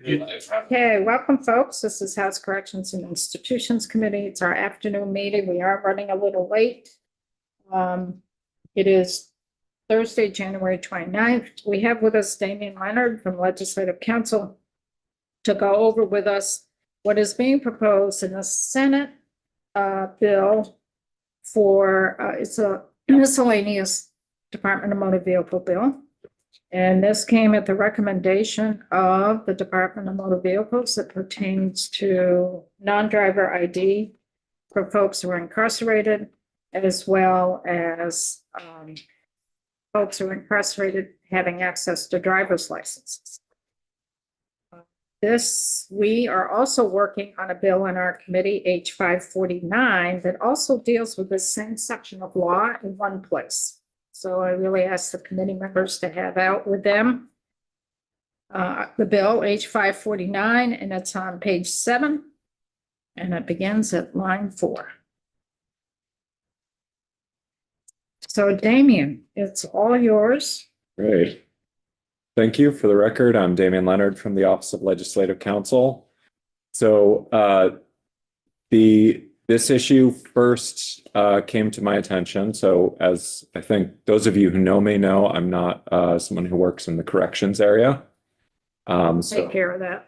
Okay, welcome, folks. This is House Corrections and Institutions Committee. It's our afternoon meeting. We are running a little late. It is Thursday, January 29th. We have with us Damian Leonard from Legislative Council to go over with us what is being proposed in the Senate bill for, it's a miscellaneous Department of Motor Vehicle bill. And this came at the recommendation of the Department of Motor Vehicles that pertains to non-driver ID for folks who are incarcerated, as well as folks who are incarcerated having access to driver's licenses. We are also working on a bill in our committee, H 549, that also deals with the same section of law in one place. So I really ask the committee members to have out with them the bill H 549, and it's on page 7, and it begins at line 4. So Damian, it's all yours. Great. Thank you. For the record, I'm Damian Leonard from the Office of Legislative Counsel. So this issue first came to my attention. So as I think those of you who know me know, I'm not someone who works in the corrections area. Take care of that.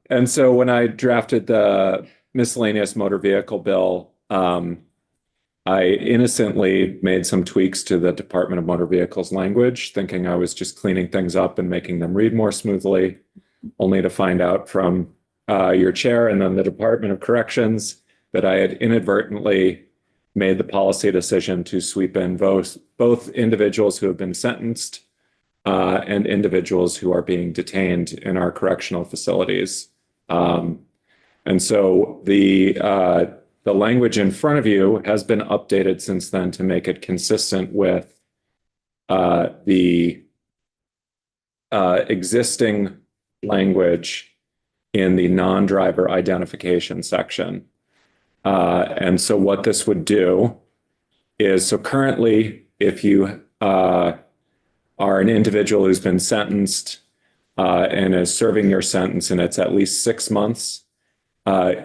And so when I drafted the miscellaneous motor vehicle bill, I innocently made some tweaks to the Department of Motor Vehicles language, thinking I was just cleaning things up and making them read more smoothly, only to find out from your chair and then the Department of Corrections that I had inadvertently made the policy decision to sweep in both individuals who have been sentenced and individuals who are being detained in our correctional facilities. And so the language in front of you has been updated since then to make it consistent with the existing language in the non-driver identification section. And so what this would do is, so currently, if you are an individual who's been sentenced and is serving your sentence and it's at least 6 months,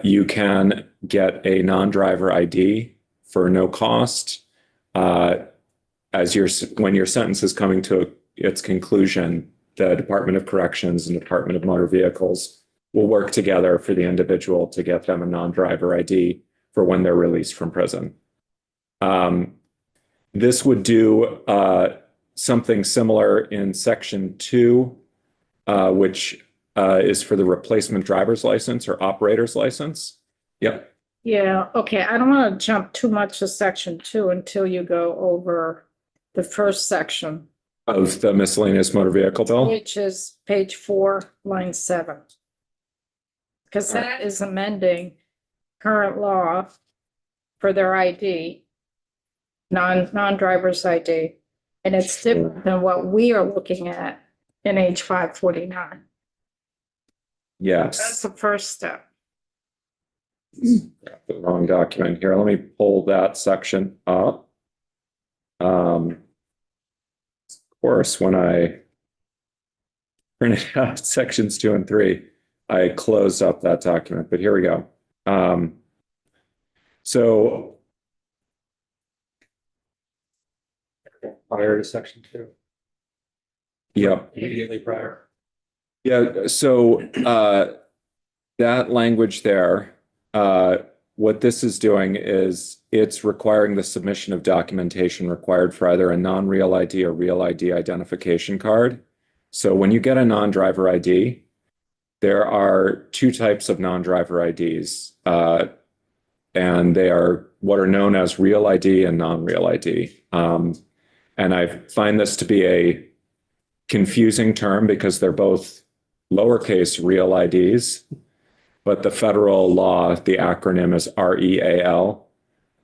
you can get a non-driver ID for no cost. When your sentence is coming to its conclusion, the Department of Corrections and Department of Motor Vehicles will work together for the individual to get them a non-driver ID for when they're released from prison. This would do something similar in Section 2, which is for the replacement driver's license or operator's license. Yep. Yeah, okay. I don't want to jump too much to Section 2 until you go over the first section Of the miscellaneous motor vehicle bill. which is page 4, line 7. Because that is amending current law for their ID, non-driver's ID. And it's different than what we are looking at in H 549. That's Yes. the first step. The wrong document here. Let me pull that section up. Of course, when I printed out sections 2 and 3, I closed up that document, but here we go. So Prior to section 2, yep. immediately prior. Yeah, so that language there, what this is doing is it's requiring the submission of documentation required for either a non-real ID or real ID identification card. So when you get a non-driver ID, there are 2 types of non-driver IDs, and they are what are known as real ID and non-real ID. And I find this to be a confusing term because they're both lowercase real IDs, but the federal law, the acronym is REAL,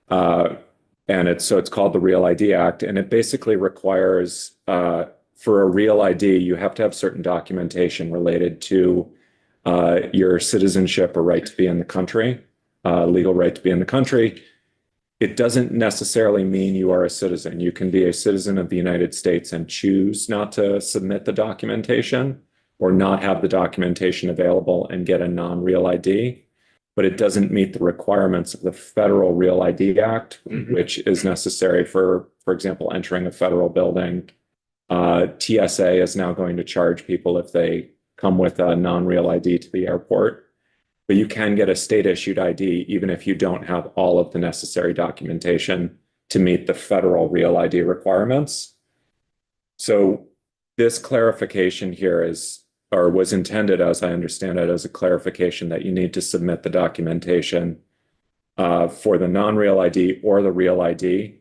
and it's called the Real ID Act, and it basically requires for a real ID, you have to have certain documentation related to your citizenship or right to be in the country, legal right to be in the country. it doesn't necessarily mean you are a citizen. You can be a citizen of the United States and choose not to submit the documentation or not have the documentation available and get a non-real ID. But it doesn't meet the requirements of the Federal Real ID Act, which is necessary for example, entering a federal building. TSA is now going to charge people if they come with a non-real ID to the airport. But you can get a state issued ID even if you don't have all of the necessary documentation to meet the federal real ID requirements. So this clarification here is, or was intended, as I understand it, as a clarification that you need to submit the documentation for the non-real ID or the real ID.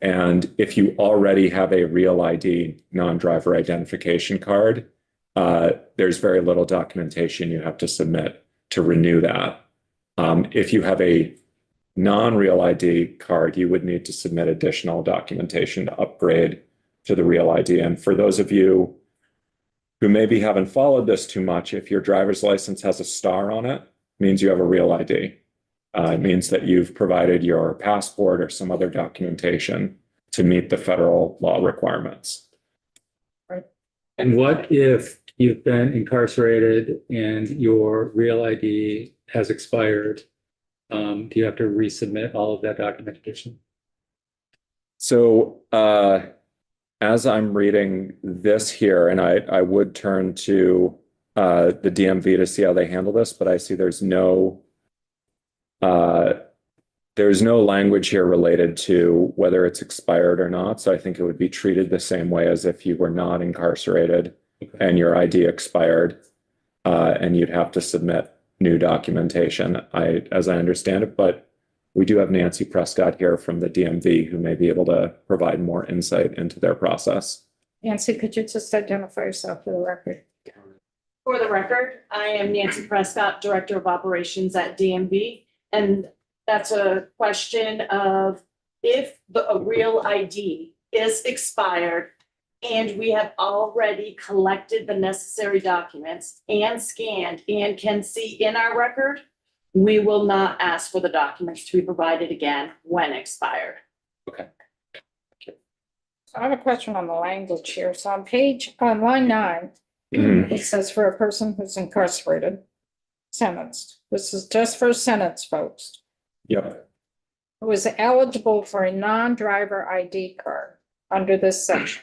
And if you already have a real ID, non-driver identification card, there's very little documentation you have to submit to renew that. If you have a non-real ID card, you would need to submit additional documentation to upgrade to the real ID. And for those of you who maybe haven't followed this too much, if your driver's license has a star on it, means you have a real ID. It means that you've provided your passport or some other documentation to meet the federal law requirements. And what if you've been incarcerated and your real ID has expired? Do you have to resubmit all of that documentation? So as I'm reading this here, and I would turn to the DMV to see how they handle this, but I see there's no language here related to whether it's expired or not. So I think it would be treated the same way as if you were not incarcerated and your ID expired, and you'd have to submit new documentation, as I understand it. But we do have Nancy Prescott here from the DMV who may be able to provide more insight into their process. Nancy, could you just identify yourself for the record? For the record, I am Nancy Prescott, Director of Operations at DMV. And that's a question of if a real ID is expired and we have already collected the necessary documents and scanned and can see in our record, we will not ask for the documents to be provided again when expired. Okay. I have a question on the language here. So on line 9, Mhm. it says for a person who's incarcerated, sentenced. This is just for sentence folks. Yep. Who is eligible for a non-driver ID card under this section.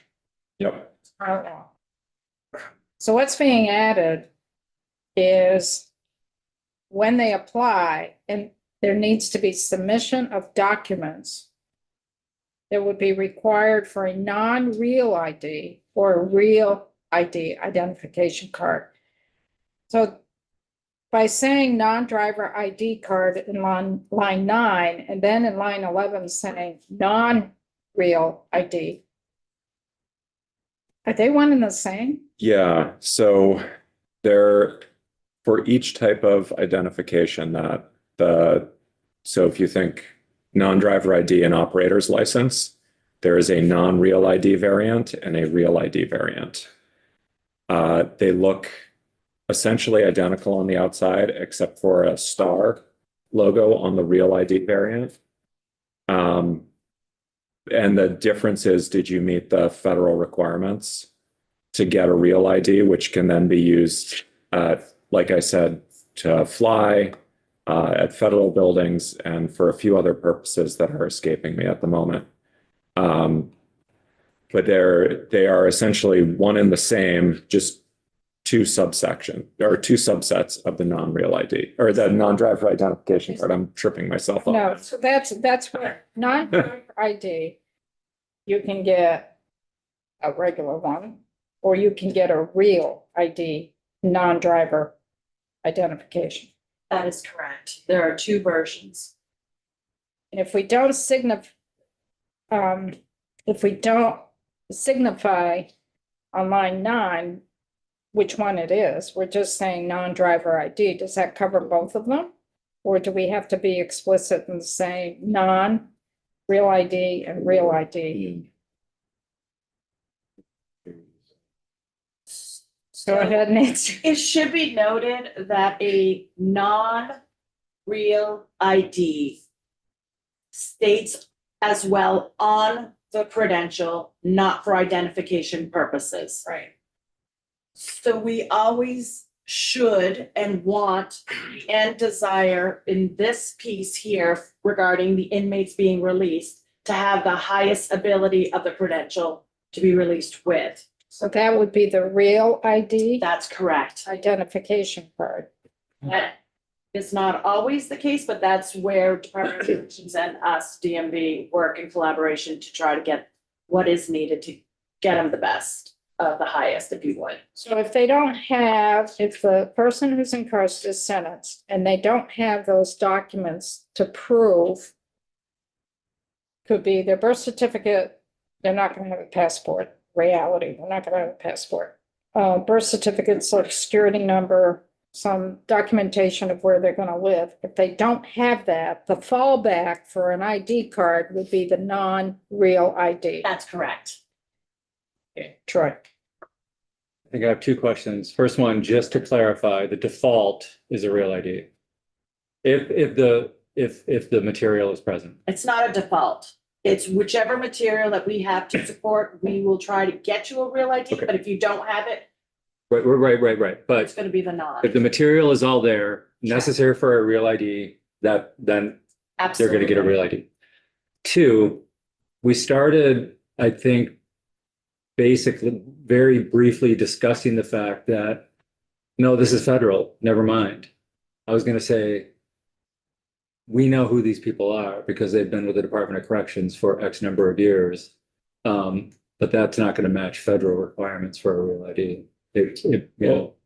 Yep. I don't know. So what's being added is when they apply, and there needs to be submission of documents that would be required for a non-real ID or a real ID identification card. So by saying non-driver ID card in line 9, and then in line 11 saying non-real ID, are they one and the same? Yeah, so there, for each type of identification so if you think non-driver ID and operator's license, there is a non-real ID variant and a real ID variant. They look essentially identical on the outside, except for a star logo on the real ID variant. And the difference is, did you meet the federal requirements to get a real ID, which can then be used, like I said, to fly at federal buildings and for a few other purposes that are escaping me at the moment. But they are essentially one and the same, just two subsets of the non-real ID or the non-driver identification card. I'm tripping myself up. No, so that's where non-driver ID, you can get a regular one, or you can get a real ID, non-driver identification. That is correct. There are two versions. And if we don't signify on line 9 which one it is, we're just saying non-driver ID, does that cover both of them? Or do we have to be explicit and say non-real ID and real ID? Go ahead, Nancy. It should be noted that a non-real ID states as well on the credential, not for identification purposes. Right. So we always should and want and desire in this piece here regarding the inmates being released to have the highest ability of the credential to be released with. So that would be the real ID That's correct. identification card. That is not always the case, but that's where Department of Corrections and us, DMV, work in collaboration to try to get what is needed to get them the best of the highest, if you would. So if they don't have, if the person who's incarcerated is sentenced and they don't have those documents to prove, could be their birth certificate, they're not gonna have a passport, reality, they're not gonna have a passport. Birth certificate, social security number, some documentation of where they're gonna live. If they don't have that, the fallback for an ID card would be the non-real ID. That's correct. Okay, Troy. I think I have two questions. First one, just to clarify, the default is a real ID. If the material is present. It's not a default. It's whichever material that we have to support, we will try to get you a real ID, Okay. but if you don't have it, Right. it's But gonna be the non. if the material is all there, necessary for a real ID, then they're Absolutely. gonna get a real ID. Two, we started, I think, basically very briefly discussing the fact that, no, this is federal, never mind. I was gonna say, we know who these people are because they've been with the Department of Corrections for X number of years. But that's not gonna match federal requirements for a real ID.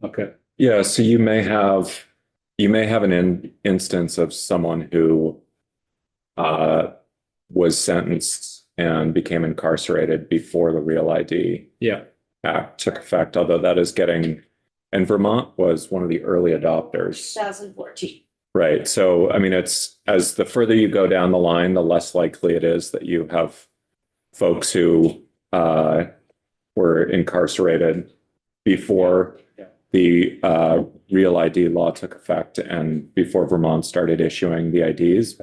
Okay. Yeah, so you may have an instance of someone who was sentenced and became incarcerated before the Real ID Yeah, Act took effect, although that is getting, and Vermont was one of the early adopters. 2014. Right. So, I mean, it's as the further you go down the line, the less likely it is that you have folks who were incarcerated before Yeah. the Real ID law took effect and before Vermont started issuing the IDs.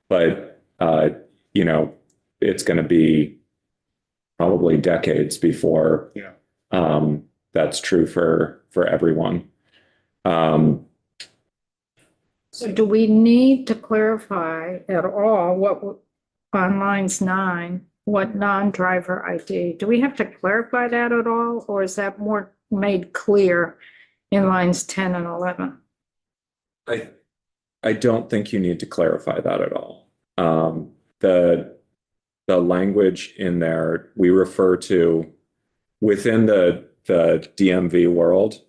But you know, it's going to be probably decades before that's true for everyone. So do we need to clarify at all on lines 9, what non-driver ID? Do we have to clarify that at all, or is that more made clear in lines 10 and 11? I don't think you need to clarify that at all. The language in there, we refer to within the DMV world,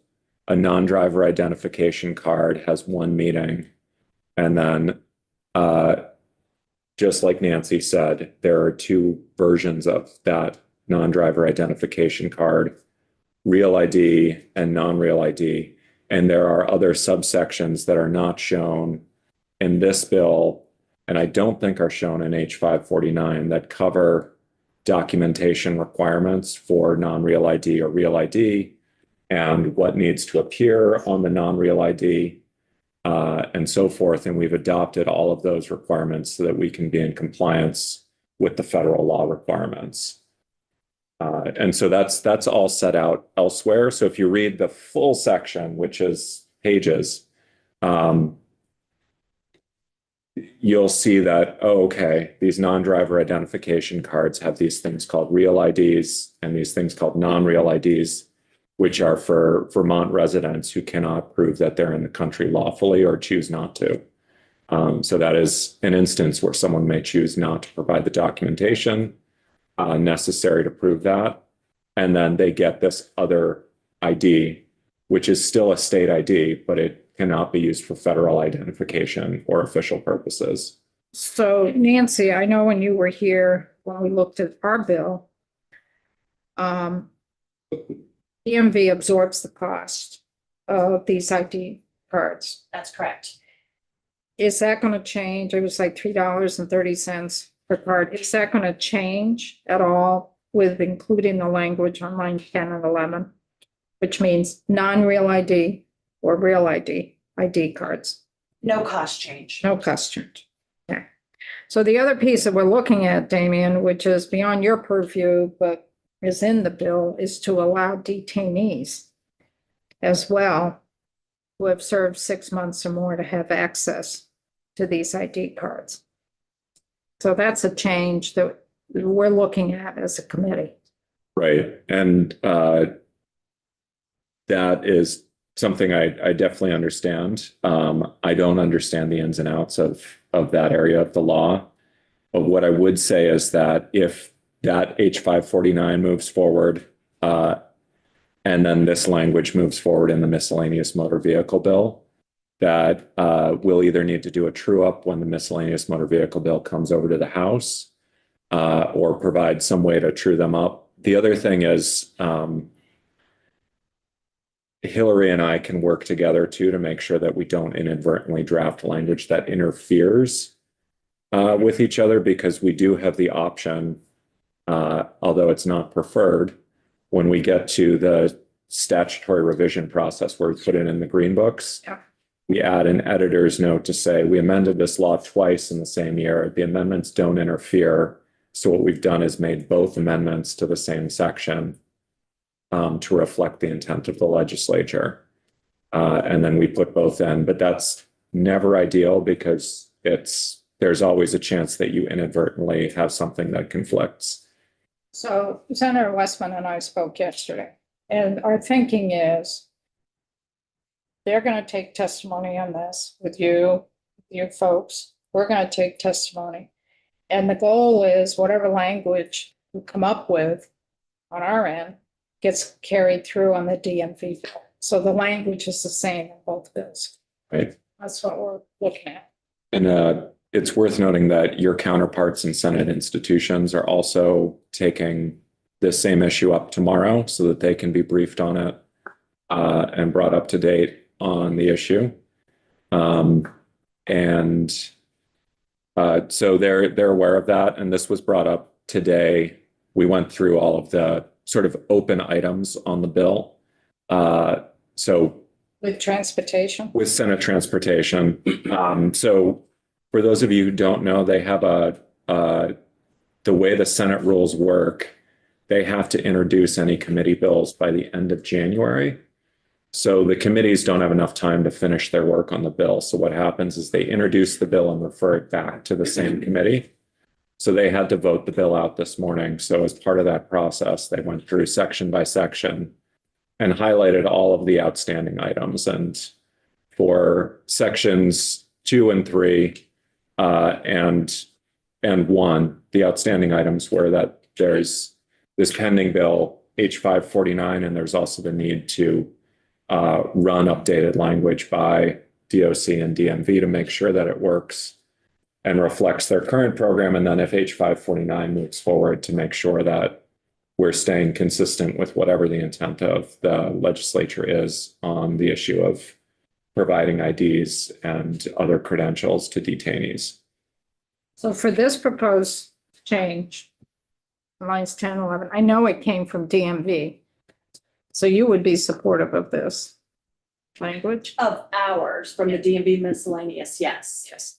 a non-driver identification card has one meaning. And then, just like Nancy said, there are two versions of that non-driver identification card, Real ID and non-Real ID. And there are other subsections that are not shown in this bill, and I don't think are shown in H549 that cover documentation requirements for non-Real ID or Real ID and what needs to appear on the non-Real ID and so forth. And we've adopted all of those requirements so that we can be in compliance with the federal law requirements. And so that's all set out elsewhere. So if you read the full section, which is pages, you'll see that, oh, okay, these non-driver identification cards have these things called Real IDs and these things called non-Real IDs, which are for Vermont residents who cannot prove that they're in the country lawfully or choose not to. So that is an instance where someone may choose not to provide the documentation necessary to prove that. And then they get this other ID, which is still a state ID, but it cannot be used for federal identification or official purposes. So Nancy, I know when you were here, when we looked at our bill, DMV absorbs the cost of these ID cards. That's correct. Is that going to change? It was like $3.30 per card. Is that going to change at all with including the language on line 10 and 11, which means non-Real ID or Real ID cards? No cost change. No cost change. Okay. So the other piece that we're looking at, Damien, which is beyond your purview, but is in the bill, is to allow detainees as well who have served 6 months or more to have access to these ID cards. So that's a change that we're looking at as a committee. Right. And that is something I definitely understand. I don't understand the ins and outs of that area of the law. But what I would say is that if that H549 moves forward, and then this language moves forward in the miscellaneous motor vehicle bill, that we'll either need to do a true up when the miscellaneous motor vehicle bill comes over to the House, or provide some way to true them up. The other thing is, Hillary and I can work together too to make sure that we don't inadvertently draft language that interferes with each other, because we do have the option, although it's not preferred, when we get to the statutory revision process where we put it in the green books. Yeah. We add an editor's note to say we amended this law twice in the same year. The amendments don't interfere. So what we've done is made both amendments to the same section to reflect the intent of the legislature. And then we put both in, but that's never ideal because there's always a chance that you inadvertently have something that conflicts. So Senator Westman and I spoke yesterday, and our thinking is they're going to take testimony on this with you folks. We're going to take testimony. And the goal is whatever language we come up with on our end gets carried through on the DMV bill. So the language is the same in both bills. Right. That's what we're looking at. And it's worth noting that your counterparts in Senate institutions are also taking this same issue up tomorrow so that they can be briefed on it and brought up to date on the issue. So they're aware of that. And this was brought up today. We went through all of the sort of open items on the bill. So With transportation? with Senate Transportation. So for those of you who don't know, they have the way the Senate rules work, they have to introduce any committee bills by the end of January. So the committees don't have enough time to finish their work on the bill. So what happens is they introduce the bill and refer it back to the same committee. So they had to vote the bill out this morning. So as part of that process, they went through section by section and highlighted all of the outstanding items. And for sections 2 and 3 and 1, the outstanding items were that there's this pending bill H549, and there's also the need to run updated language by DOC and DMV to make sure that it works and reflects their current program. And then if H549 moves forward, to make sure that we're staying consistent with whatever the intent of the legislature is on the issue of providing IDs and other credentials to detainees. So for this proposed change, lines 10, 11, I know it came from DMV. So you would be supportive of this language? Of ours from the DMV miscellaneous, yes. Yes.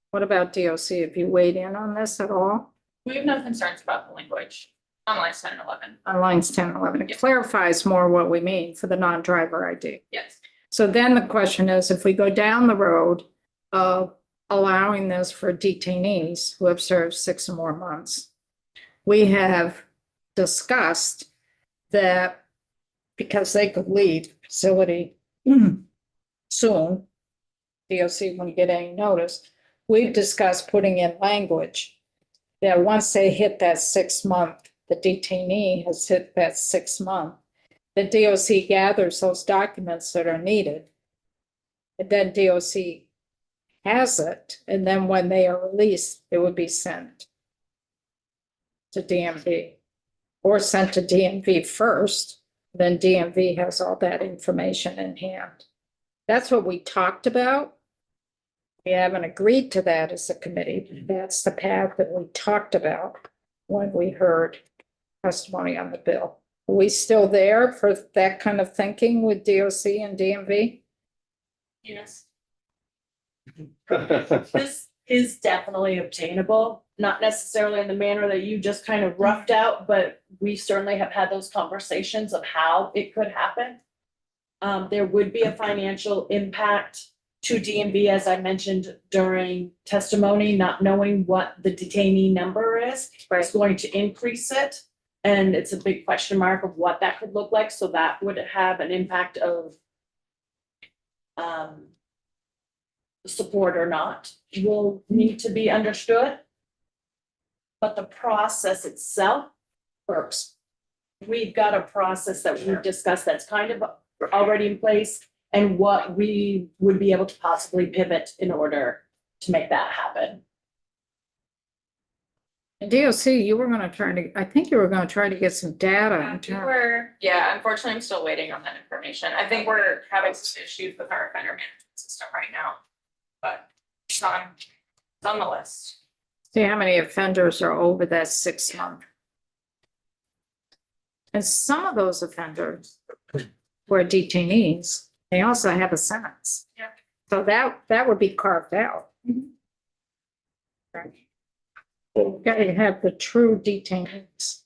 What about DOC? Have you weighed in on this at all? We have no concerns about the language on lines 10 and 11. On lines 10 and 11, it clarifies more what we mean for the non-driver ID. Yes. So then the question is, if we go down the road of allowing this for detainees who have served 6 or more months, we have discussed that because they could leave the facility soon, DOC wouldn't get any notice. We've discussed putting in language that once they hit that 6 month, the detainee has hit that 6 month, the DOC gathers those documents that are needed. And then DOC has it, and then when they are released, it would be sent to DMV or sent to DMV first. Then DMV has all that information in hand. That's what we talked about. We haven't agreed to that as a committee. That's the path that we talked about when we heard testimony on the bill. Are we still there for that kind of thinking with DOC and DMV? Yes. is definitely obtainable, not necessarily in the manner that you just kind of roughed out, but we certainly have had those conversations of how it could happen. There would be a financial impact to DMV, as I mentioned during testimony, not knowing what the detainee number is. It's going to increase it. And it's a big question mark of what that could look like. So that would have an impact of support or not will need to be understood. But the process itself works. We've got a process that we've discussed that's kind of already in place and what we would be able to possibly pivot in order to make that happen. And DOC, you were gonna try to, I think you were gonna try to get some data in terms. Yeah, unfortunately, I'm still waiting on that information. I think we're having some issues with our offender management system right now. But it's on the list. See how many offenders are over that 6 month. And some of those offenders who are detainees, they also have a sentence. Yeah. So that would be carved out. Right. You've got to have the true detainees.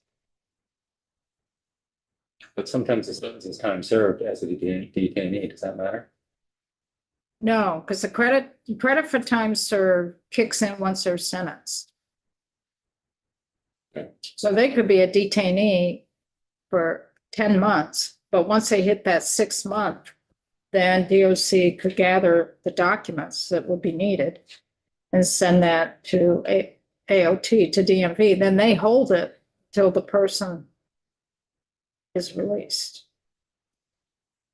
But sometimes the sentence is time served as a detainee. Does that matter? No, because the credit for time served kicks in once they're sentenced. Okay. So they could be a detainee for 10 months, but once they hit that 6 month, then DOC could gather the documents that would be needed and send that to AOT, to DMV. Then they hold it till the person is released.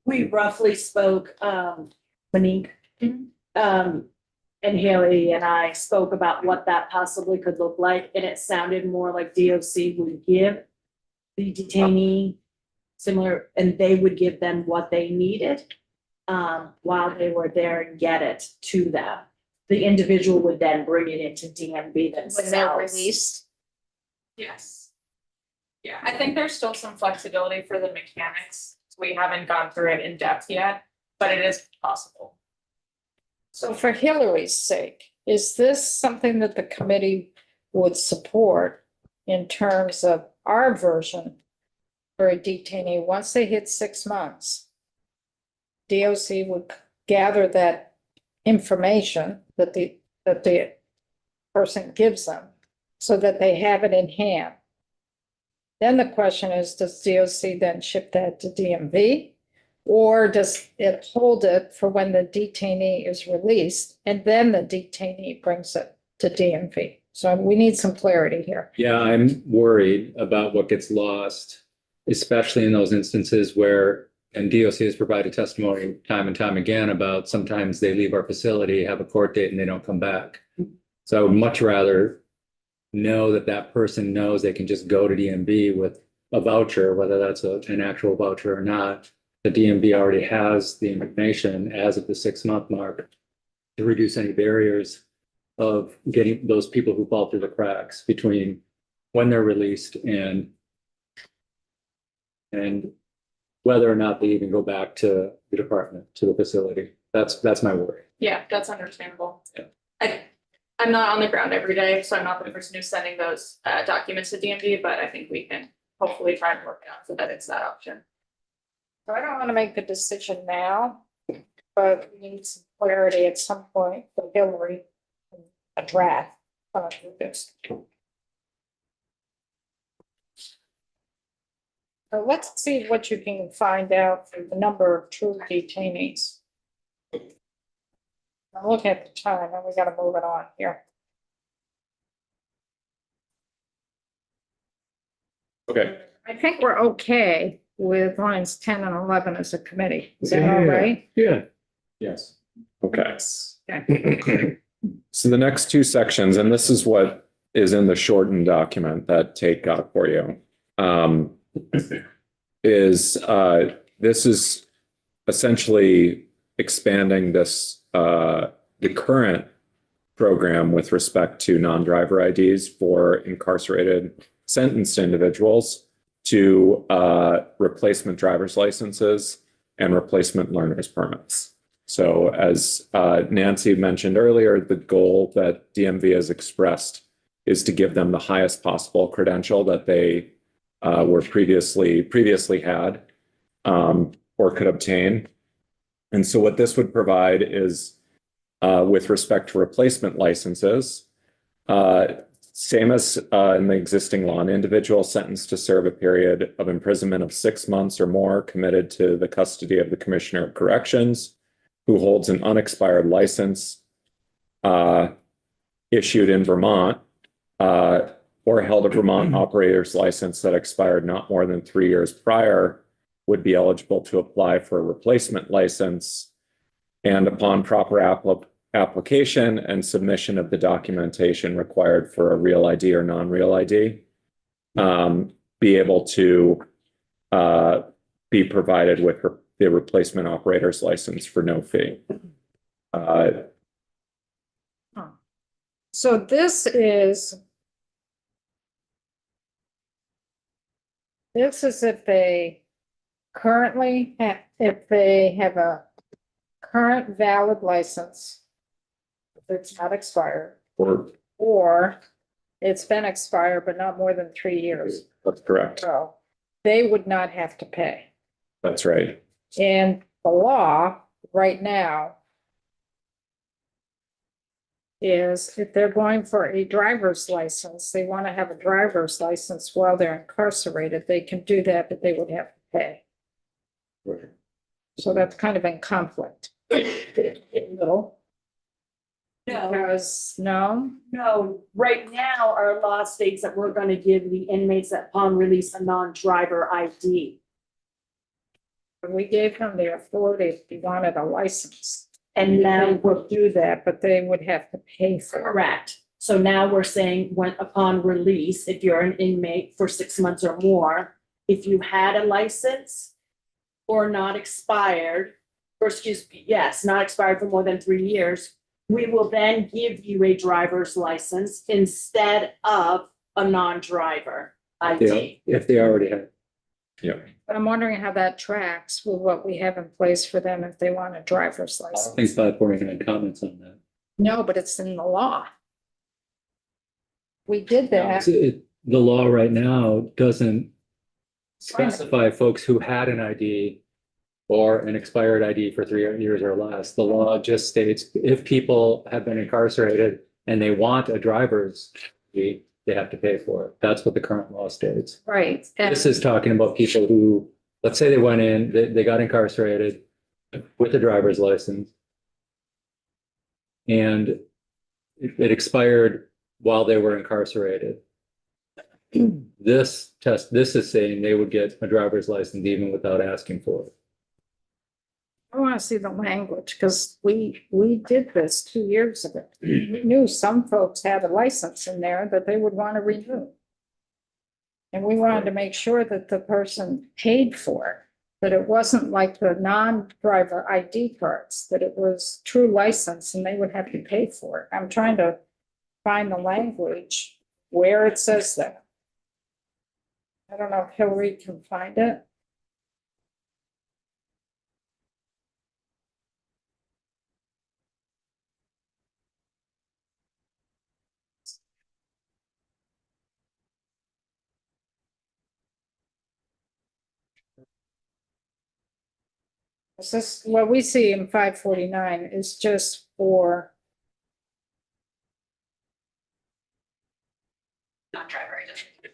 We roughly spoke, Monique, and Haley and I spoke about what that possibly could look like, and it sounded more like DOC would give the detainee similar, and they would give them what they needed while they were there and get it to them. The individual would then bring it into DMV themselves. When they're released. Yes. Yeah, I think there's still some flexibility for the mechanics. We haven't gone through it in depth yet, but it is possible. So for Hillary's sake, is this something that the committee would support in terms of our version for a detainee? Once they hit 6 months, DOC would gather that information that the person gives them so that they have it in hand. Then the question is, does DOC then ship that to DMV? Or does it hold it for when the detainee is released and then the detainee brings it to DMV? So we need some clarity here. Yeah, I'm worried about what gets lost, especially in those instances where, and DOC has provided testimony time and time again about sometimes they leave our facility, have a court date, and they don't come back. So I would much rather know that that person knows they can just go to DMV with a voucher, whether that's an actual voucher or not. The DMV already has the information as of the 6 month mark to reduce any barriers of getting those people who fall through the cracks between when they're released and whether or not they even go back to the department, to the facility. That's my worry. Yeah, that's understandable. Yeah. I'm not on the ground every day, so I'm not the person who's sending those documents to DMV, but I think we can hopefully try and work it out so that it's that option. So I don't want to make the decision now, but we need some clarity at some point for Hillary, a draft. This. So let's see what you can find out for the number of true detainees. I'm looking at the time and we got to move it on here. Okay. I think we're okay with lines 10 and 11 as a committee. Is that all right? Yeah. Yes. Okay. Okay. So the next two sections, and this is what is in the shortened document that Tate got for you, is this is essentially expanding this the current program with respect to non-driver IDs for incarcerated sentenced individuals to replacement driver's licenses and replacement learner's permits. So as Nancy mentioned earlier, the goal that DMV has expressed is to give them the highest possible credential that they were previously had or could obtain. And so what this would provide is with respect to replacement licenses, same as in the existing law, an individual sentenced to serve a period of imprisonment of 6 months or more committed to the custody of the Commissioner of Corrections, who holds an unexpired license issued in Vermont, or held a Vermont operator's license that expired not more than 3 years prior, would be eligible to apply for a replacement license. And upon proper application and submission of the documentation required for a real ID or non-real ID, be able to be provided with the replacement operator's license for no fee. So this is if they currently, if they have a current valid license that's not expired, or it's been expired but not more than 3 years. That's correct. So they would not have to pay. That's right. And the law right now is if they're going for a driver's license, they want to have a driver's license while they're incarcerated, they can do that, but they would have to pay. So that's kind of in conflict. A little. No, Because, no, right now, our law states that we're gonna give the inmates upon release a non-driver ID. we gave them the authority if they wanted a license. And They now we're would do that, but they would have to pay for it. correct. So now we're saying when upon release, if you're an inmate for 6 months or more, if you had a license or not expired, or excuse me, yes, not expired for more than 3 years, we will then give you a driver's license instead of a non-driver ID. If they already have. Yeah. But I'm wondering how that tracks with what we have in place for them if they want a driver's I don't think license. 549 comments on that. No, but it's in the law. We did that. The law right now doesn't specify folks who had an ID or an expired ID for 3 years or less. The law just states if people have been incarcerated and they want a driver's ID, they have to pay for it. That's what the current law states. Right. This is talking about people who, let's say they went in, they got incarcerated with a driver's license. And it expired while they were incarcerated. This is saying they would get a driver's license even without asking for it. I want to see the language because we did this 2 years ago. We knew some folks had a license in there that they would want to renew. And we wanted to make sure that the person paid for it, that it wasn't like the non-driver ID cards, that it was true license and they would have to pay for it. I'm trying to find the language where it says that. I don't know if Hillary can find it. This, what we see in 549 is just for, Non-driver ID.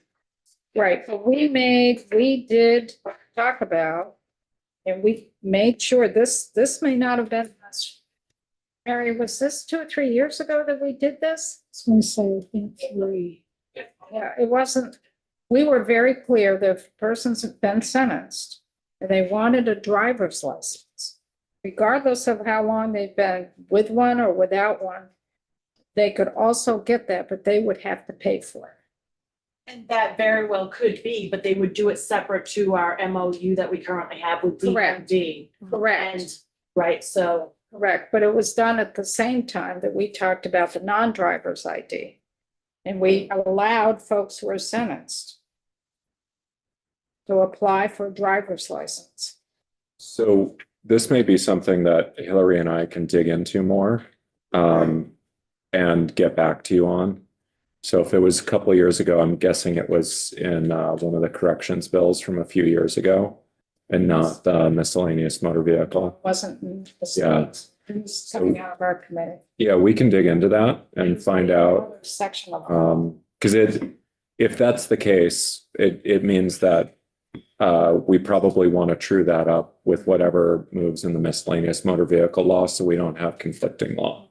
right, but we did talk about, and we made sure this may not have been, Mary, was this 2 or 3 years ago that we did this? So we say, I think 3. Yeah, it wasn't, we were very clear that if persons have been sentenced and they wanted a driver's license, regardless of how long they've been with one or without one, they could also get that, but they would have to pay for it. And that very well could be, but they would do it separate to our MOU that we currently have with Correct. DMV. Correct. And, right, so, Correct, but it was done at the same time that we talked about the non-driver's ID. And we allowed folks who were sentenced to apply for a driver's license. So this may be something that Hillary and I can dig into more, and get back to you on. So if it was a couple of years ago, I'm guessing it was in, one of the corrections bills from a few years ago and not the miscellaneous motor vehicle. Wasn't in the Yeah. state. It was coming out of our committee. Yeah, we can dig into that and find out. Section of. Because if that's the case, it means that we probably want to true that up with whatever moves in the miscellaneous motor vehicle law, so we don't have conflicting law.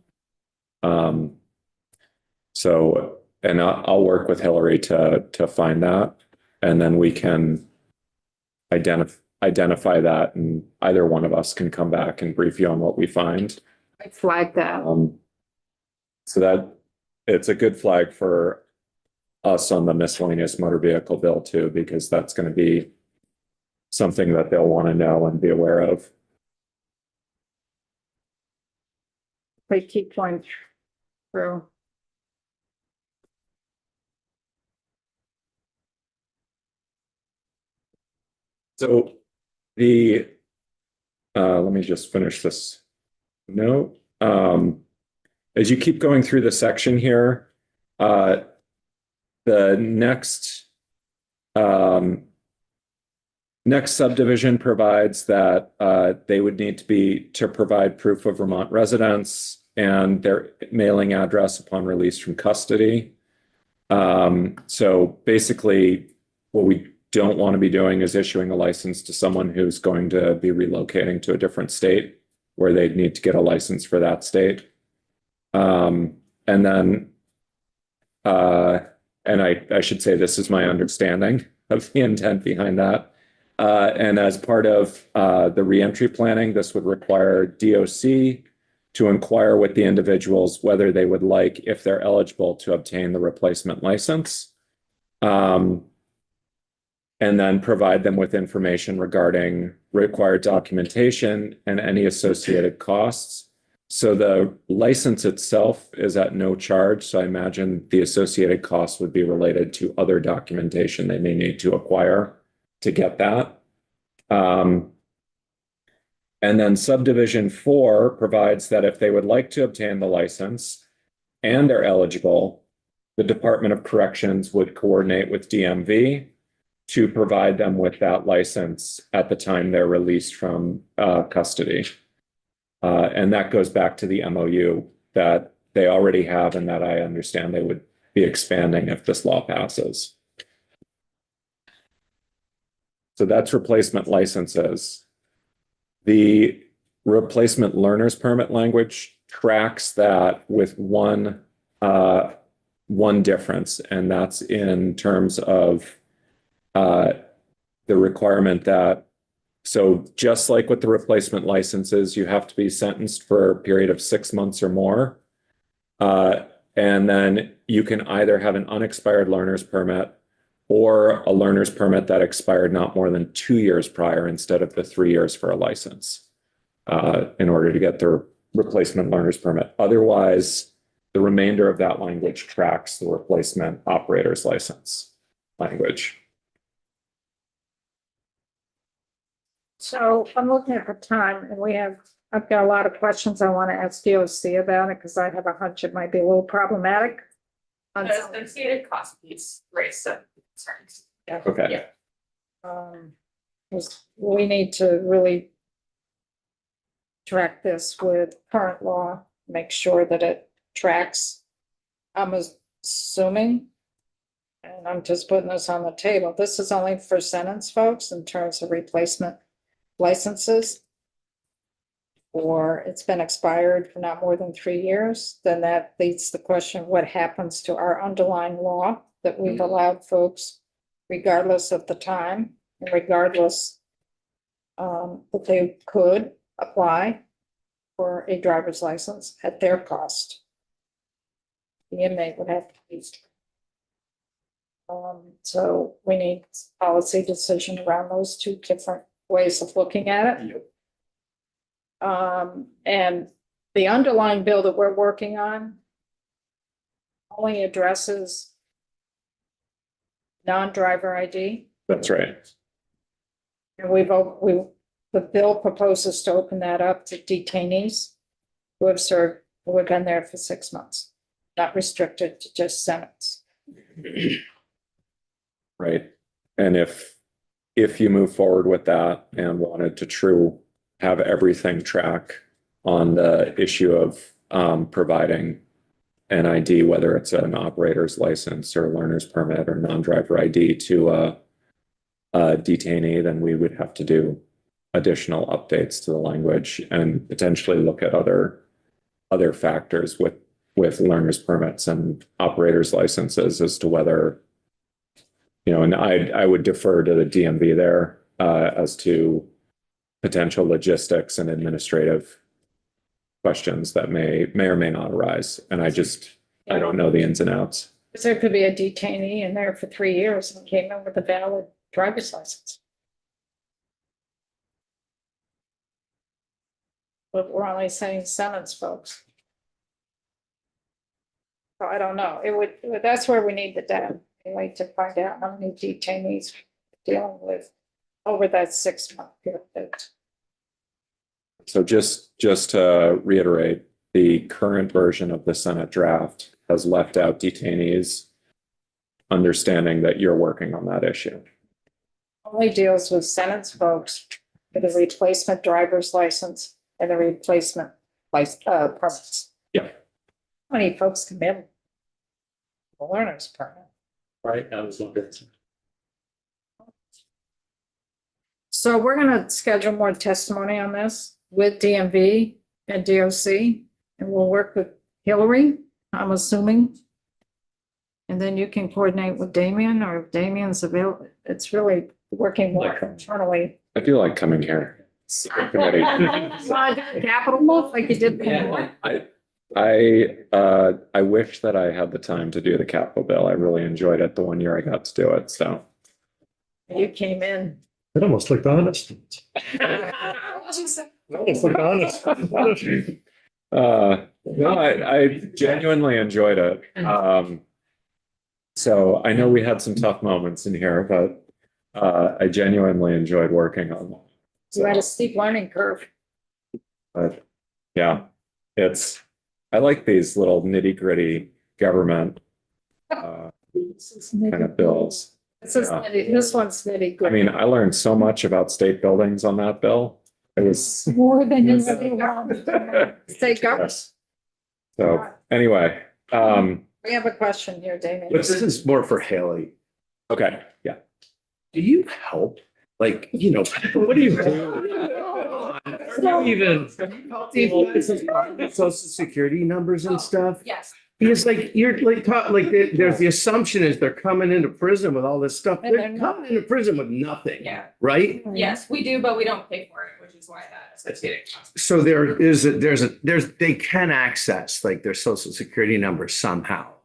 So, and I'll work with Hillary to find that, and then we can identify that, and either one of us can come back and brief you on what we find. I flagged that. So that it's a good flag for us on the miscellaneous motor vehicle bill too, because that's going to be something that they'll want to know and be aware of. We keep going through. So let me just finish this note. As you keep going through the section here, the next subdivision provides that they would need to provide proof of Vermont residence and their mailing address upon release from custody. So basically, what we don't want to be doing is issuing a license to someone who's going to be relocating to a different state where they'd need to get a license for that state. And then, and I should say this is my understanding of the intent behind that. And as part of the reentry planning, this would require DOC to inquire with the individuals whether they would like, if they're eligible, to obtain the replacement license. And then provide them with information regarding required documentation and any associated costs. So the license itself is at no charge. So I imagine the associated costs would be related to other documentation they may need to acquire to get that. And then subdivision 4 provides that if they would like to obtain the license and they're eligible, the Department of Corrections would coordinate with DMV to provide them with that license at the time they're released from custody. And that goes back to the MOU that they already have and that I understand they would be expanding if this law passes. So that's replacement licenses. The replacement learner's permit language tracks that with one difference, and that's in terms of the requirement that, so just like with the replacement licenses, you have to be sentenced for a period of 6 months or more. And then you can either have an unexpired learner's permit or a learner's permit that expired not more than 2 years prior instead of the 3 years for a license, in order to get the replacement learner's permit. Otherwise, the remainder of that language tracks the replacement operator's license language. So I'm looking at the time and I've got a lot of questions I want to ask DOC about it because I have a hunch it might be a little problematic. The associated cost piece raised some concerns. Okay. Yeah. 'Cause we need to really track this with current law, make sure that it tracks. I'm assuming, and I'm just putting this on the table, this is only for sentence folks in terms of replacement licenses, or it's been expired for not more than 3 years, then that leads to the question, what happens to our underlying law that we've allowed folks, regardless of the time, and regardless that they could apply for a driver's license at their cost. The inmate would have to be. So we need policy decision around those two different ways of looking at it. And the underlying bill that we're working on only addresses non-driver ID. That's right. And we The bill proposes to open that up to detainees who have served, who have been there for 6 months, not restricted to just sentence. Right. And if you move forward with that and wanted to have everything track on the issue of providing an ID, whether it's an operator's license or learner's permit or non-driver ID to a detainee, then we would have to do additional updates to the language and potentially look at other factors with learner's permits and operators licenses as to whether, and I would defer to the DMV there as to potential logistics and administrative questions that may or may not arise. And I don't know the ins and outs. Because there could be a detainee in there for 3 years and came in with a valid driver's license. But we're only saying sentence, folks. So I don't know. That's where we need the data, anyway, to find out how many detainees we're dealing with over that 6-month period. So just to reiterate, the current version of the Senate draft has left out detainees, understanding that you're working on that issue. Only deals with sentence folks for the replacement driver's license and the replacement permits. Yeah. How many folks come in? The learner's permit. Right, I was wondering. So we're gonna schedule more testimony on this with DMV and DOC, and we'll work with Hillary, I'm assuming. And then you can coordinate with Damien, or if Damien's available. It's really working more internally. I do like coming here. Committee. Capital move like you did before. I wish that I had the time to do the capital bill. I really enjoyed it the 1 year I got to do it. So You came in. It almost looked honest. Well, Almost looked honest. no, I genuinely enjoyed it. So I know we had some tough moments in here, but I genuinely enjoyed working on them. You had a steep learning curve. But yeah, I like these little nitty gritty government kind of bills. This one's nitty I gritty. mean, I learned so much about state buildings on that bill. It was, More than you really want. State government. yes. So anyway, We have a question here, Damien. But this is more for Haley. okay, yeah. Do you help? Like, what do you do? How do you even help people with social security numbers and stuff? Yes, Because you're there's the assumption is they're coming into prison with all this stuff. And They're they're not. coming into prison with nothing. yeah, Right? yes, we do, but we don't pay for it, which is why that associated cost. So they can access their social security number somehow.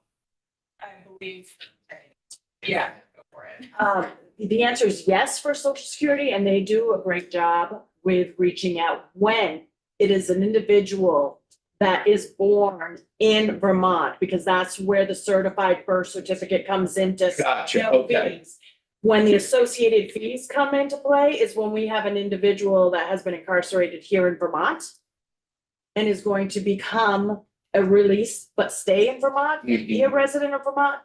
I believe, yeah, go for it. The answer is yes for Social Security, and they do a great job with reaching out when it is an individual that is born in Vermont, because that's where the certified birth certificate comes into. Gotcha, no okay. fees. When the associated fees come into play is when we have an individual that has been incarcerated here in Vermont and is going to become a release, but stay in Vermont, be a resident of Vermont.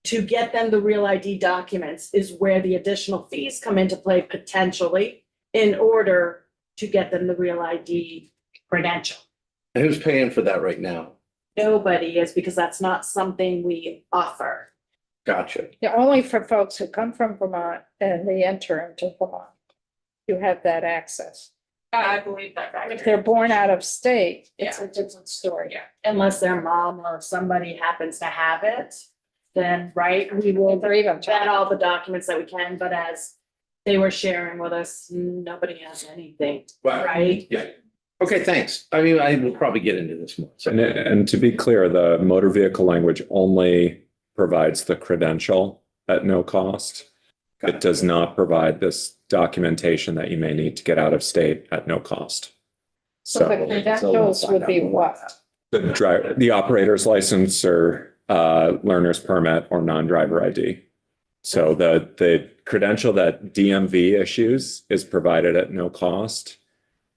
To get them the real ID documents is where the additional fees come into play potentially in order to get them the real ID credential. And who's paying for that right now? Nobody is, because that's not something we offer. Gotcha. Yeah, only for folks who come from Vermont and they enter into Vermont. You have that access. I believe that. If they're born out of state, it's a different story. Yeah. Unless their mom or somebody happens to have it, then, right, we will Or even vet all the documents that we can, but as they were sharing with us, nobody has anything, right? Yeah. Okay, thanks. I mean, I will probably get into this more. So. And to be clear, the motor vehicle language only provides the credential at no cost. It does not provide this documentation that you may need to get out of state at no cost. So the credentials would be what? The operator's license or learner's permit or non-driver ID. So the credential that DMV issues is provided at no cost.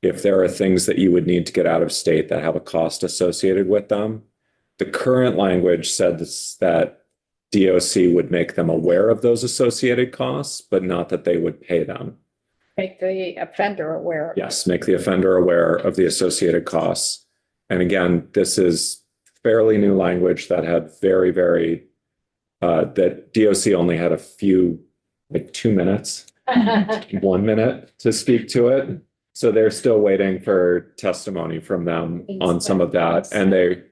If there are things that you would need to get out of state that have a cost associated with them, the current language said that DOC would make them aware of those associated costs, but not that they would pay them. Make the offender aware. Yes, make the offender aware of the associated costs. And again, this is fairly new language that had that DOC only had a few, like 2 minutes, 1 minute to speak to it. So they're still waiting for testimony from them on some of that. And they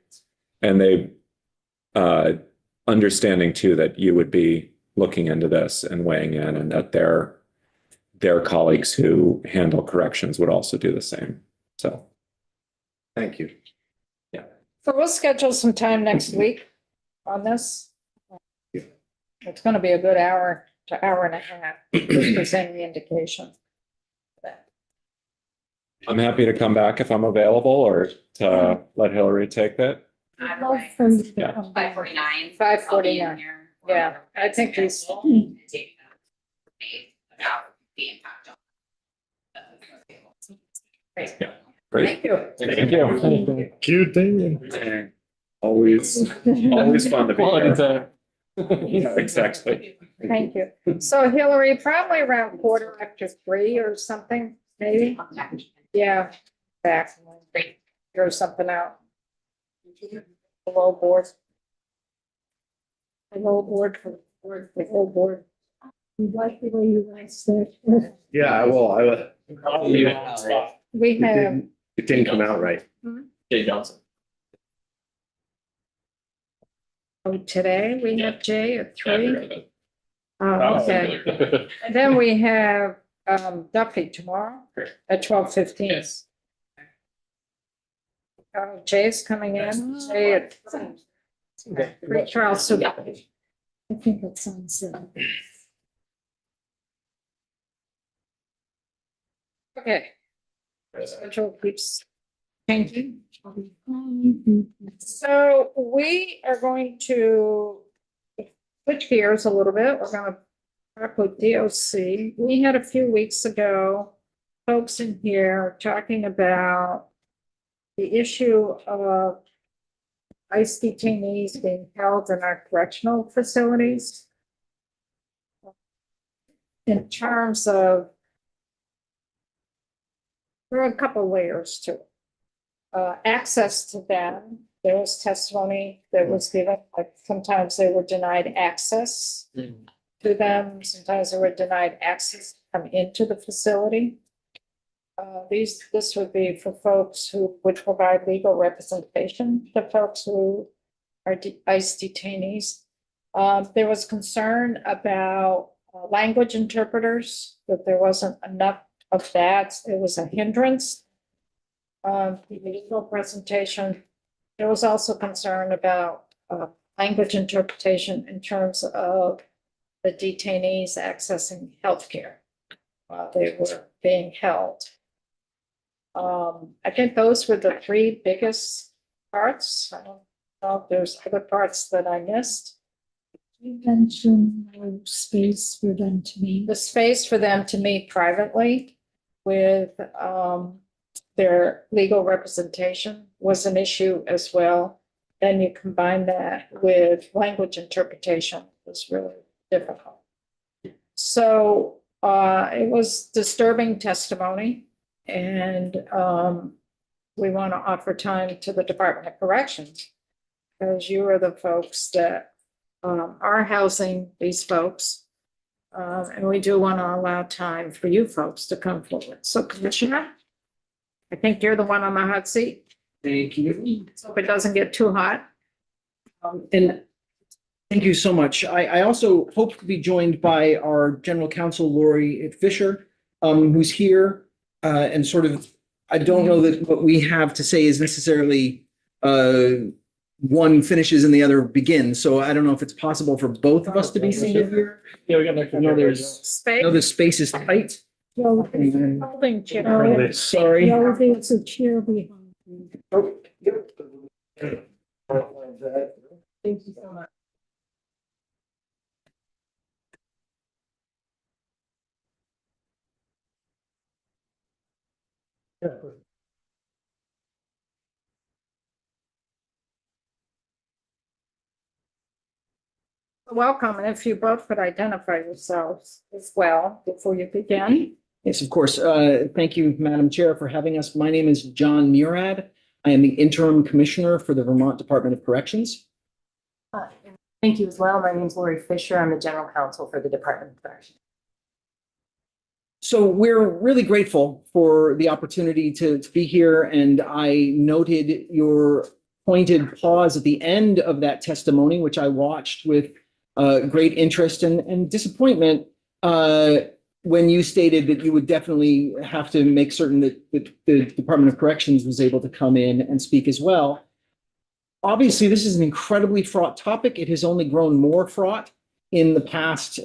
understanding too that you would be looking into this and weighing in, and that their colleagues who handle corrections would also do the same. So. Thank you. So we'll schedule some time next week on this. Yeah. It's gonna be a good hour to hour and a half, if there's any indication. I'm happy to come back if I'm available, or to let Hillary take that. Love for you to Yeah. come back. 5:49. 5:49. Yeah, I think he's- About the impact on. Great. Thank you. Thank you. Cute thing. Always fun to be here. Yeah, exactly. Thank you. So Hillary, probably around 3:15 or something, maybe? Yeah, back, figure something out. Below board. Below board for the whole board. You like the way you guys said. Yeah, I will. We have, It didn't come out right. Jay Johnson. today we have Jay at 3. Okay. And then we have Duffy tomorrow at 12:15. Jay's coming in, Jay at pre-trial supervision. I think that sounds. Okay. Schedule keeps changing. So we are going to switch gears a little bit. We're gonna talk with DOC. We had a few weeks ago, folks in here talking about the issue of ICE detainees being held in our correctional facilities. In terms of, there are a couple layers to it. Access to them, there was testimony that was given, like sometimes they were denied access to them, sometimes they were denied access to come into the facility. This would be for folks who would provide legal representation to folks who are ICE detainees. There was concern about language interpreters, that there wasn't enough of that. It was a hindrance. The legal presentation. There was also concern about language interpretation in terms of the detainees accessing healthcare while they were being held. I think those were the 3 biggest parts. I don't know if there's other parts that I missed. You mentioned no space for them to meet. The space for them to meet privately with their legal representation was an issue as well. Then you combine that with language interpretation, was really difficult. So it was disturbing testimony, and we want to offer time to the Department of Corrections, because you are the folks that are housing these folks. And we do want to allow time for you folks to come forward. So Commissioner, I think you're the one on the hot seat. Thank you. Hope it doesn't get too hot. And thank you so much. I also hope to be joined by our General Counsel, Lori Fisher, who's here. And sort of, I don't know that what we have to say is necessarily one finishes and the other begins. So I don't know if it's possible for both of us to be seated here. Yeah, we got an I know I know the Space, space is tight. Well, holding chair. Sorry. well, there's a chair behind you. Thank you so much. Welcome, and if you both could identify yourselves as well before you begin. Yes, of course. Thank you, Madam Chair, for having us. My name is John Murad. I am the interim commissioner for the Vermont Department of Corrections. Thank you as well. My name is Lori Fisher. I'm the general counsel for the Department of Corrections. So we're really grateful for the opportunity to be here, and I noted your pointed pause at the end of that testimony, which I watched with great interest and disappointment when you stated that you would definitely have to make certain that the Department of Corrections was able to come in and speak as well. Obviously, this is an incredibly fraught topic. It has only grown more fraught in the past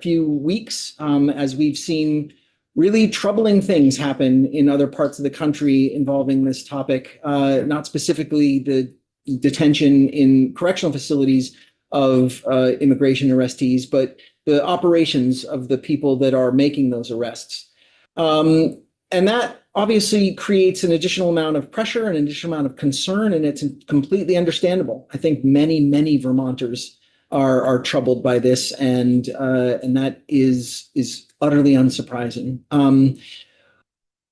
few weeks as we've seen really troubling things happen in other parts of the country involving this topic, not specifically the detention in correctional facilities of immigration arrestees, but the operations of the people that are making those arrests. And that obviously creates an additional amount of pressure, an additional amount of concern, and it's completely understandable. I think many Vermonters are troubled by this, and that is utterly unsurprising.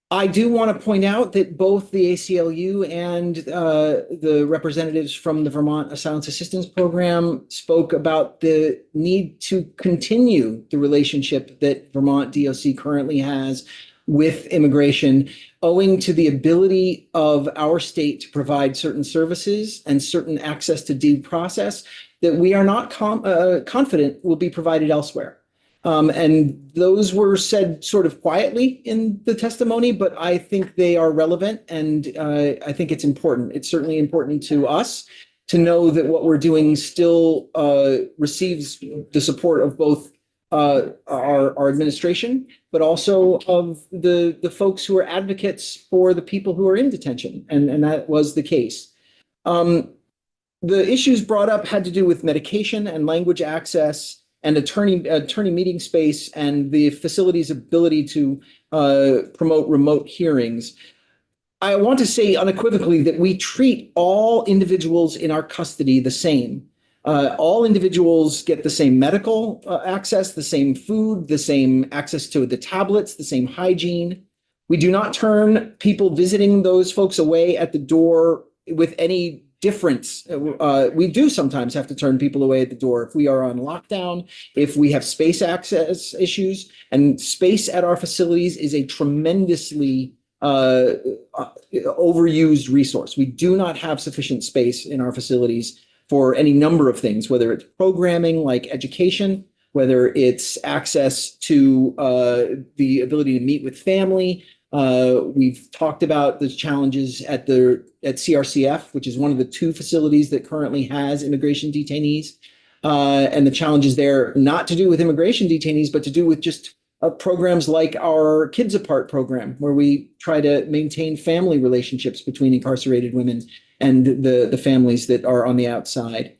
I do want to point out that both the ACLU and the representatives from the Vermont Asylum Assistance Program spoke about the need to continue the relationship that Vermont DOC currently has with immigration, owing to the ability of our state to provide certain services and certain access to due process that we are not confident will be provided elsewhere. And those were said sort of quietly in the testimony, but I think they are relevant, and I think it's important. It's certainly important to us to know that what we're doing still receives the support of both our administration, but also of the folks who are advocates for the people who are in detention, and that was the case. The issues brought up had to do with medication and language access and attorney meeting space and the facility's ability to promote remote hearings. I want to say unequivocally that we treat all individuals in our custody the same. All individuals get the same medical access, the same food, the same access to the tablets, the same hygiene. We do not turn people visiting those folks away at the door with any difference. We do sometimes have to turn people away at the door if we are on lockdown, if we have space access issues, and space at our facilities is a tremendously overused resource. We do not have sufficient space in our facilities for any number of things, whether it's programming like education, whether it's access to the ability to meet with family. We've talked about the challenges at CRCF, which is one of the two facilities that currently has immigration detainees, and the challenges there not to do with immigration detainees, but to do with just programs like our Kids Apart program, where we try to maintain family relationships between incarcerated women and the families that are on the outside.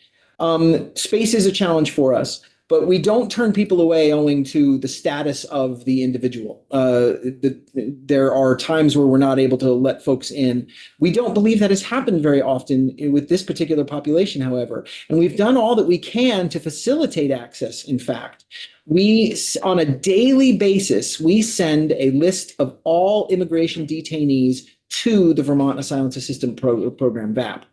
Space is a challenge for us, but we don't turn people away owing to the status of the individual. There are times where we're not able to let folks in. We don't believe that has happened very often with this particular population, however, and we've done all that we can to facilitate access. In fact, on a daily basis, we send a list of all immigration detainees to the Vermont Asylum Assistance Program, VAP.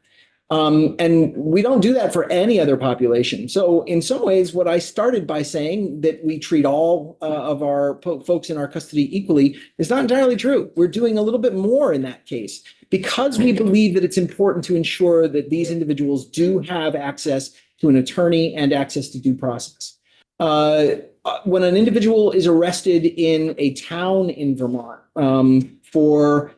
And we don't do that for any other population. So in some ways, what I started by saying that we treat all of our folks in our custody equally is not entirely true. We're doing a little bit more in that case because we believe that it's important to ensure that these individuals do have access to an attorney and access to due process. When an individual is arrested in a town in Vermont for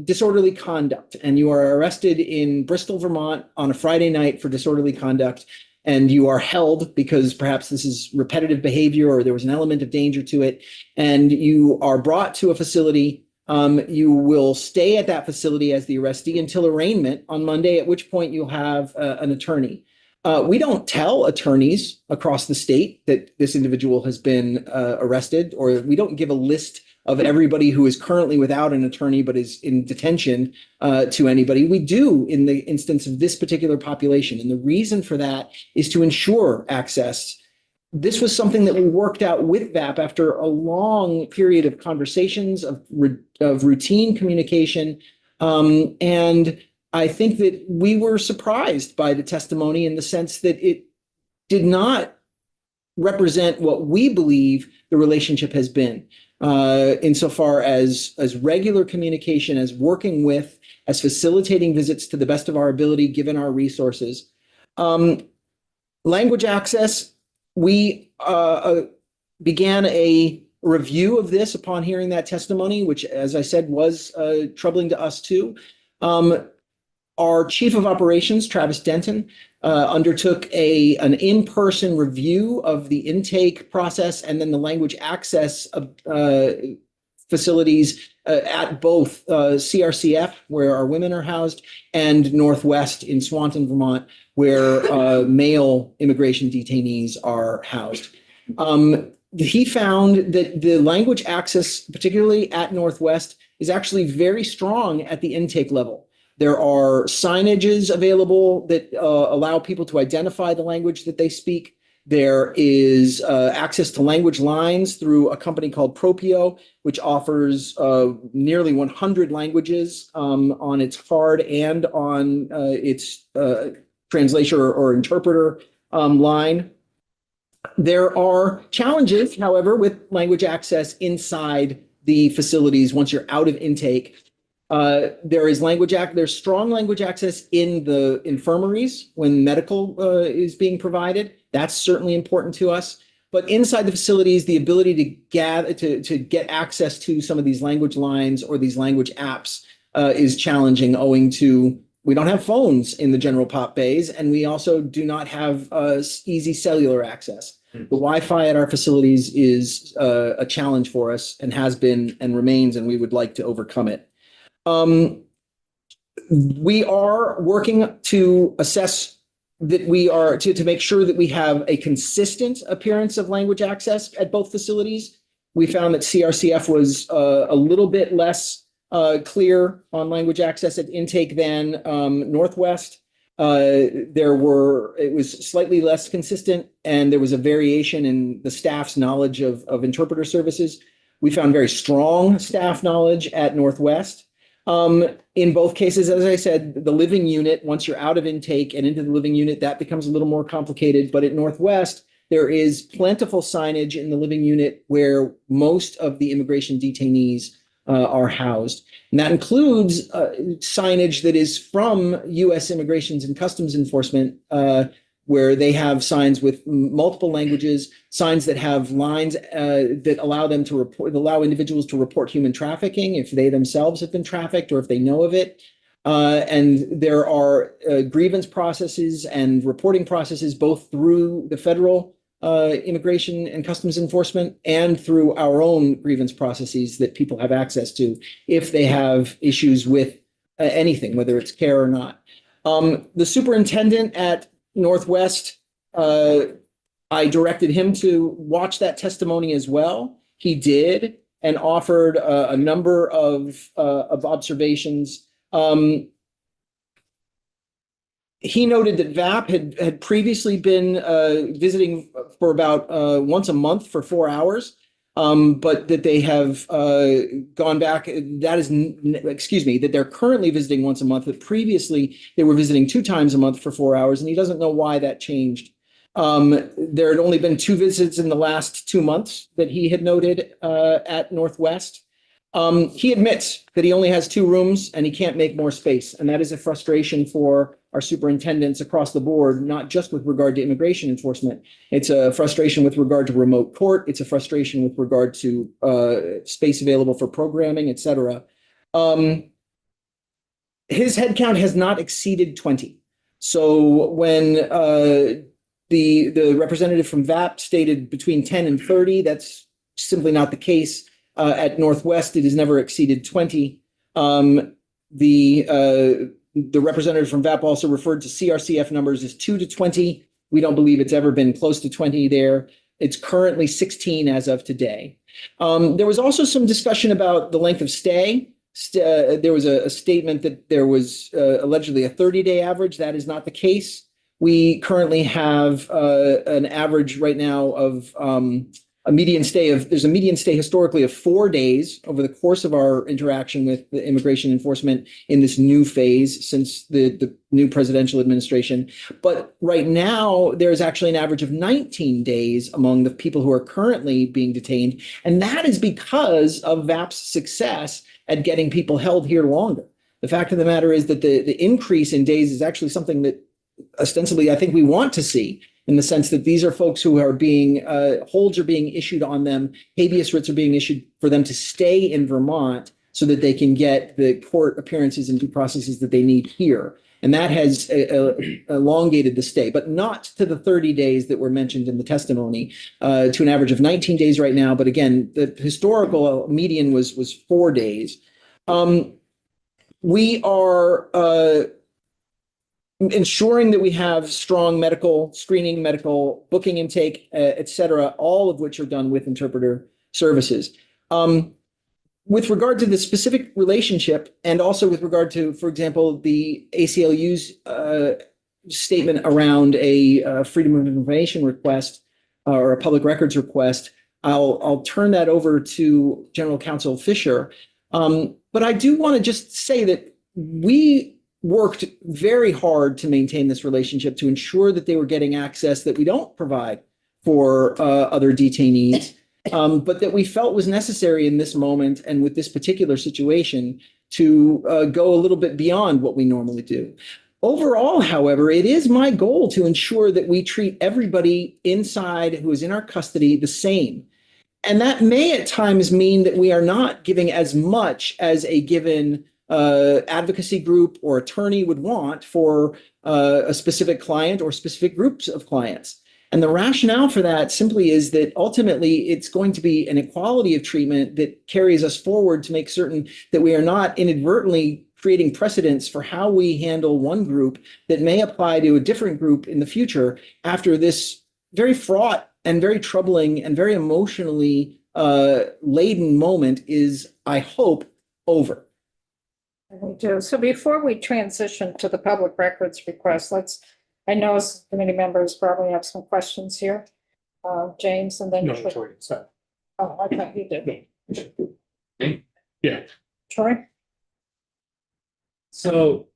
disorderly conduct, and you are arrested in Bristol, Vermont on a Friday night for disorderly conduct, and you are held because perhaps this is repetitive behavior or there was an element of danger to it, and you are brought to a facility, you will stay at that facility as the arrestee until arraignment on Monday, at which point you'll have an attorney. We don't tell attorneys across the state that this individual has been arrested, or we don't give a list of everybody who is currently without an attorney but is in detention to anybody. We do in the instance of this particular population. And the reason for that is to ensure access. This was something that we worked out with VAP after a long period of conversations, of routine communication. And I think that we were surprised by the testimony in the sense that it did not represent what we believe the relationship has been, insofar as regular communication, as working with, as facilitating visits to the best of our ability, given our resources. Language access, we began a review of this upon hearing that testimony, which, as I said, was troubling to us too. Our chief of operations, Travis Denton, undertook an in-person review of the intake process and then the language access facilities at both CRCF, where our women are housed, and Northwest in Swanton, Vermont, where male immigration detainees are housed. He found that the language access, particularly at Northwest, is actually very strong at the intake level. There are signages available that allow people to identify the language that they speak. There is access to language lines through a company called Propio, which offers nearly 100 languages on its card and on its translation or interpreter line. There are challenges, however, with language access inside the facilities once you're out of intake. There's strong language access in the infirmaries when medical is being provided. That's certainly important to us. But inside the facilities, the ability to get access to some of these language lines or these language apps is challenging, owing to we don't have phones in the general pop bays, and we also do not have easy cellular access. The Wi-Fi at our facilities is a challenge for us and has been and remains, and we would like to overcome it. We are working to assess that we are to make sure that we have a consistent appearance of language access at both facilities. We found that CRCF was a little bit less clear on language access at intake than Northwest. It was slightly less consistent, and there was a variation in the staff's knowledge of interpreter services. We found very strong staff knowledge at Northwest. In both cases, as I said, the living unit, once you're out of intake and into the living unit, that becomes a little more complicated. But at Northwest, there is plentiful signage in the living unit where most of the immigration detainees are housed. And that includes signage that is from U.S. Immigrations and Customs Enforcement, where they have signs with multiple languages, signs that have lines that allow them to allow individuals to report human trafficking if they themselves have been trafficked or if they know of it. And there are grievance processes and reporting processes both through the federal Immigration and Customs Enforcement and through our own grievance processes that people have access to if they have issues with anything, whether it's care or not. The superintendent at Northwest, I directed him to watch that testimony as well. He did and offered a number of observations. He noted that VAP had previously been visiting for about once a month for 4 hours, but that they have gone back. That they're currently visiting once a month, but previously they were visiting 2 times a month for 4 hours, and he doesn't know why that changed. There had only been 2 visits in the last 2 months that he had noted at Northwest. He admits that he only has 2 rooms and he can't make more space. And that is a frustration for our superintendents across the board, not just with regard to immigration enforcement. It's a frustration with regard to remote court. It's a frustration with regard to space available for programming, et cetera. His headcount has not exceeded 20. So when the representative from VAP stated between 10 and 30, that's simply not the case. At Northwest, it has never exceeded 20. The representative from VAP also referred to CRCF numbers as 2 to 20. We don't believe it's ever been close to 20 there. It's currently 16 as of today. There was also some discussion about the length of stay. There was a statement that there was allegedly a 30-day average. That is not the case. We currently have an average right now of there's a median stay historically of 4 days over the course of our interaction with the immigration enforcement in this new phase since the new presidential administration. But right now, there's actually an average of 19 days among the people who are currently being detained. And that is because of VAP's success at getting people held here longer. The fact of the matter is that the increase in days is actually something that ostensibly I think we want to see, in the sense that these are folks who are being, holds are being issued on them, habeas writs are being issued for them to stay in Vermont so that they can get the court appearances and due processes that they need here. And that has elongated the stay, but not to the 30 days that were mentioned in the testimony, to an average of 19 days right now. But again, the historical median was 4 days. We are ensuring that we have strong medical screening, medical booking intake, et cetera, all of which are done with interpreter services. With regard to the specific relationship, and also with regard to, for example, the ACLU's statement around a Freedom of Information request or a public records request, I'll turn that over to General Counsel Fisher. But I do want to just say that we worked very hard to maintain this relationship, to ensure that they were getting access that we don't provide for other detainees, but that we felt was necessary in this moment and with this particular situation to go a little bit beyond what we normally do. Overall, however, it is my goal to ensure that we treat everybody inside who is in our custody the same. And that may at times mean that we are not giving as much as a given advocacy group or attorney would want for a specific client or specific groups of clients. And the rationale for that simply is that ultimately it's going to be an equality of treatment that carries us forward to make certain that we are not inadvertently creating precedents for how we handle one group that may apply to a different group in the future after this very fraught and very troubling and very emotionally laden moment is, I hope, over. We do. So before we transition to the public records request, I know committee members probably have some questions here. James, and then. No, Troy, sorry. Oh, I thought you did. Yeah. Troy? So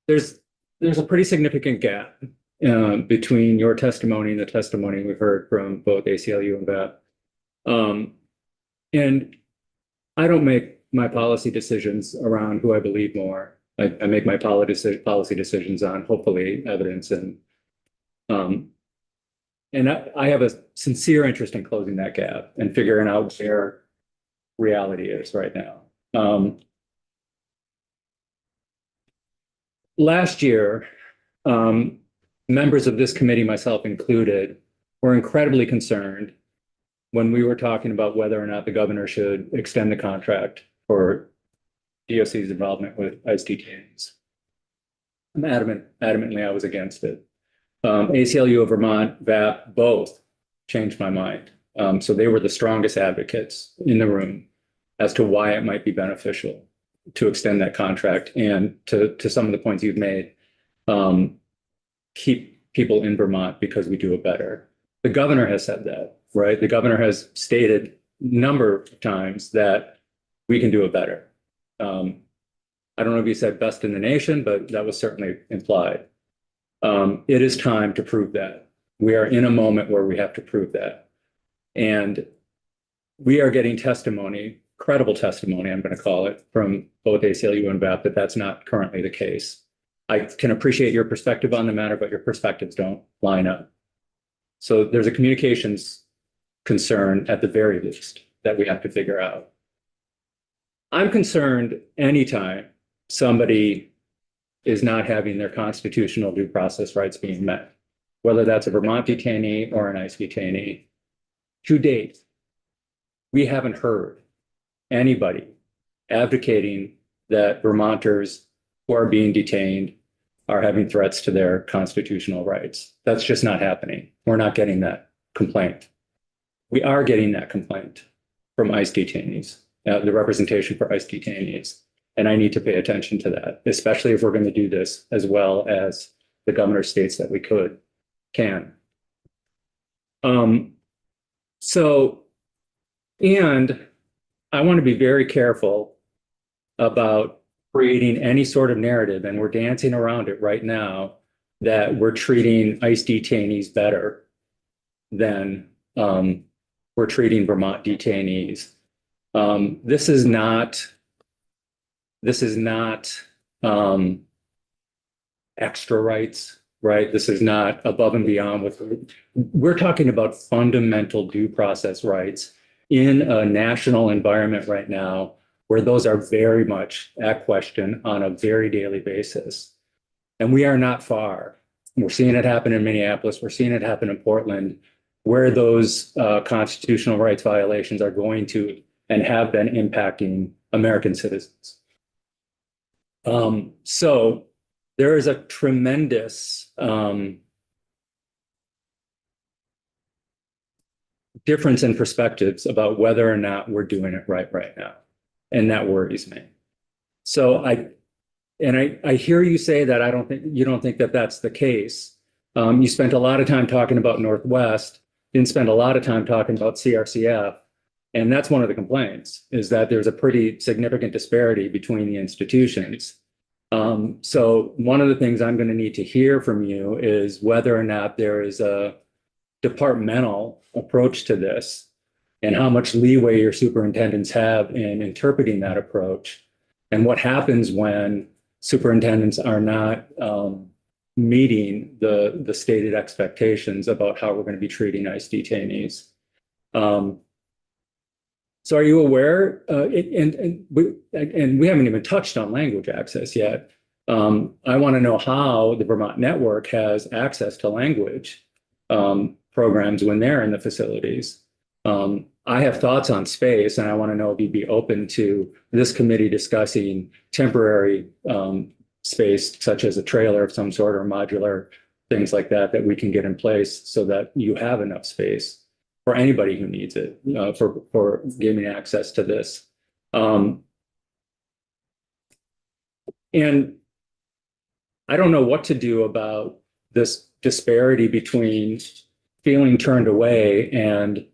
there's a pretty significant gap between your testimony and the testimony we've heard from both ACLU and VAP. And I don't make my policy decisions around who I believe more. I make my policy decisions on hopefully evidence and I have a sincere interest in closing that gap and figuring out where reality is right now. Last year, members of this committee, myself included, were incredibly concerned when we were talking about whether or not the governor should extend the contract for DOC's involvement with ICE detainees. Adamantly, I was against it. ACLU of Vermont, VAP, both changed my mind. So they were the strongest advocates in the room as to why it might be beneficial to extend that contract, and to some of the points you've made, keep people in Vermont because we do it better. The governor has said that, right? The governor has stated a number of times that we can do it better. I don't know if he said best in the nation, but that was certainly implied. It is time to prove that. We are in a moment where we have to prove that. And we are getting testimony, credible testimony, I'm going to call it, from both ACLU and VAP that that's not currently the case. I can appreciate your perspective on the matter, but your perspectives don't line up. So there's a communications concern at the very least that we have to figure out. I'm concerned anytime somebody is not having their constitutional due process rights being met, whether that's a Vermont detainee or an ICE detainee. To date, we haven't heard anybody advocating that Vermonters who are being detained are having threats to their constitutional rights. That's just not happening. We're not getting that complaint. We are getting that complaint from ICE detainees, the representation for ICE detainees. And I need to pay attention to that, especially if we're going to do this as well as the governor states that we can. And I want to be very careful about creating any sort of narrative, and we're dancing around it right now, that we're treating ICE detainees better than we're treating Vermont detainees. This is not extra rights, right? This is not above and beyond we're talking about fundamental due process rights in a national environment right now where those are very much at question on a very daily basis. And we are not far. We're seeing it happen in Minneapolis. We're seeing it happen in Portland, where those constitutional rights violations are going to and have been impacting American citizens. So there is a tremendous difference in perspectives about whether or not we're doing it right now. And that worries me. So I hear you say that you don't think that that's the case. You spent a lot of time talking about Northwest, didn't spend a lot of time talking about CRCF. And that's one of the complaints, is that there's a pretty significant disparity between the institutions. So one of the things I'm going to need to hear from you is whether or not there is a departmental approach to this and how much leeway your superintendents have in interpreting that approach, and what happens when superintendents are not meeting the stated expectations about how we're going to be treating ICE detainees. So are you aware, and we haven't even touched on language access yet. I want to know how the Vermont Network has access to language programs when they're in the facilities. I have thoughts on space, and I want to know if you'd be open to this committee discussing temporary space, such as a trailer of some sort or modular things like that we can get in place so that you have enough space for anybody who needs it, for giving access to this. And I don't know what to do about this disparity between feeling turned away and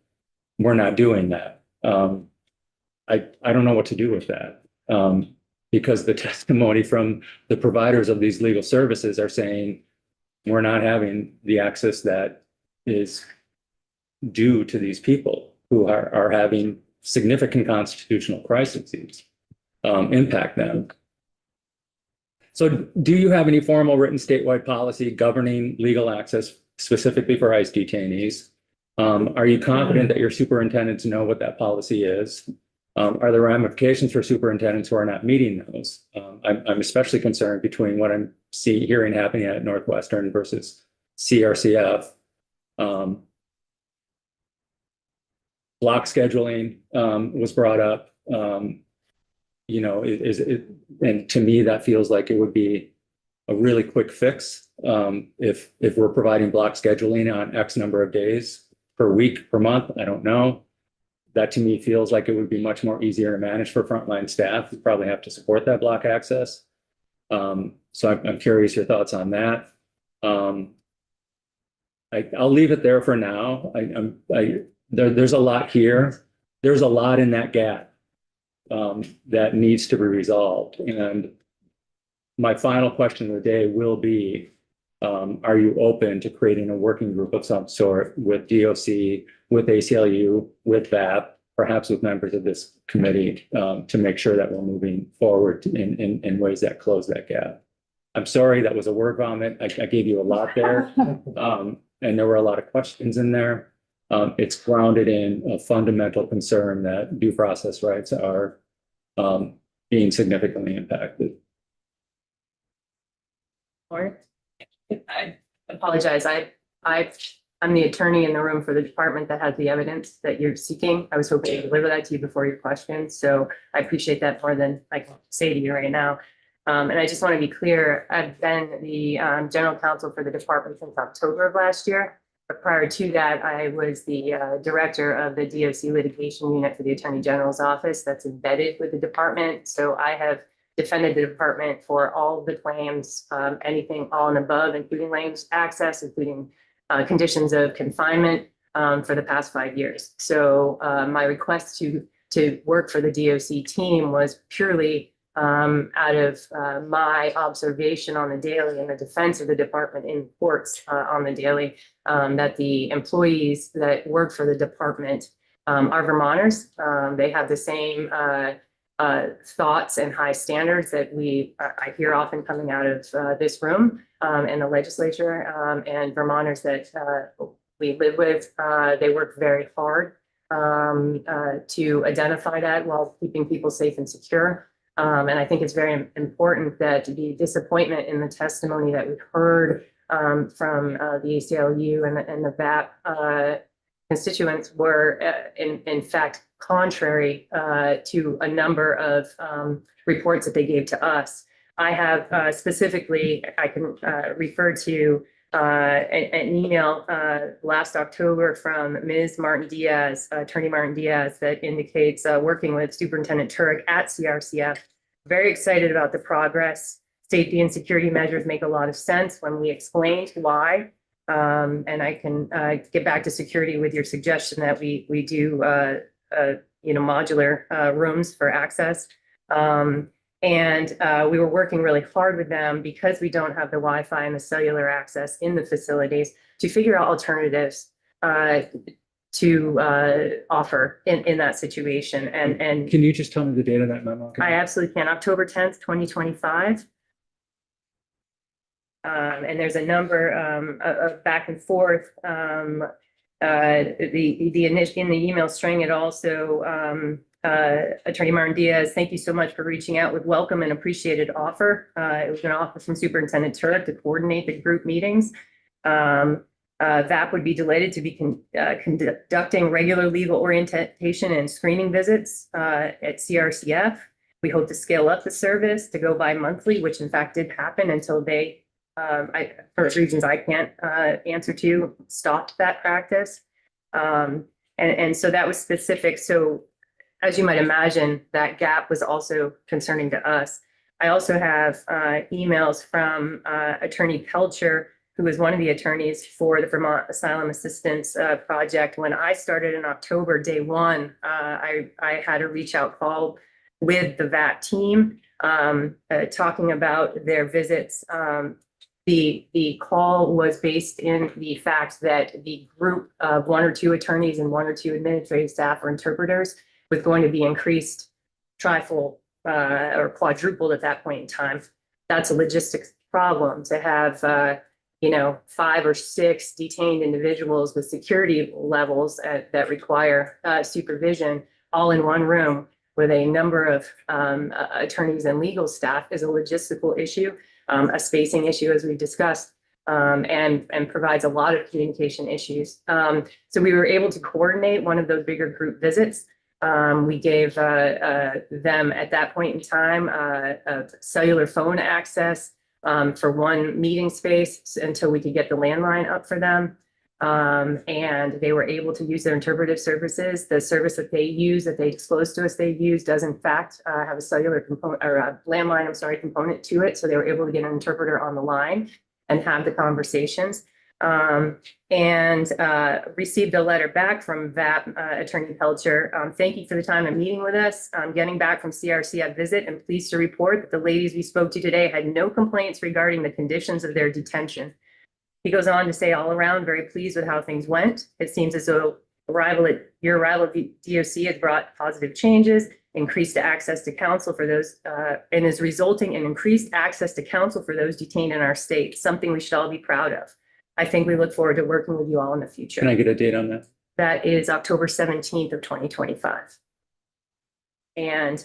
we're not doing that. I don't know what to do with that, because the testimony from the providers of these legal services are saying we're not having the access that is due to these people who are having significant constitutional crises impact them. So do you have any formal written statewide policy governing legal access specifically for ICE detainees? Are you confident that your superintendents know what that policy is? Are there ramifications for superintendents who are not meeting those? I'm especially concerned between what I'm hearing happening at Northwestern versus CRCF. Block scheduling was brought up. And to me, that feels like it would be a really quick fix if we're providing block scheduling on X number of days per week, per month. I don't know. That to me feels like it would be much more easier to manage for frontline staff who probably have to support that block access. So I'm curious your thoughts on that. I'll leave it there for now. There's a lot here. There's a lot in that gap that needs to be resolved. And my final question of the day will be, are you open to creating a working group of some sort with DOC, with ACLU, with VAP, perhaps with members of this committee, to make sure that we're moving forward in ways that close that gap? I'm sorry, that was a word vomit. I gave you a lot there. And there were a lot of questions in there. It's grounded in a fundamental concern that due process rights are being significantly impacted. I apologize. I'm the attorney in the room for the department that has the evidence that you're seeking. I was hoping to deliver that to you before your questions. So I appreciate that more than I can say to you right now. And I just want to be clear, I've been the general counsel for the department since October of last year. But prior to that, I was the director of the DOC litigation unit for the Attorney General's office that's embedded with the department. So I have defended the department for all of the claims, anything all and above, including language access, including conditions of confinement for the past 5 years. So my request to work for the DOC team was purely out of my observation on the daily and the defense of the department in courts on the daily, that the employees that work for the department are Vermonters. They have the same thoughts and high standards that I hear often coming out of this room and the legislature, and Vermonters that we live with. They work very hard to identify that while keeping people safe and secure. And I think it's very important that the disappointment in the testimony that we heard from the ACLU and the VAP constituents were in fact contrary to a number of reports that they gave to us. I have specifically, I can refer to an email last October from Ms. Martin Diaz, Attorney Martin Diaz, that indicates working with Superintendent Turek at CRCF, very excited about the progress. Safety and security measures make a lot of sense when we explained why. And I can get back to security with your suggestion that we do modular rooms for access. And we were working really hard with them because we don't have the Wi-Fi and the cellular access in the facilities to figure out alternatives to offer in that situation. And Can you just tell me the date of that memo? I absolutely can. October 10th, 2025. And there's a number of back and forth. The in the email string, it also Attorney Martin Diaz, thank you so much for reaching out with welcome and appreciated offer. It was an offer from Superintendent Turek to coordinate the group meetings. VAP would be delighted to be conducting regular legal orientation and screening visits at CRCF. We hope to scale up the service to go bi-monthly, which in fact did happen until they, for reasons I can't answer to, stopped that practice. And so that was specific. So as you might imagine, that gap was also concerning to us. I also have emails from Attorney Pelcher, who was one of the attorneys for the Vermont Asylum Assistance Project. When I started in October, day one, I had a reach out call with the VAT team talking about their visits. The call was based in the fact that the group of 1 or 2 attorneys and 1 or 2 administrative staff or interpreters was going to be increased trifold or quadrupled at that point in time. That's a logistics problem to have 5 or 6 detained individuals with security levels that require supervision all in one room with a number of attorneys and legal staff is a logistical issue, a spacing issue, as we've discussed, and provides a lot of communication issues. So we were able to coordinate one of those bigger group visits. We gave them at that point in time a cellular phone access for one meeting space until we could get the landline up for them. And they were able to use their interpretive services. The service that they use, that they disclosed to us they use, does in fact have a cellular component or a landline, component to it. So they were able to get an interpreter on the line and have the conversations. And received a letter back from VAP Attorney Pelcher. Thank you for the time and meeting with us. Getting back from CRCF visit and pleased to report that the ladies we spoke to today had no complaints regarding the conditions of their detention. He goes on to say, all around, very pleased with how things went. It seems as though your arrival at DOC has brought positive changes, increased access to counsel for those, and is resulting in increased access to counsel for those detained in our state, something we should all be proud of. I think we look forward to working with you all in the future. Can I get a date on that? That is October 17th of 2025. And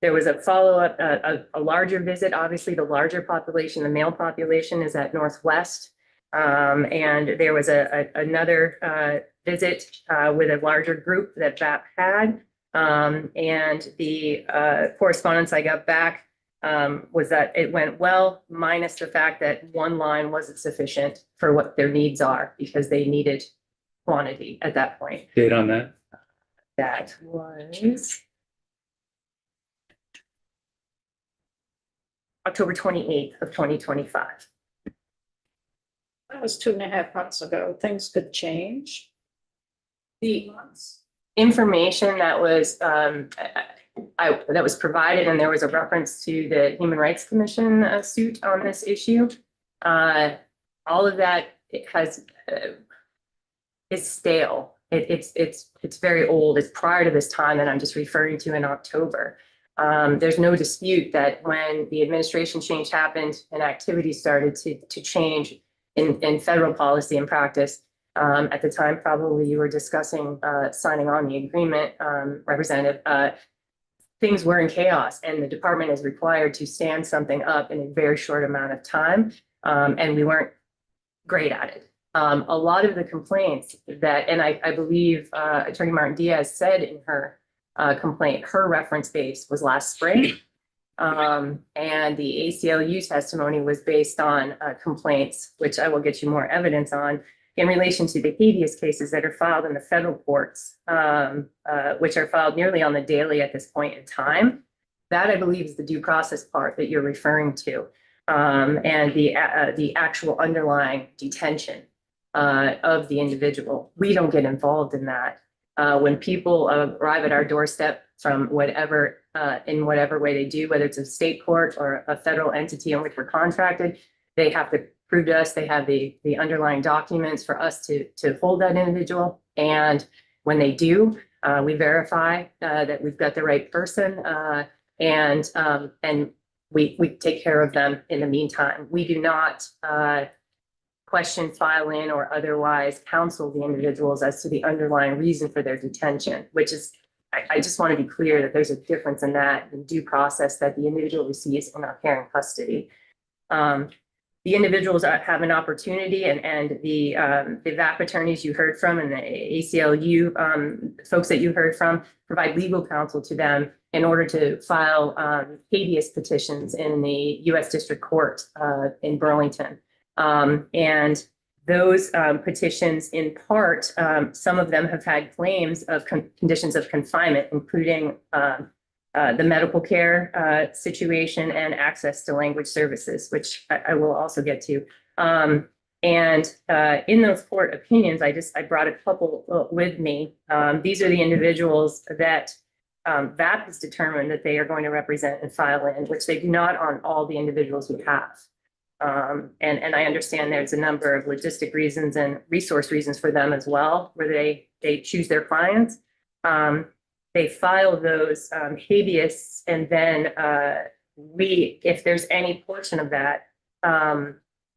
there was a follow-up, a larger visit. Obviously, the larger population, the male population, is at Northwest. And there was another visit with a larger group that VAP had. And the correspondence I got back was that it went well, minus the fact that one line wasn't sufficient for what their needs are, because they needed quantity at that point. Date on that? That was October 28th of 2025. That was 2.5 months ago. Things could change. The information that was, that was provided, and there was a reference to the Human Rights Commission suit on this issue. All of that is stale. It's very old. It's prior to this time that I'm just referring to in October. There's no dispute that when the administration change happened and activities started to change in federal policy and practice, at the time, probably you were discussing signing on the agreement, Representative. Things were in chaos, and the department is required to stand something up in a very short amount of time, and we weren't great at it. A lot of the complaints that, and I believe Attorney Martin Diaz said in her complaint, her reference base was last spring. And the ACLU testimony was based on complaints, which I will get you more evidence on, in relation to the habeas cases that are filed in the federal courts, which are filed nearly on the daily at this point in time. That, I believe, is the due process part that you're referring to, and the actual underlying detention of the individual. We don't get involved in that. When people arrive at our doorstep from whatever, in whatever way they do, whether it's a state court or a federal entity in which we're contracted, they have to prove to us they have the underlying documents for us to hold that individual. And when they do, we verify that we've got the right person, and we take care of them in the meantime. We do not question, file in, or otherwise counsel the individuals as to the underlying reason for their detention, which is, I just want to be clear that there's a difference in that, in due process that the individual receives in our care and custody. The individuals have an opportunity, and the VAP attorneys you heard from and the ACLU folks that you heard from provide legal counsel to them in order to file habeas petitions in the U.S. District Court in Burlington. And those petitions, in part, some of them have had claims of conditions of confinement, including the medical care situation and access to language services, which I will also get to. And in those court opinions, I brought a couple with me. These are the individuals that VAP has determined that they are going to represent and file in, which they do not on all the individuals we have. And I understand there's a number of logistic reasons and resource reasons for them as well, where they choose their clients. They file those habeas, and then if there's any portion of that,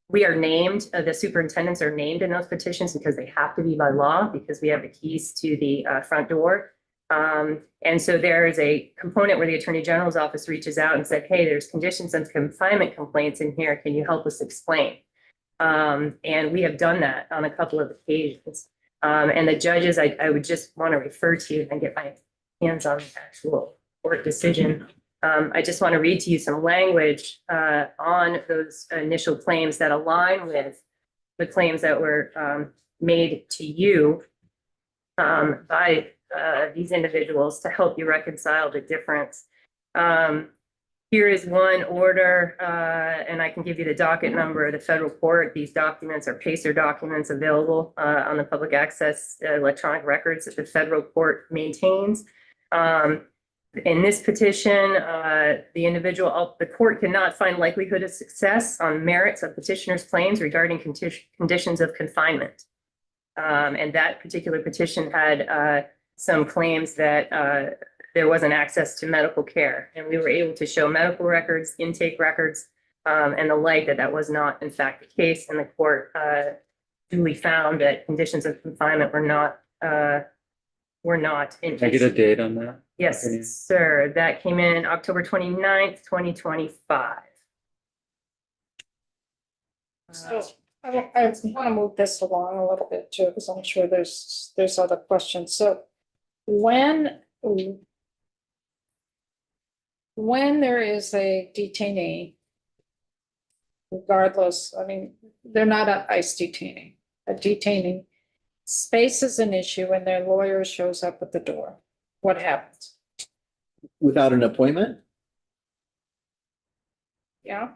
we are named, the superintendents are named in those petitions because they have to be by law, because we have the keys to the front door. And so there is a component where the Attorney General's office reaches out and said, hey, there's conditions of confinement complaints in here. Can you help us explain? And we have done that on a couple of occasions. And the judges, I would just want to refer to and get my hands on the actual court decision. I just want to read to you some language on those initial claims that align with the claims that were made to you by these individuals to help you reconcile the difference. Here is one order, and I can give you the docket number of the federal court. These documents are PACER documents available on the public access electronic records that the federal court maintains. In this petition, the court cannot find likelihood of success on merits of petitioner's claims regarding conditions of confinement. And that particular petition had some claims that there wasn't access to medical care, and we were able to show medical records, intake records, and the like, that was not in fact the case. And the court duly found that conditions of confinement were not in. Can I get a date on that? Yes, sir. That came in October 29th, 2025. So I want to move this along a little bit too, because I'm sure there's other questions. So when when there is a detainee, regardless, I mean, they're not an ICE detainee, a detainee. Space is an issue when their lawyer shows up at the door. What happens? Without an appointment, Yeah?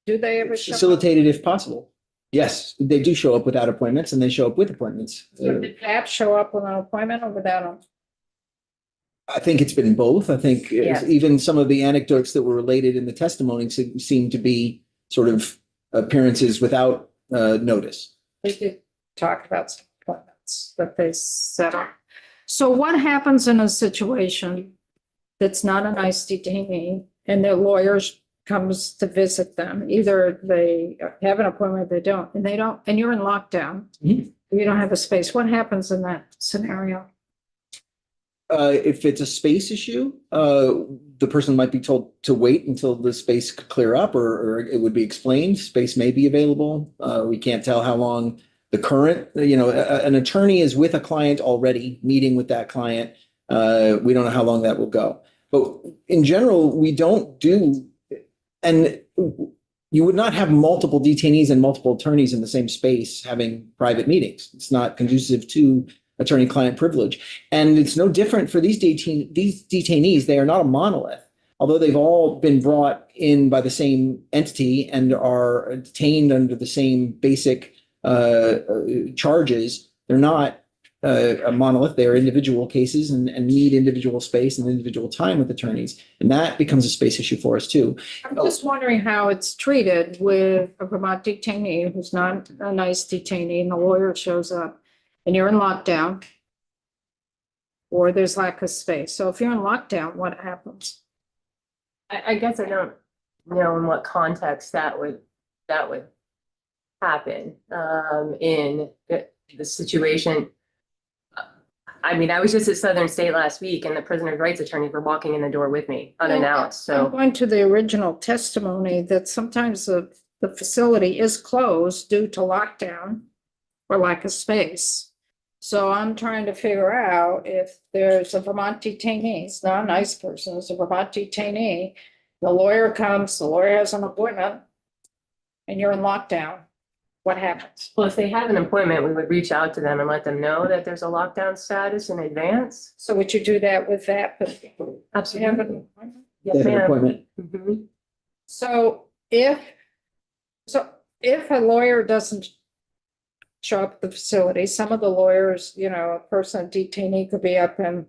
Do they ever show up? facilitated if possible. Yes, they do show up without appointments and they show up with appointments. Did Pap show up with an appointment or without them? I think it's been both. I think Yeah. even some of the anecdotes that were related in the testimony seem to be sort of appearances without notice. They did talk about some appointments that they set up. So what happens in a situation that's not a nice detainee and their lawyers comes to visit them? Either they have an appointment, they don't, and you're in lockdown. Mhm. You don't have a space. What happens in that scenario? If it's a space issue, the person might be told to wait until the space could clear up or it would be explained. Space may be available. We can't tell how long the current, an attorney is with a client already, meeting with that client. We don't know how long that will go. But in general, we don't do, and you would not have multiple detainees and multiple attorneys in the same space having private meetings. It's not conducive to attorney-client privilege. And it's no different for these detainees. They are not a monolith. Although they've all been brought in by the same entity and are detained under the same basic charges, they're not a monolith. They are individual cases and need individual space and individual time with attorneys. And that becomes a space issue for us too. I'm just wondering how it's treated with a Vermont detainee who's not a nice detainee and the lawyer shows up and you're in lockdown or there's lack of space. So if you're in lockdown, what happens? I guess I don't know in what context that would happen, in the situation. I mean, I was just at Southern State last week and the prisoner's rights attorneys were walking in the door with me unannounced, I'm so. going to the original testimony that sometimes the facility is closed due to lockdown or lack of space. So I'm trying to figure out if there's a Vermont detainee, it's not a nice person, it's a Vermont detainee. The lawyer comes, the lawyer has an appointment, and you're in lockdown. What happens? Well, if they have an appointment, we would reach out to them and let them know that there's a lockdown status in advance. So would you do that with that? But you have Absolutely. an appointment? They Yes, have an ma'am. appointment. Mhm. So if a lawyer doesn't show up at the facility, some of the lawyers, a person, a detainee could be up in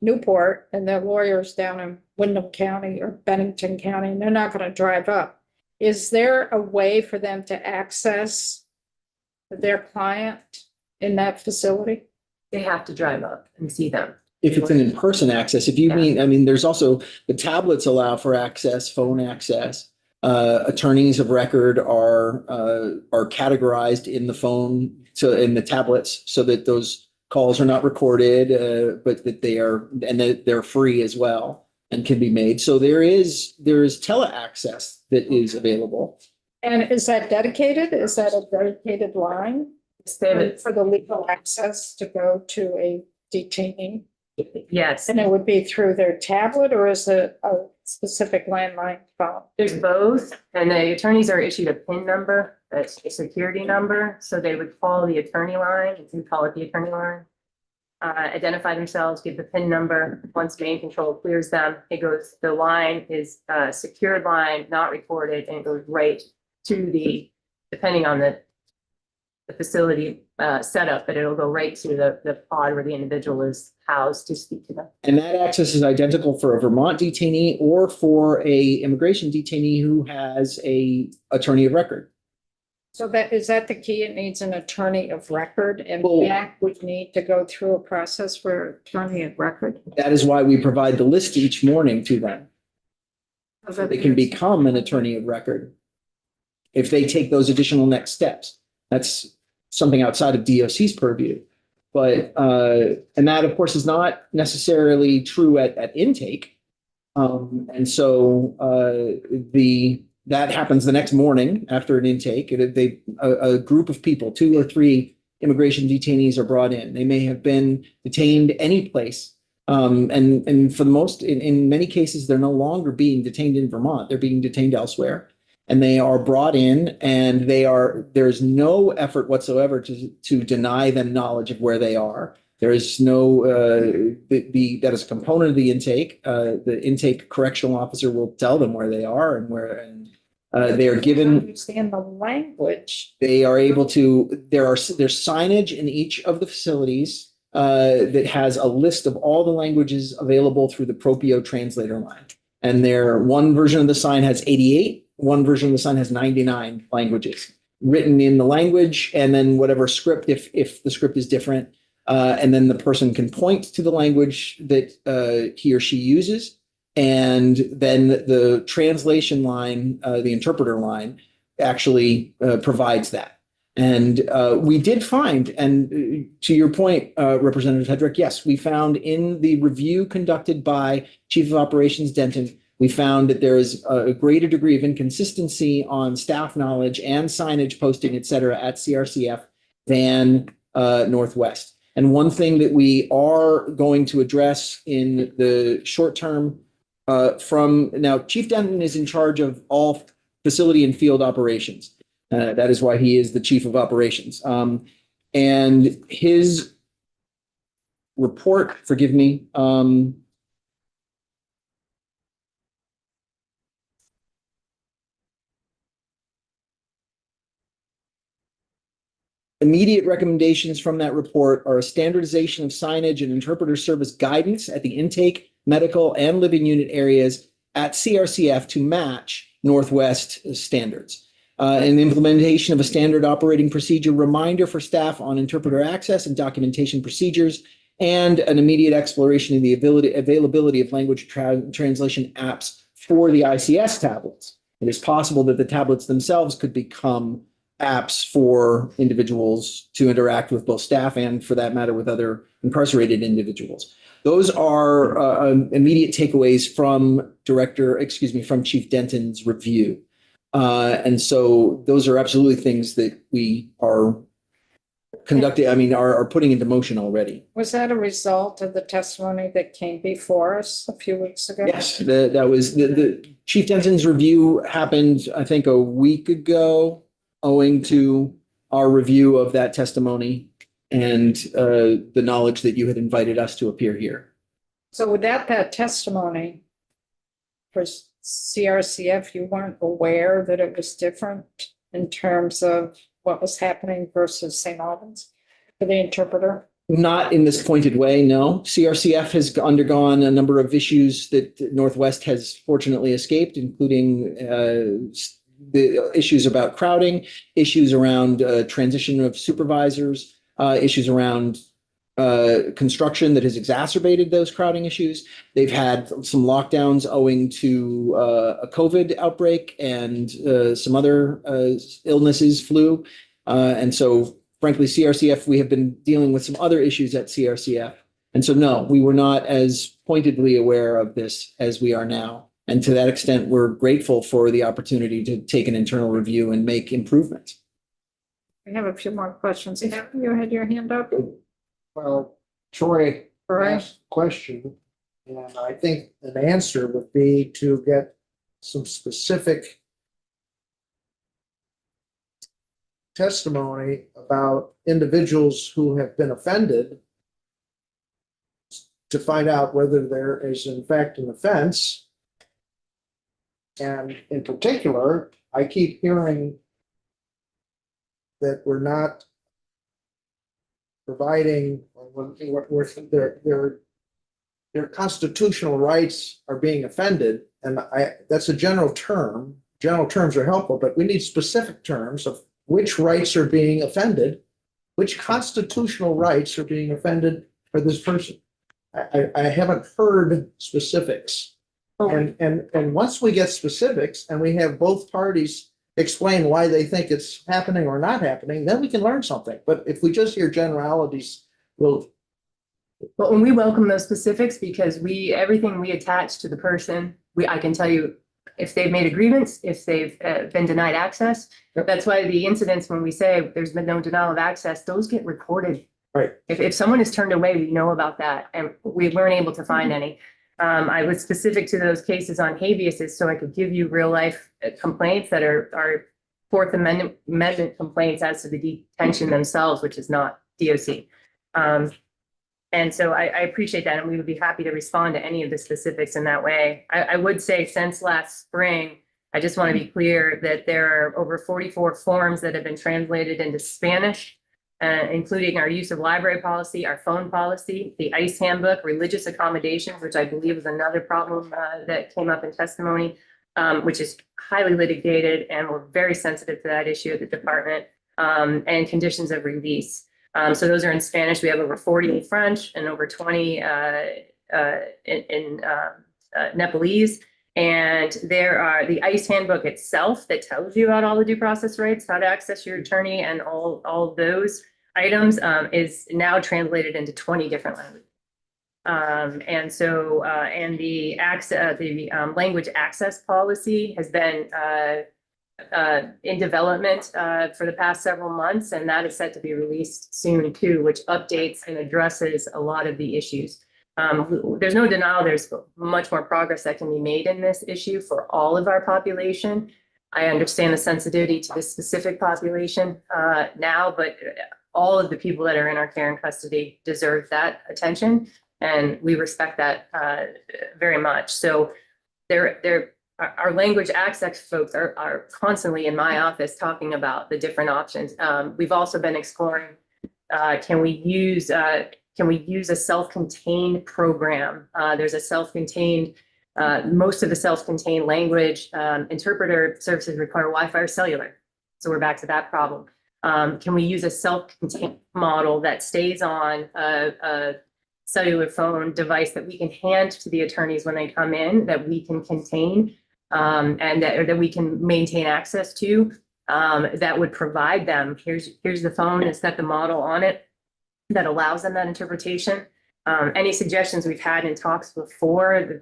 Newport and their lawyer's down in Windham County or Bennington County, and they're not going to drive up. Is there a way for them to access their client in that facility? They have to drive up and see them. If it's an in-person access, if you mean, there's also, the tablets allow for access, phone access. Attorneys of record are categorized in the phone, so in the tablets, so that those calls are not recorded, but that they are, and that they're free as well and can be made. So there is tele-access that is available. And is that dedicated? Is that a dedicated line for the legal access to go to a detainee? Yes, And it would be through their tablet or is it a specific landline phone? there's both, and the attorneys are issued a PIN number, that's a security number, so they would call the attorney line, we call it the attorney line. Identify themselves, give the PIN number, once main control clears them, the line is a secured line, not recorded, and it goes right to depending on the facility setup, but it'll go right to the pod where the individual is housed to speak to them. And that access is identical for a Vermont detainee or for a immigration detainee who has a attorney of record. So is that the key? It needs an attorney of record and Well- Jack would need to go through a process for attorney of record. That is why we provide the list each morning to them. So they can become an attorney of record if they take those additional next steps. That's something outside of DOC's purview. But, and that of course is not necessarily true at intake. And so, that happens the next morning after an intake. A group of people, 2 or 3 immigration detainees are brought in. They may have been detained any place And for the most, in many cases, they're no longer being detained in Vermont. They're being detained elsewhere. And they are brought in and there's no effort whatsoever to deny them knowledge of where they are. There is no, that is a component of the intake. The intake correctional officer will tell them where they are and they are given. Understand the language. They are able to, there's signage in each of the facilities that has a list of all the languages available through the Propio translator line. And one version of the sign has 88, one version of the sign has 99 languages written in the language, and then whatever script, if the script is different, and then the person can point to the language that he or she uses. And then the translation line, the interpreter line, actually provides that. And we did find, and to your point, Representative Hedrick, yes, we found in the review conducted by Chief of Operations Denton, we found that there is a greater degree of inconsistency on staff knowledge and signage posting, et cetera, at CRCF than Northwest. And one thing that we are going to address in the short term now, Chief Denton is in charge of all facility and field operations. That is why he is the Chief of Operations. And his report, forgive me, immediate recommendations from that report are a standardization of signage and interpreter service guidance at the intake, medical, and living unit areas at CRCF to match Northwest standards. And the implementation of a standard operating procedure reminder for staff on interpreter access and documentation procedures, and an immediate exploration of the availability of language translation apps for the ICS tablets. It is possible that the tablets themselves could become apps for individuals to interact with both staff and, for that matter, with other incarcerated individuals. Those are immediate takeaways from Chief Denton's review. And so those are absolutely things that we are conducting, are putting into motion already. Was that a result of the testimony that came before us a few weeks ago? Yes, that was the Chief Denton's review happened, I think, a week ago, owing to our review of that testimony and the knowledge that you had invited us to appear here. So without that testimony for CRCF, you weren't aware that it was different in terms of what was happening versus St. Albans for the interpreter? Not in this pointed way, no. CRCF has undergone a number of issues that Northwest has fortunately escaped, including the issues about crowding, issues around transition of supervisors, issues around construction that has exacerbated those crowding issues. They've had some lockdowns owing to a COVID outbreak and some other illnesses, flu. And so, frankly, CRCF, we have been dealing with some other issues at CRCF. And so, no, we were not as pointedly aware of this as we are now. And to that extent, we're grateful for the opportunity to take an internal review and make improvements. We have a few more questions. You had your hand up? Well, Troy Right. asked a question, and I think an answer would be to get some specific testimony about individuals who have been offended to find out whether there is in fact an offense. And in particular, I keep hearing that we're not providing their constitutional rights are being offended. And that's a general term. General terms are helpful, but we need specific terms of which rights are being offended, which constitutional rights are being offended for this person. I haven't heard specifics. And once we get specifics and we have both parties explain why they think it's happening or not happening, then we can learn something. But if we just hear generalities, But when we welcome those specifics, because everything we attach to the person, I can tell you if they've made a grievance, if they've been denied access. That's why the incidents, when we say there's been no denial of access, those get recorded Right. If someone is turned away, we know about that, and we weren't able to find any. I was specific to those cases on habeas is so I could give you real life complaints that are Fourth Amendment complaints as to the detention themselves, which is not DOC. And so I appreciate that, and we would be happy to respond to any of the specifics in that way. I would say since last spring, I just want to be clear that there are over 44 forms that have been translated into Spanish, including our use of library policy, our phone policy, the ICE handbook, religious accommodations, which I believe is another problem that came up in testimony, which is highly litigated, and we're very sensitive to that issue at the department, and conditions of release. So those are in Spanish. We have over 40 in French and over 20 in Nepalese. And there are the ICE handbook itself that tells you about all the due process rights, how to access your attorney, and all of those items is now translated into 20 different languages. And so and the language access policy has been in development for the past several months, and that is set to be released soon too, which updates and addresses a lot of the issues. There's no denial there's much more progress that can be made in this issue for all of our population. I understand the sensitivity to this specific population now, but all of the people that are in our care and custody deserve that attention, and we respect that very much. So our language access folks are constantly in my office talking about the different options. We've also been exploring, can we use a self-contained program? There's a self-contained, most of the self-contained language interpreter services require Wi-Fi or cellular. So we're back to that problem. Can we use a self-contained model that stays on a cellular phone device that we can hand to the attorneys when they come in, that we can contain, and that we can maintain access to, that would provide them, here's the phone, and set the model on it that allows them that interpretation. Any suggestions we've had in talks before,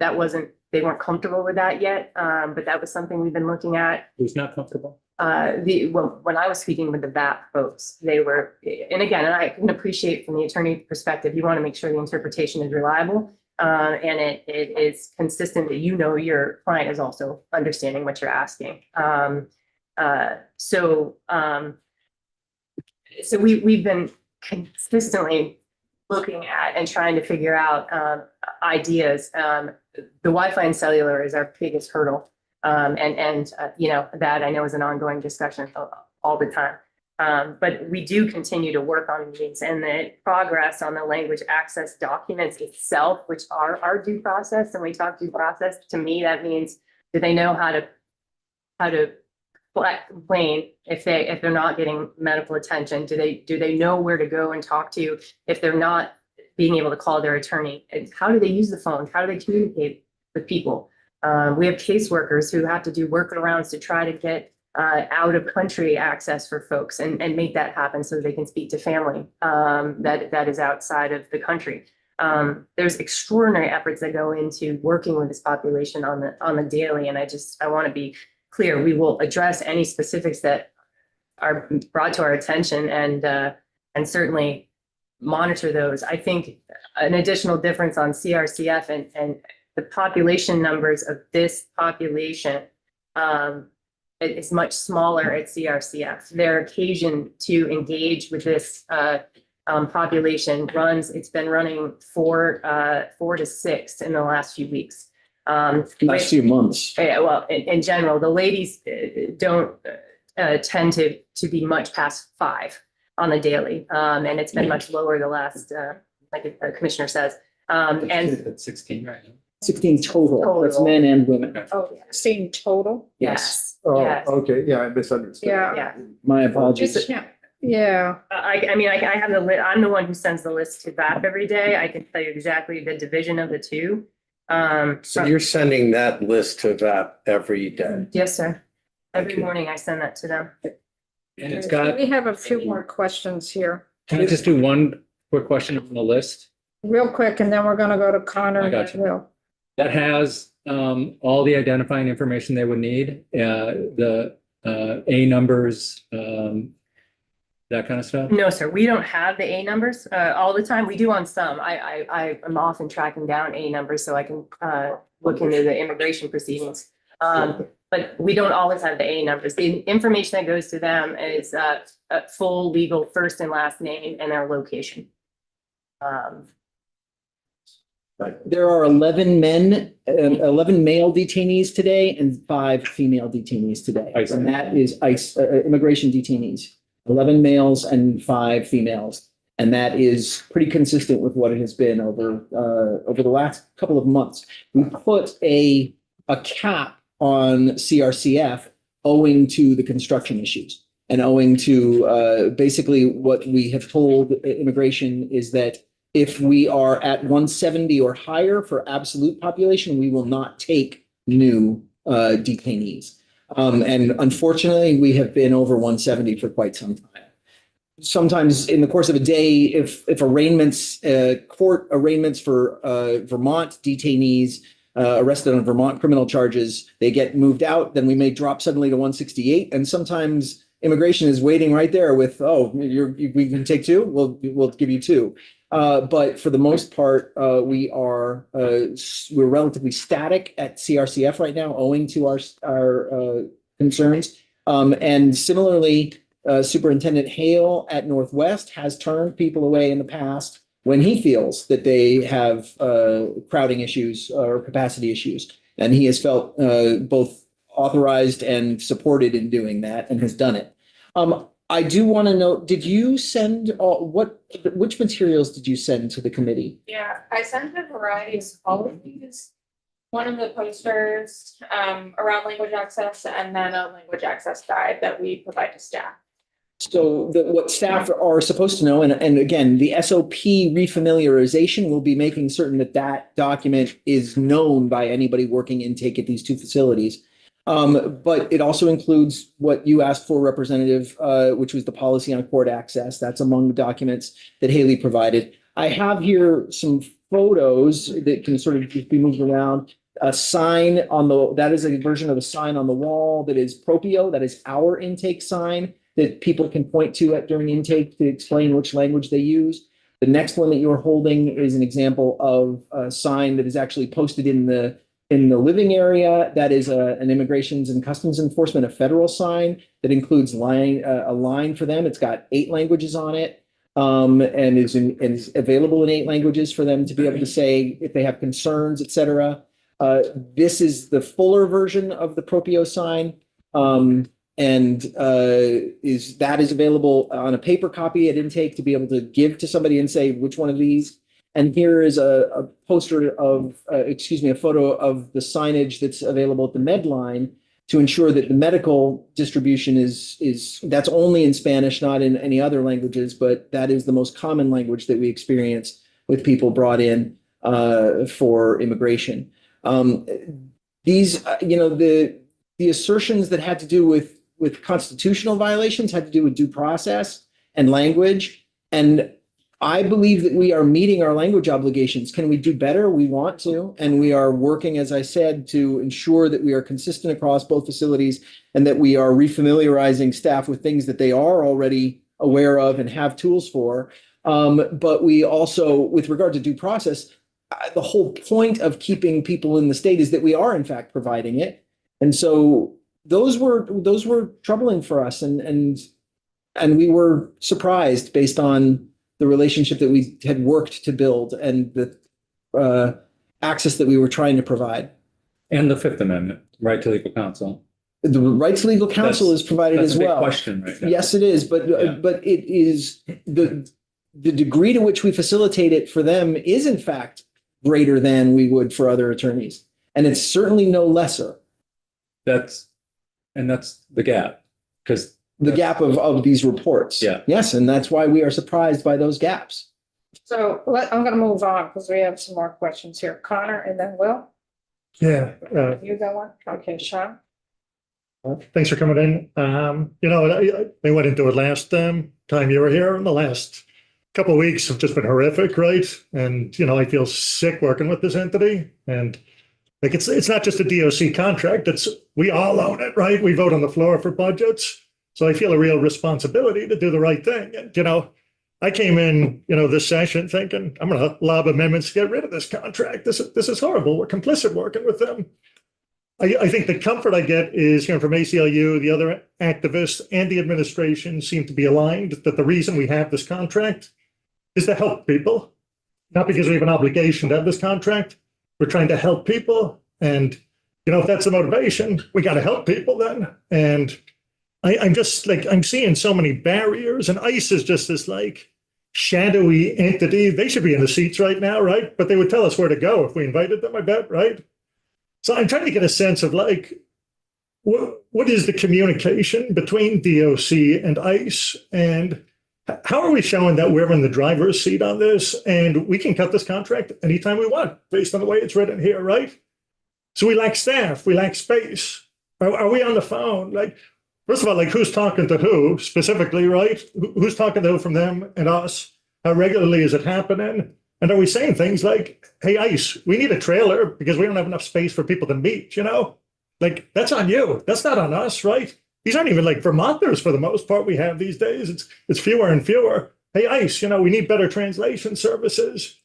they weren't comfortable with that yet, but that was something we've been looking at. Who's not comfortable? When I was speaking with the VAP folks, they were, and again, and I can appreciate from the attorney perspective, you want to make sure the interpretation is reliable. And it is consistent that your client is also understanding what you're asking. So we've been consistently looking at and trying to figure out ideas. The Wi-Fi and cellular is our biggest hurdle. That I know is an ongoing discussion all the time. But we do continue to work on these, and the progress on the language access documents itself, which are our due process. And we talk due process, to me, that means, do they know how to complain if they're not getting medical attention? Do they know where to go and talk to if they're not being able to call their attorney? And how do they use the phone? How do they communicate with people? We have caseworkers who have to do workarounds to try to get out of country access for folks and make that happen so they can speak to family that is outside of the country. There's extraordinary efforts that go into working with this population on the daily, and I want to be clear, we will address any specifics that are brought to our attention and certainly monitor those. I think an additional difference on CRCF and the population numbers of this population is much smaller at CRCF. Their occasion to engage with this population it's been running 4 to 6 in the last few weeks. Last few months. Yeah, well, in general, the ladies don't tend to be much past 5 on the daily, and it's been much lower the last, like the commissioner says. And It's 16 right now. 16 total. That's Total. men and women. Oh, same total? yes, Oh, yes, okay, yeah, I misunderstood. Yeah. yeah. My apologies. Yeah, I have the list. I'm the one who sends the list to VAP every day. I can tell you exactly the division of the two. So you're sending that list to VAP every day? Yes, sir. Every Okay. morning I send that to them. And it's got, we have a few more questions here, can I just do one quick question on the list? real quick, and then we're gonna go to Connor I and got you. Will. That has all the identifying information they would need, the A numbers, that kind of stuff? No, sir, we don't have the A numbers all the time. We do on some. I am often tracking down A numbers so I can look into the immigration proceedings. But we don't always have the A numbers. The information that goes to them is a full legal first and last name and their location. There are 11 male detainees today and 5 female detainees today. ICE. And that is ICE, immigration detainees, 11 males and 5 females. And that is pretty consistent with what it has been over the last couple of months. We put a cap on CRCF owing to the construction issues and owing to basically what we have told immigration is that if we are at 170 or higher for absolute population, we will not take new detainees. And unfortunately, we have been over 170 for quite some time. Sometimes in the course of a day, if arraignments, court arraignments for Vermont detainees arrested on Vermont criminal charges, they get moved out, then we may drop suddenly to 168. And sometimes immigration is waiting right there with, we can take 2, we'll give you 2. But for the most part, we're relatively static at CRCF right now, owing to our concerns. And similarly, Superintendent Hale at Northwest has turned people away in the past when he feels that they have crowding issues or capacity issues. And he has felt both authorized and supported in doing that and has done it. I do want to know, did you send which materials did you send to the committee? Yeah, I sent a variety of policies. One of the posters around language access and then a language access guide that we provide to staff. So what staff are supposed to know, and again, the SOP refamiliarization will be making certain that document is known by anybody working intake at these 2 facilities. But it also includes what you asked for, Representative, which was the policy on court access. That's among the documents that Haley provided. I have here some photos that can sort of just be moved around. A sign that is a version of a sign on the wall that is Propio, that is our intake sign that people can point to during intake to explain which language they use. The next one that you're holding is an example of a sign that is actually posted in the living area. That is an Immigrations and Customs Enforcement, a federal sign that includes a line for them. It's got 8 languages on it, and is available in 8 languages for them to be able to say if they have concerns, etc. This is the fuller version of the Propio sign, and is available on a paper copy at intake to be able to give to somebody and say which one of these. And here is a poster of, a photo of the signage that's available at the Medline to ensure that the medical distribution that's only in Spanish, not in any other languages, but that is the most common language that we experience with people brought in for immigration. These, the assertions that had to do with constitutional violations had to do with due process and language. And I believe that we are meeting our language obligations. Can we do better? We want to, and we are working, as I said, to ensure that we are consistent across both facilities and that we are refamiliarizing staff with things that they are already aware of and have tools for. But we also, with regard to due process, the whole point of keeping people in the state is that we are in fact providing it. And so those were troubling for us, and we were surprised based on the relationship that we had worked to build and the access that we were trying to provide. And the 5th Amendment, right to legal counsel. The right to legal counsel is provided as well. That's a big question right now. Yes, it is, but it is the degree to which we facilitate it for them is in fact greater than we would for other attorneys, and it's certainly no lesser. That's the gap, because the gap of these reports. Yeah. Yes, and that's why we are surprised by those gaps. So I'm going to move on because we have some more questions here. Connor and then Will. Yeah, You got one? Okay, Sean. thanks for coming in. I went into it last time you were here, and the last couple of weeks have just been horrific, right? And, I feel sick working with this entity, and like, it's not just a DOC contract, we all own it, right? We vote on the floor for budgets. So I feel a real responsibility to do the right thing. And, you know, I came in, you know, this session thinking, I'm going to lob amendments to get rid of this contract. This is horrible. We're complicit working with them. I think the comfort I get is, you know, from ACLU, the other activists and the administration seem to be aligned that the reason we have this contract is to help people, not because we have an obligation to have this contract. We're trying to help people. And, you know, if that's the motivation, we got to help people then. And I'm just like, I'm seeing so many barriers, and ICE is just this like shadowy entity. They should be in the seats right now, right? But they would tell us where to go if we invited them, I bet, right? So I'm trying to get a sense of like, what is the communication between DOC and ICE, and how are we showing that we're in the driver's seat on this, and we can cut this contract anytime we want based on the way it's written here, right? So we lack staff, we lack space. Are we on the phone? Like, first of all, like who's talking to who specifically, right? Who's talking to who from them and us? How regularly is it happening? And are we saying things like, hey, ICE, we need a trailer because we don't have enough space for people to meet, you know? Like, that's on you. That's not on us, right? These aren't even like Vermonters for the most part we have these days. It's fewer and fewer. Hey, ICE, you know, we need better translation services.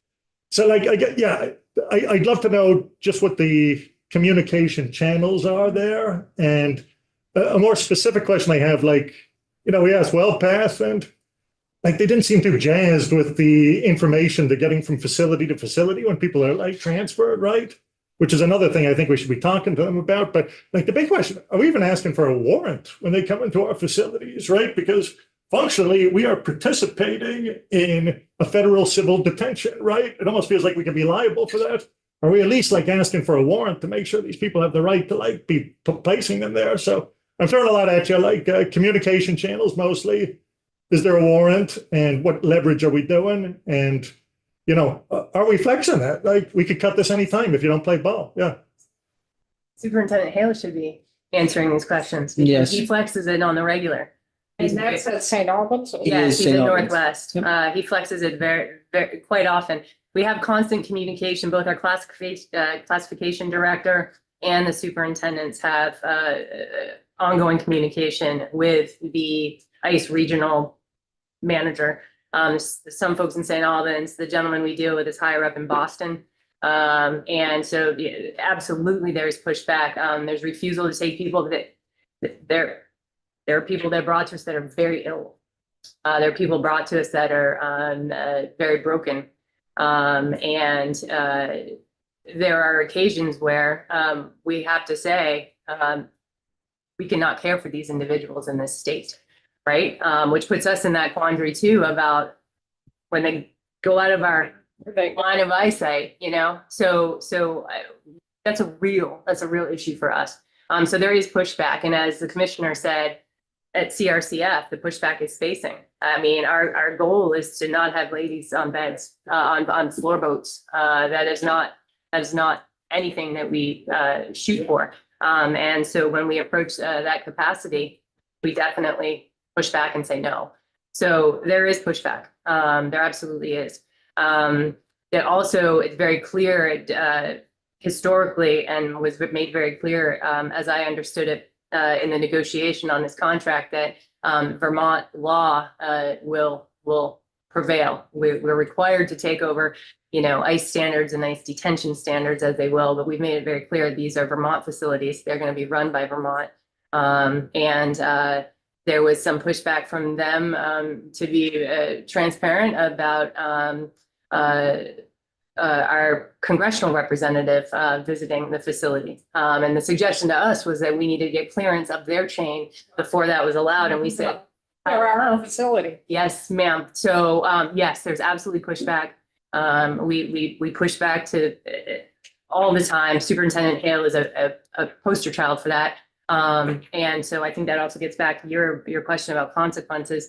So like, I'd love to know just what the communication channels are there. And a more specific question I have, like, you know, we asked WellPath, and like they didn't seem too jazzed with the information they're getting from facility to facility when people are like transferred, right? Which is another thing I think we should be talking to them about. But like the big question, are we even asking for a warrant when they come into our facilities, right? Because functionally, we are participating in a federal civil detention, right? It almost feels like we can be liable for that. Are we at least like asking for a warrant to make sure these people have the right to like be placing them there? So I'm throwing a lot at you, like communication channels mostly. Is there a warrant, and what leverage are we doing? And, you know, are we flexing that? Like, we could cut this anytime if you don't play ball. Yeah. Superintendent Hale should be answering these questions. Because Yes. he flexes it on the regular. And that's at St. Albans? Yes, he's St. in Albans. Northwest. Yep. He flexes it very, very, quite often. We have constant communication, both our classification director and the superintendents have ongoing communication with the ICE regional manager. Some folks in St. Albans, the gentleman we deal with is higher up in Boston. And so absolutely there's pushback. There's refusal to take people that there are people that are brought to us that are very ill. There are people brought to us that are very broken. And there are occasions where we have to say we cannot care for these individuals in this state. Right, which puts us in that quandary too about when they go out of our line of eyesight, you know. So that's a real issue for us. So there is pushback, and as the commissioner said at CRCF, the pushback is spacing. I mean, our goal is to not have ladies on beds on floor boats. That is not anything that we shoot for. And so when we approach that capacity, we definitely push back and say no. So there is pushback. There absolutely is. That also, it's very clear historically, and was made very clear as I understood it in the negotiation on this contract, that Vermont law will prevail. We're required to take over, you know, ICE standards and ICE detention standards as they will, but we've made it very clear these are Vermont facilities. They're going to be run by Vermont. There was some pushback from them to be transparent about our congressional representative visiting the facility. And the suggestion to us was that we needed to get clearance of their chain before that was allowed. And we said, For our facility. yes, ma'am. So yes, there's absolutely pushback. We push back to all the time. Superintendent Hale is a poster child for that. And so I think that also gets back to your question about consequences.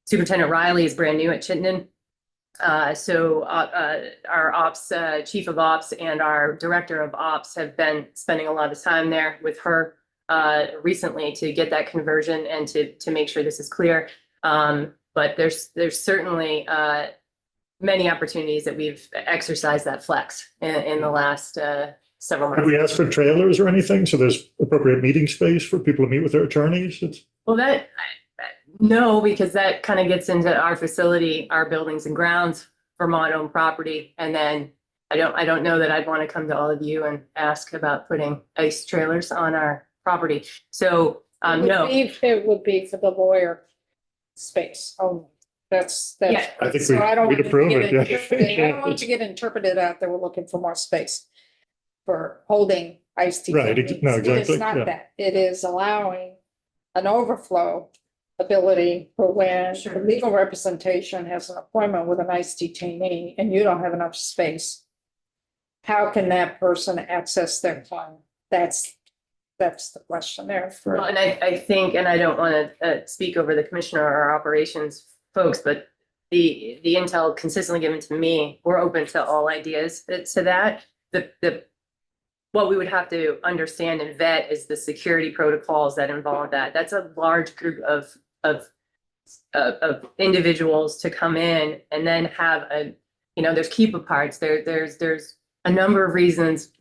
Superintendent Riley is brand new at Chittenden. So our ops, chief of ops and our director of ops have been spending a lot of time there with her recently to get that conversion and to make sure this is clear. But there's certainly many opportunities that we've exercised that flex in the last several Have months. we asked for trailers or anything? So there's appropriate meeting space for people to meet with their attorneys? Well, no, because that kind of gets into our facility, our buildings and grounds, Vermont owned property. And then I don't know that I'd want to come to all of you and ask about putting ice trailers on our property. So, no. It would be for the lawyer space only. That's. Yeah. I think So I don't we'd want it to approve get it, yeah. interpreted- I don't want it to get interpreted out that we're looking for more space for holding iced tea. Right, no, It's exactly, not yeah. that. It is allowing an overflow ability for when the legal representation has an appointment with an iced detainee and you don't have enough space. How can that person access their client? That's the question there for. Well, and I think, and I don't want to speak over the commissioner or operations folks, but the intel consistently given to me, we're open to all ideas to that. What we would have to understand and vet is the security protocols that involve that. That's a large group of individuals to come in and then have there's keeper parts. There's a number of reasons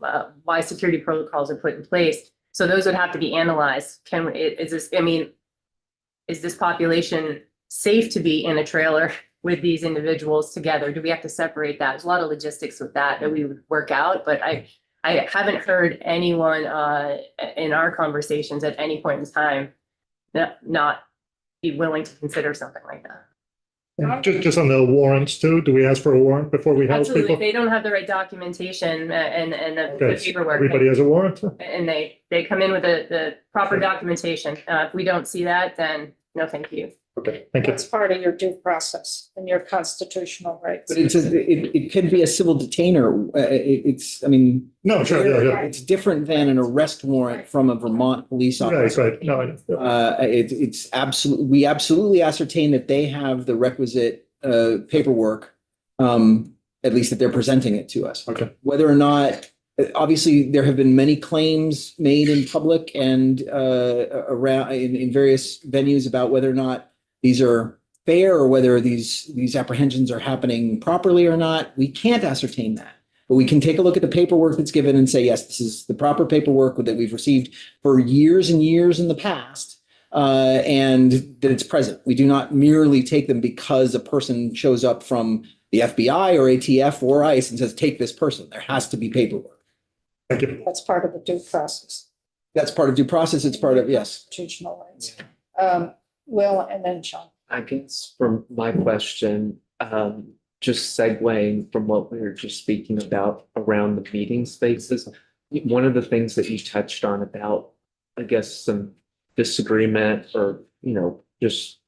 why security protocols are put in place. So those would have to be analyzed. Is this population safe to be in a trailer with these individuals together? Do we have to separate that? There's a lot of logistics with that we would work out, but I haven't heard anyone in our conversations at any point in time not be willing to consider something like that. Just on the warrants too, do we ask for a warrant before we help Absolutely. If people? they don't have the right documentation and the Okay, paperwork. everybody has a warrant? And they come in with the proper documentation. If we don't see that, then no, thank you. Okay, thank you. That's part of your due process and your constitutional rights. But it could be a civil detainer. No, sure, yeah. It's different than an arrest warrant from a Vermont police Right, officer. right, no, I know. We absolutely ascertain that they have the requisite paperwork, at least that they're presenting it to us. Okay. Whether or not, obviously, there have been many claims made in public and around in various venues about whether or not these are fair or whether these apprehensions are happening properly or not. We can't ascertain that. But we can take a look at the paperwork that's given and say, yes, this is the proper paperwork that we've received for years and years in the past, and that it's present. We do not merely take them because a person shows up from the FBI or ATF or ICE and says, take this person. There has to be paperwork. Thank you. That's part of the due process. That's part of due process. It's part of, yes. Constitutional rights. Will and then Sean. I guess from my question, just segueing from what we were just speaking about around the meeting spaces, one of the things that you touched on about, I guess, some disagreement or, just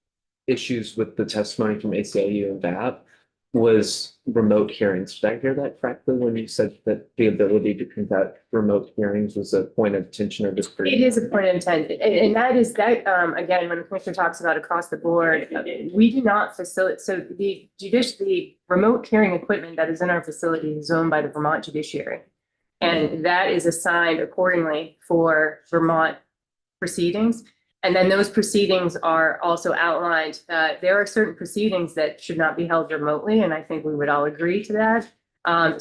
issues with the testimony from ACLU and VAP was remote hearings. Did I hear that correctly when you said that the ability to conduct remote hearings was a point of tension or disagreement? It is a point of intent, and that is that, again, when the commissioner talks about across the board, we do not facilitate, so the remote hearing equipment that is in our facility is owned by the Vermont Judiciary. And that is assigned accordingly for Vermont proceedings. And then those proceedings are also outlined. There are certain proceedings that should not be held remotely, and I think we would all agree to that.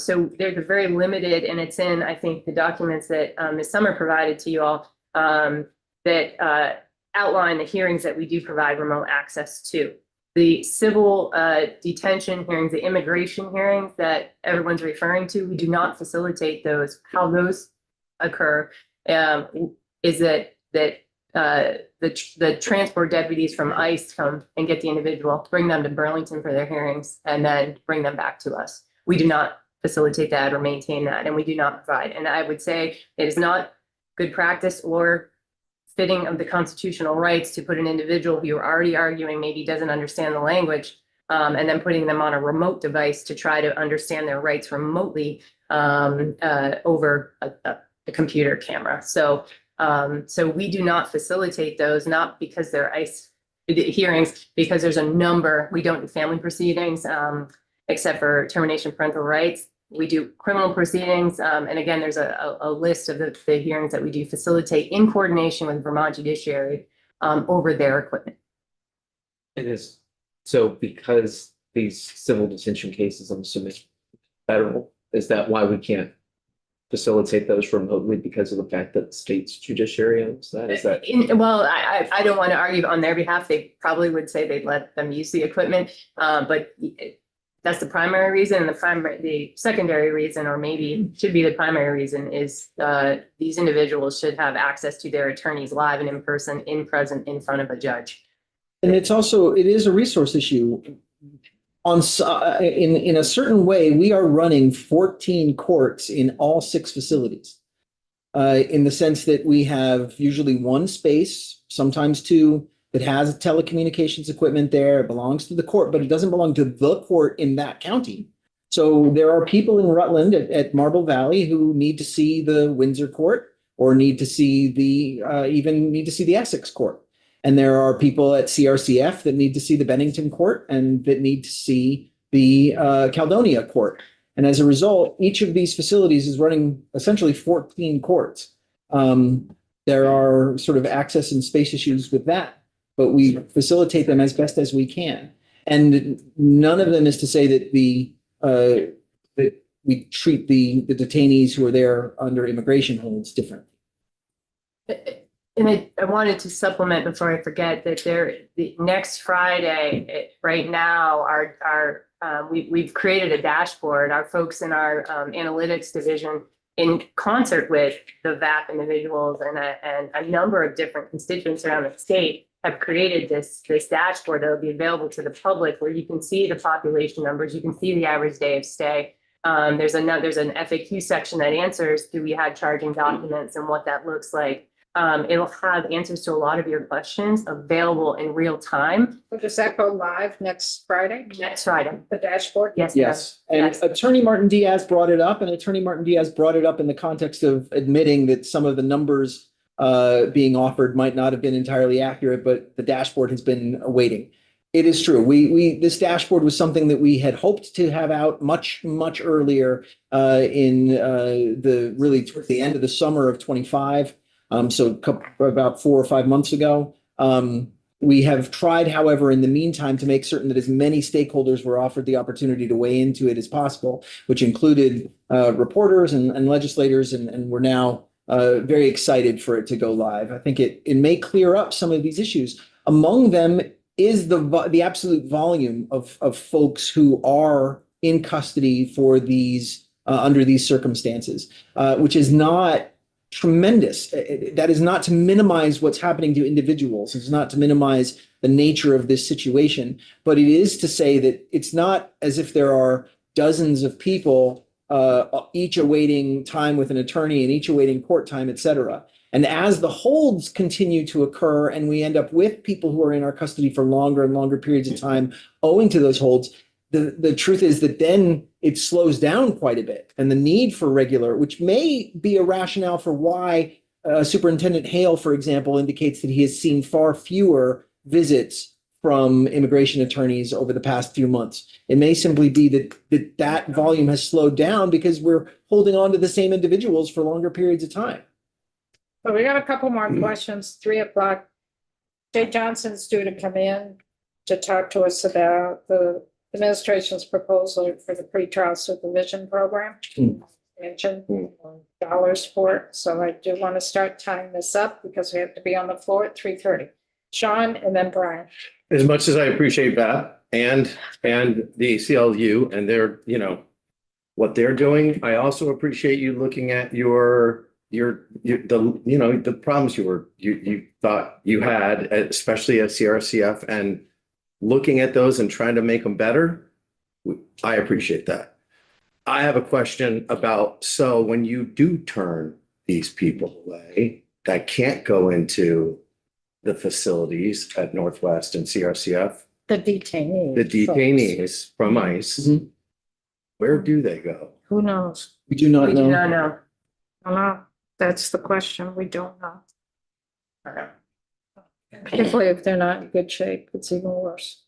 So they're very limited, and it's in, I think, the documents that Ms. Summer provided to you all that outline the hearings that we do provide remote access to. The civil detention hearings, the immigration hearings that everyone's referring to, we do not facilitate those. How those occur is that the transport deputies from ICE come and get the individual, bring them to Burlington for their hearings, and then bring them back to us. We do not facilitate that or maintain that, and we do not provide. And I would say it is not good practice or fitting of the constitutional rights to put an individual who you're already arguing maybe doesn't understand the language, and then putting them on a remote device to try to understand their rights remotely over a computer camera. So we do not facilitate those, not because they're ICE hearings, because there's a number. We don't do family proceedings, except for termination of parental rights. We do criminal proceedings. And again, there's a list of the hearings that we do facilitate in coordination with Vermont Judiciary over their equipment. It is, so because these civil detention cases, I'm assuming federal, is that why we can't facilitate those remotely because of the fact that the state's judiciary owns that? Is that? Well, I don't want to argue on their behalf. They probably would say they'd let them use the equipment. But that's the primary reason. The secondary reason, or maybe should be the primary reason, is these individuals should have access to their attorneys live and in person, in present, in front of a judge. And it is a resource issue. In a certain way, we are running 14 courts in all 6 facilities. In the sense that we have usually one space, sometimes 2, that has telecommunications equipment there. It belongs to the court, but it doesn't belong to the court in that county. So there are people in Rutland at Marble Valley who need to see the Windsor court, or need to see the Essex court. And there are people at CRCF that need to see the Bennington court and that need to see the Caledonia court. And as a result, each of these facilities is running essentially 14 courts. There are sort of access and space issues with that, but we facilitate them as best as we can. And none of them is to say that that we treat the detainees who are there under immigration holds differently. And I wanted to supplement before I forget that the next Friday, right now, we've created a dashboard. Our folks in our analytics division, in concert with the VAP individuals and a number of different constituents around the state, have created this dashboard that will be available to the public, where you can see the population numbers, you can see the average day of stay. There's an FAQ section that answers, do we have charging documents and what that looks like. It'll have answers to a lot of your questions available in real time. So does that go live next Friday? Next Friday. The dashboard? Yes. Yes, and Yes. Attorney Martin Diaz brought it up, and Attorney Martin Diaz brought it up in the context of admitting that some of the numbers being offered might not have been entirely accurate, but the dashboard has been awaiting. It is true. This dashboard was something that we had hoped to have out much earlier towards the end of the summer of 25. So about 4 or 5 months ago. We have tried, however, in the meantime, to make certain that as many stakeholders were offered the opportunity to weigh into it as possible, which included reporters and legislators, and we're now very excited for it to go live. I think it may clear up some of these issues. Among them is the absolute volume of folks who are in custody for these under these circumstances, which is not tremendous. That is not to minimize what's happening to individuals. It's not to minimize the nature of this situation, but it is to say that it's not as if there are dozens of people each awaiting time with an attorney and each awaiting court time, et cetera. And as the holds continue to occur and we end up with people who are in our custody for longer and longer periods of time owing to those holds, the truth is that then it slows down quite a bit. And the need for regular, which may be a rationale for why Superintendent Hale, for example, indicates that he has seen far fewer visits from immigration attorneys over the past few months. It may simply be that volume has slowed down because we're holding on to the same individuals for longer periods of time. So we got a couple more questions, 3:00. Jay Johnson's due to come in to talk to us about the administration's proposal for the pretrial supervision program. Mentioned dollars for it. So I do want to start tying this up because we have to be on the floor at 3:30. Sean and then Brian. As much as I appreciate that and the ACLU and their, what they're doing, I also appreciate you looking at the problems you thought you had, especially at CRCF, and looking at those and trying to make them better. I appreciate that. I have a question about, so when you do turn these people away that can't go into the facilities at Northwest and CRCF, The detainees. the detainees from ICE, where do they go? Who knows? We do not We know. do not know. I don't know. That's the question. We don't know. Particularly if they're not in good shape, it's even worse.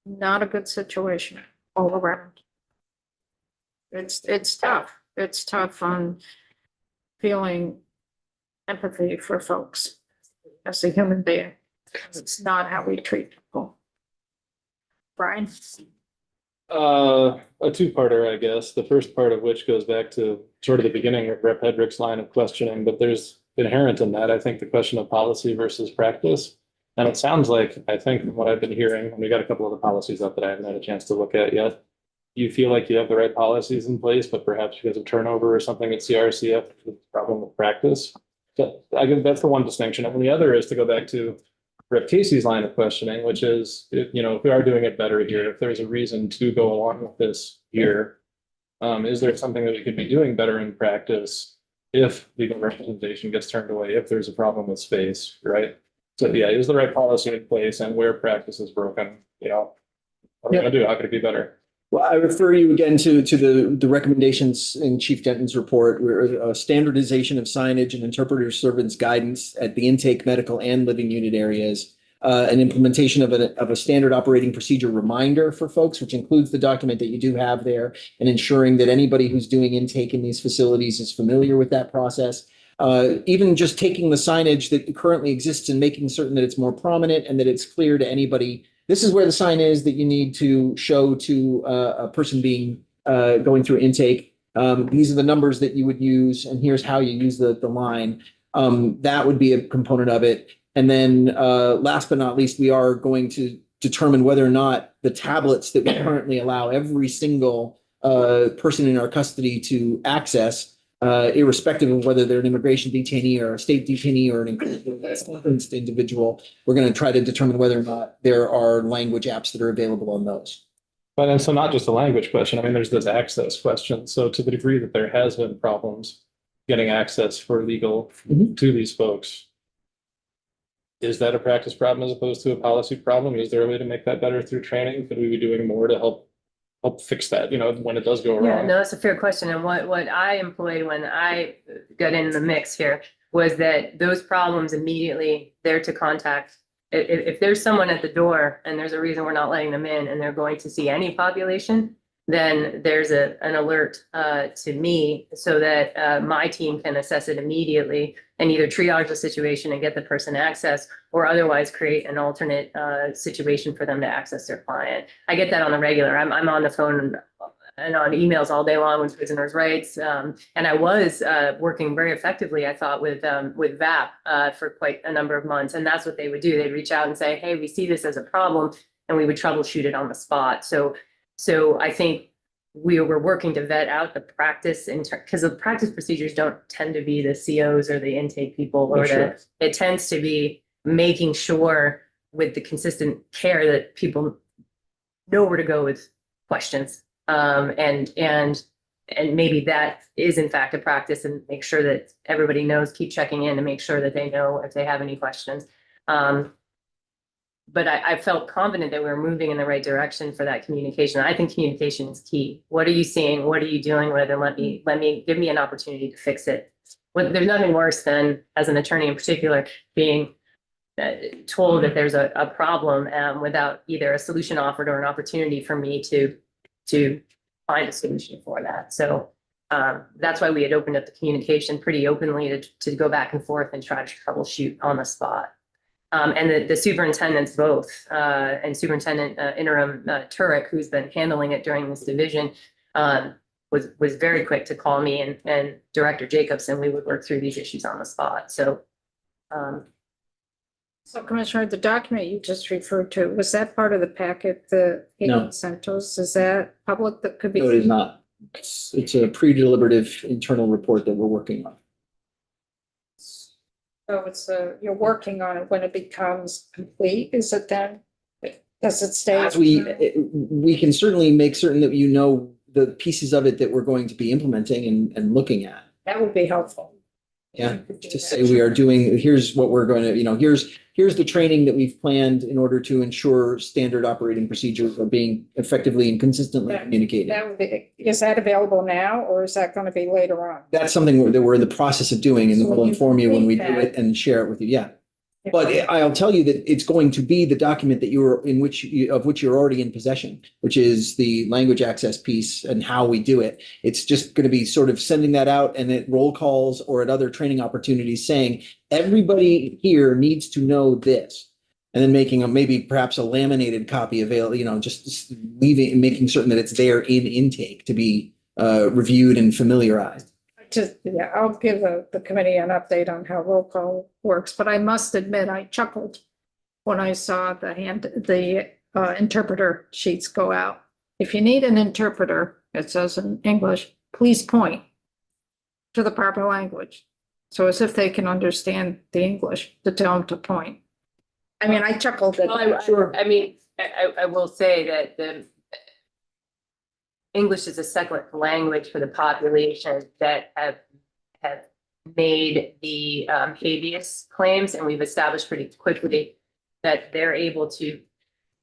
Not a good situation all around. It's tough. It's tough on feeling empathy for folks as a human being. It's not how we treat people. Brian? A two-parter, I guess. The first part of which goes back to sort of the beginning of Rep. Hedrick's line of questioning, but there's inherent in that, I think, the question of policy versus practice. And it sounds like, I think from what I've been hearing, and we got a couple of the policies up that I haven't had a chance to look at yet. You feel like you have the right policies in place, but perhaps because of turnover or something at CRCF, there's a problem with practice. So I think that's the one distinction. And the other is to go back to Rep. Casey's line of questioning, which is, if we are doing it better here, if there's a reason to go along with this here, is there something that we could be doing better in practice if legal representation gets turned away, if there's a problem with space, right? So yeah, is the right policy in place, and where practice is broken, what are we gonna do? How could it be better? Well, I refer you again to the recommendations in Chief Denton's report, where standardization of signage and interpreter servants guidance at the intake, medical, and living unit areas. An implementation of a standard operating procedure reminder for folks, which includes the document that you do have there, and ensuring that anybody who's doing intake in these facilities is familiar with that process. Even just taking the signage that currently exists and making certain that it's more prominent and that it's clear to anybody. This is where the sign is that you need to show to a person being going through intake. These are the numbers that you would use, and here's how you use the line. That would be a component of it. And then last but not least, we are going to determine whether or not the tablets that we currently allow every single person in our custody to access, irrespective of whether they're an immigration detainee or a state detainee or an incarcerated individual, we're going to try to determine whether or not there are language apps that are available on those. But and so not just a language question, I mean, there's this access question. So to the degree that there has been problems getting access for legal to these folks, is that a practice problem as opposed to a policy problem? Is there a way to make that better through training? Could we be doing more to help fix that, when it does go wrong? Yeah, no, that's a fair question. And what I employed when I got in the mix here was that those problems immediately there to contact. If there's someone at the door and there's a reason we're not letting them in and they're going to see any population, then there's an alert to me so that my team can assess it immediately and either triage the situation and get the person access or otherwise create an alternate situation for them to access their client. I get that on the regular. I'm on the phone and on emails all day long with prisoners' rights. And I was working very effectively, I thought, with VAP for quite a number of months. And that's what they would do. They'd reach out and say, hey, we see this as a problem, and we would troubleshoot it on the spot. So I think we were working to vet out the practice because the practice procedures don't tend to be the COs or the intake people, or it tends to be making sure with the consistent care that people know where to go with questions. And maybe that is in fact a practice, and make sure that everybody knows, keep checking in to make sure that they know if they have any questions. But I felt confident that we were moving in the right direction for that communication. I think communication is key. What are you seeing? What are you doing with it? Let me give me an opportunity to fix it. There's nothing worse than, as an attorney in particular, being told that there's a problem without either a solution offered or an opportunity for me to find a solution for that. So that's why we had opened up the communication pretty openly to go back and forth and try to troubleshoot on the spot. And the superintendents both, and Superintendent Interim Turek, who's been handling it during this division, was very quick to call me, and Director Jacobson. We would work through these issues on the spot. So Commissioner, the document you just referred to, was that part of the packet, the No. 8 centers? Is that public that could be? No, it is not. It's a pre-deliberative internal report that we're working on. So you're working on it. When it becomes complete, is it then? Does it stay? As we can certainly make certain that the pieces of it that we're going to be implementing and looking at. That would be helpful. Yeah, to say we are doing, here's what we're going to, here's the training that we've planned in order to ensure standard operating procedures are being effectively and consistently communicated. That would be, is that available now, or is that going to be later on? That's something that we're in the process of doing, and So we'll when you inform you when we do complete it and share it with you. Yeah. But I'll tell you that it's going to be the document that of which you're already in possession, which is the language access piece and how we do it. It's just going to be sort of sending that out, and at roll calls or at other training opportunities saying, everybody here needs to know this. And then maybe perhaps a laminated copy available, just making certain that it's there in intake to be reviewed and familiarized. Yeah, I'll give the committee an update on how roll call works, but I must admit, I chuckled when I saw the interpreter sheets go out. If you need an interpreter, it says in English, please point to the proper language. So as if they can understand the English to tell them to point. I mean, I chuckled at that. Sure. I mean, I will say that the English is a second language for the population that have made the habeas claims, and we've established pretty quickly that they're able to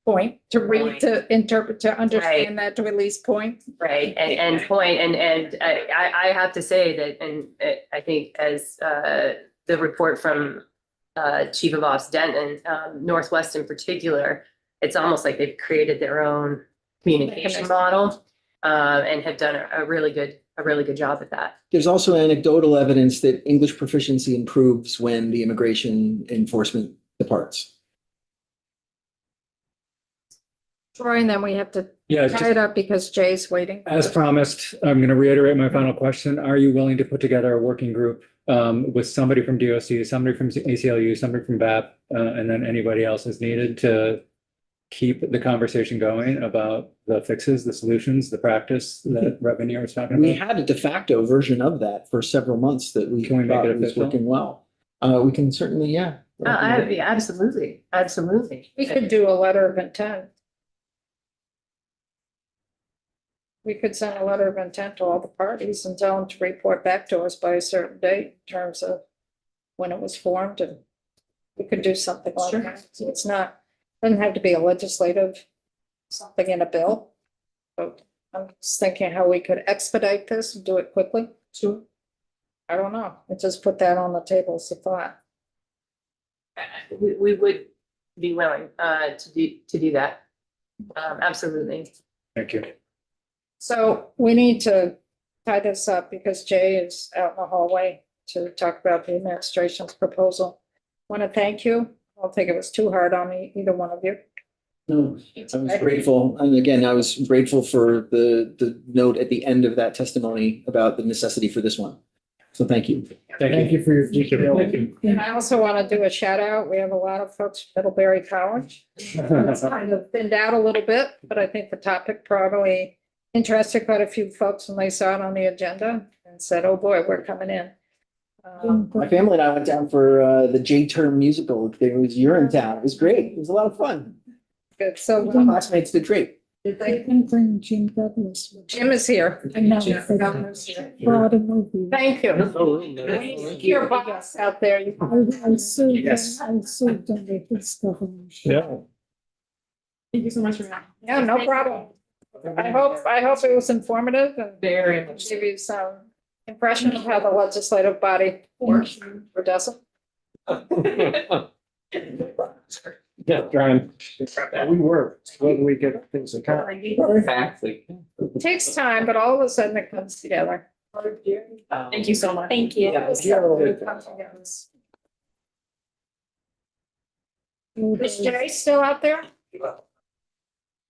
Point, to read, to interpret, to understand that, to release point. right and point and I have to say that, and I think as the report from Chief of Ops Denton, Northwest in particular, it's almost like they've created their own communication model and have done a really good job at that. There's also anecdotal evidence that English proficiency improves when the immigration enforcement departs. Troy, and then we have to Yeah, tie it up because Jay's waiting. as promised, I'm going to reiterate my final question. Are you willing to put together a working group with somebody from DOC, somebody from ACLU, somebody from BAP, and then anybody else as needed to keep the conversation going about the fixes, the solutions, the practice that Revenue was talking We about? had a de facto version of that for several months that we Can we make thought it was official? working well. We can certainly, yeah. Absolutely. We could do a letter of intent. We could send a letter of intent to all the parties and tell them to report back to us by a certain date in terms of when it was formed, and we could do something like that. So it's not, doesn't have to be a legislative, something in a bill. But I'm just thinking how we could expedite this and do it quickly. Sure. I don't know. I just put that on the table as a thought. We would be willing to do that. Absolutely. Thank you. So we need to tie this up because Jay is out in the hallway to talk about the administration's proposal. Want to thank you. I don't think it was too hard on either one of you. No, I was grateful. And again, I was grateful for the note at the end of that testimony about the necessity for this one. So thank you. Thank you for your detail. Thank you. And I also want to do a shout out. We have a lot of folks from Middlebury College. It's kind of thinned out a little bit, but I think the topic probably interested quite a few folks when they saw it on the agenda and said, oh boy, we're coming in. My family and I went down for the J-Term musical. It was Urinetown. It was great. It was a lot of fun. Good. So My classmates did great. did I they? can bring Jim Douglas. Jim is here. I know. Thank Brought a movie. you. Your boss out there. I sued them, Yes. I sued them with this government. Yeah. Thank you so much for that. Yeah, no problem. I hope it was informative and Very much. give you some impression of how the legislative body works or doesn't. Yeah, trying. We were, whether we get things accomplished. Exactly. It takes time, but all of a sudden it comes together. Thank you so much. Thank you. Is Jay still out there?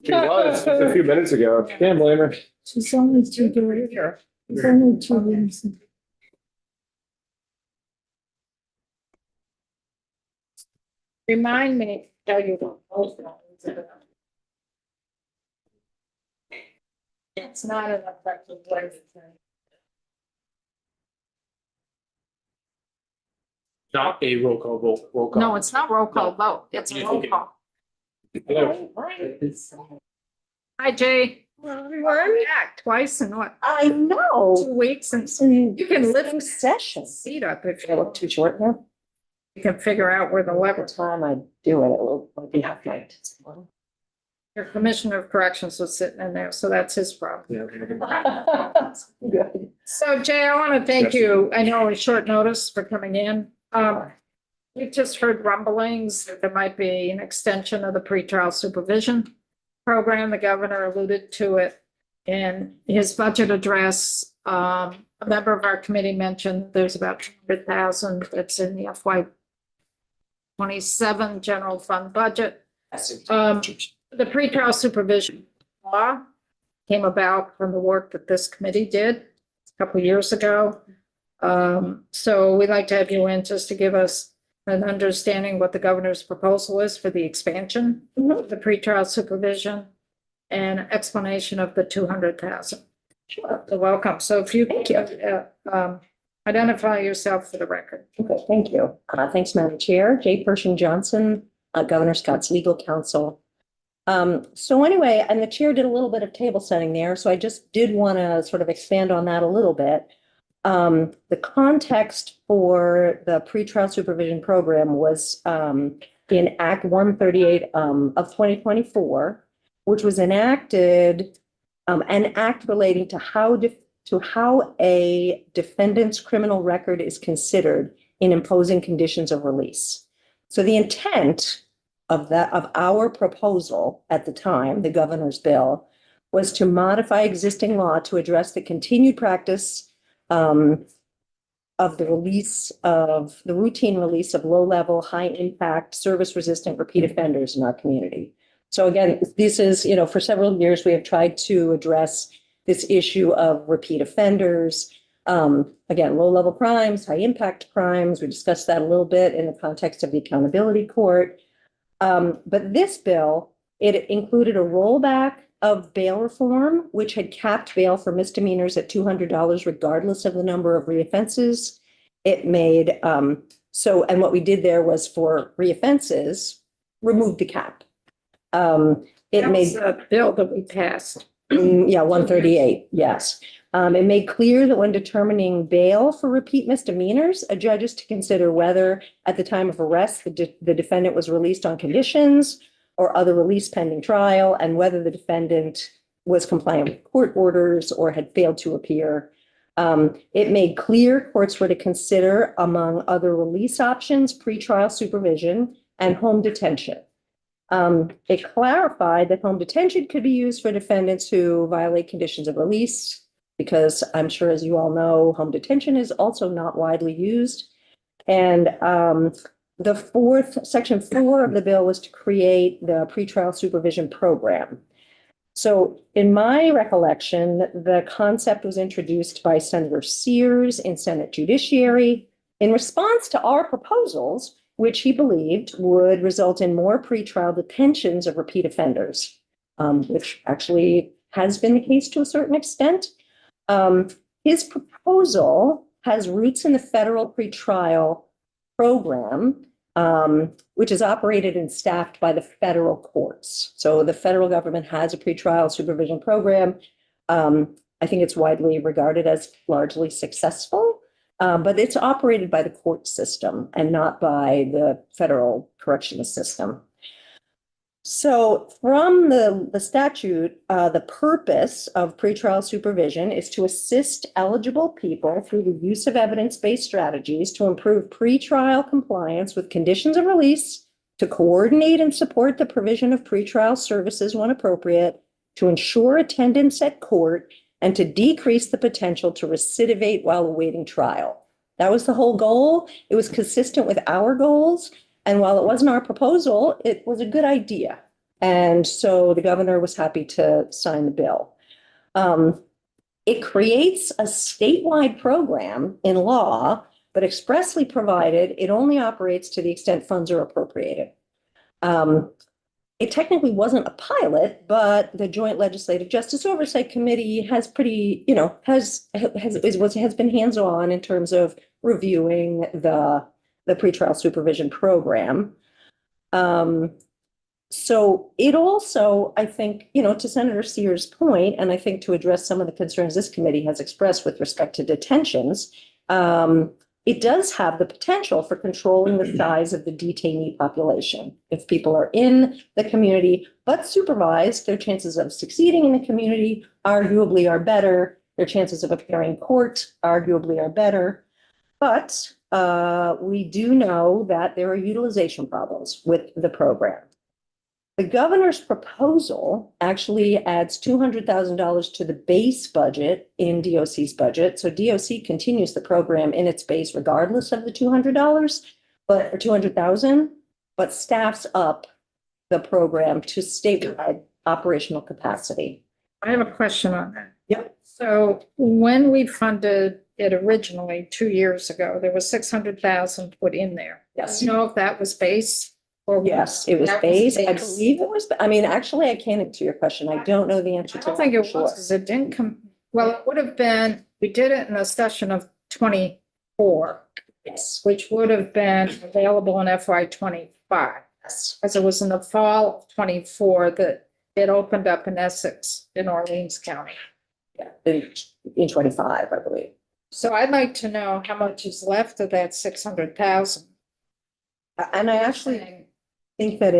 She was just a few minutes ago. Can't blame her. She's only two doors. It's only 2 rooms. Remind me, tell you. It's not an effective way. Not a roll call vote, roll call. No, it's not roll call vote. It's a roll call. Hello. Hi, Jay. Everyone. Back twice in what, I know. 2 weeks, and you can lift seat up if you look too short now. You can figure out where the lever. Time I do it, it will be halfway. Your commissioner of corrections was sitting in there, so that's his problem. Good. So Jay, I want to thank you. I know it's short notice for coming in. We've just heard rumblings that there might be an extension of the pretrial supervision program. The governor alluded to it in his budget address. A member of our committee mentioned there's about 200,000 that's in the FY 27 general fund budget. The pretrial supervision law came about from the work that this committee did a couple years ago. So we'd like to have you in just to give us an understanding what the governor's proposal is for the expansion of the pretrial supervision and explanation of the 200,000. Sure. So welcome. So if you Thank you. identify yourself for the record. Okay, thank you. Thanks, Madam Chair. Jay Pershing Johnson, Governor Scott's legal counsel. So anyway, and the chair did a little bit of table setting there, so I just did want to sort of expand on that a little bit. The context for the pretrial supervision program was in Act 138 of 2024, which was enacted, an act relating to how a defendant's criminal record is considered in imposing conditions of release. So the intent of our proposal at the time, the governor's bill, was to modify existing law to address the continued practice of the routine release of low-level, high-impact, service-resistant repeat offenders in our community. So again, this is, for several years, we have tried to address this issue of repeat offenders. Again, low-level crimes, high-impact crimes. We discussed that a little bit in the context of the accountability court. But this bill, it included a rollback of bail reform, which had capped bail for misdemeanors at $200 regardless of the number of reoffenses. It made, and what we did there was for reoffenses, remove the cap. It made a bill that we passed. Yeah, 138, yes. It made clear that when determining bail for repeat misdemeanors, a judge is to consider whether at the time of arrest, the defendant was released on conditions or other release pending trial, and whether the defendant was compliant with court orders or had failed to appear. It made clear courts were to consider, among other release options, pretrial supervision and home detention. It clarified that home detention could be used for defendants who violate conditions of release, because I'm sure, as you all know, home detention is also not widely used. And Section 4 of the bill was to create the pretrial supervision program. So in my recollection, the concept was introduced by Senator Sears in Senate Judiciary in response to our proposals, which he believed would result in more pretrial detentions of repeat offenders, which actually has been the case to a certain extent. His proposal has roots in the federal pretrial program, which is operated and staffed by the federal courts. So the federal government has a pretrial supervision program. I think it's widely regarded as largely successful, but it's operated by the court system and not by the federal correctional system. So from the statute, the purpose of pretrial supervision is to assist eligible people through the use of evidence-based strategies to improve pretrial compliance with conditions of release, to coordinate and support the provision of pretrial services when appropriate, to ensure attendance at court, and to decrease the potential to recidivate while awaiting trial. That was the whole goal. It was consistent with our goals. And while it wasn't our proposal, it was a good idea. And so the governor was happy to sign the bill. It creates a statewide program in law, but expressly provided it only operates to the extent funds are appropriated. It technically wasn't a pilot, but the Joint Legislative Justice Oversight Committee has has been hands-on in terms of reviewing the pretrial supervision program. So it also, I think, to Senator Sears' point, and I think to address some of the concerns this committee has expressed with respect to detentions, it does have the potential for controlling the size of the detainee population. If people are in the community but supervised, their chances of succeeding in the community arguably are better. Their chances of appearing in court arguably are better. But we do know that there are utilization problems with the program. The governor's proposal actually adds $200,000 to the base budget in DOC's budget. So DOC continues the program in its base regardless of the $200, or $200,000. but staffs up the program to statewide operational capacity. I have a question on that. Yep. So when we funded it originally 2 years ago, there was 600,000 put in there. Yes. Do you know if that was base? Or Yes, it was That base. I base. believe it was, I mean, actually, I can't answer your question. I don't know the answer I to don't that. think it for sure. was, 'cause it didn't come, well, it would have been, we did it in the session of 24, Yes. which would have been available in FY 25. Yes. Because it was in the fall of 24 that it opened up in Essex, in Orleans County. Yeah, in 25, I believe. So I'd like to know how much is left of that 600,000. And I actually think that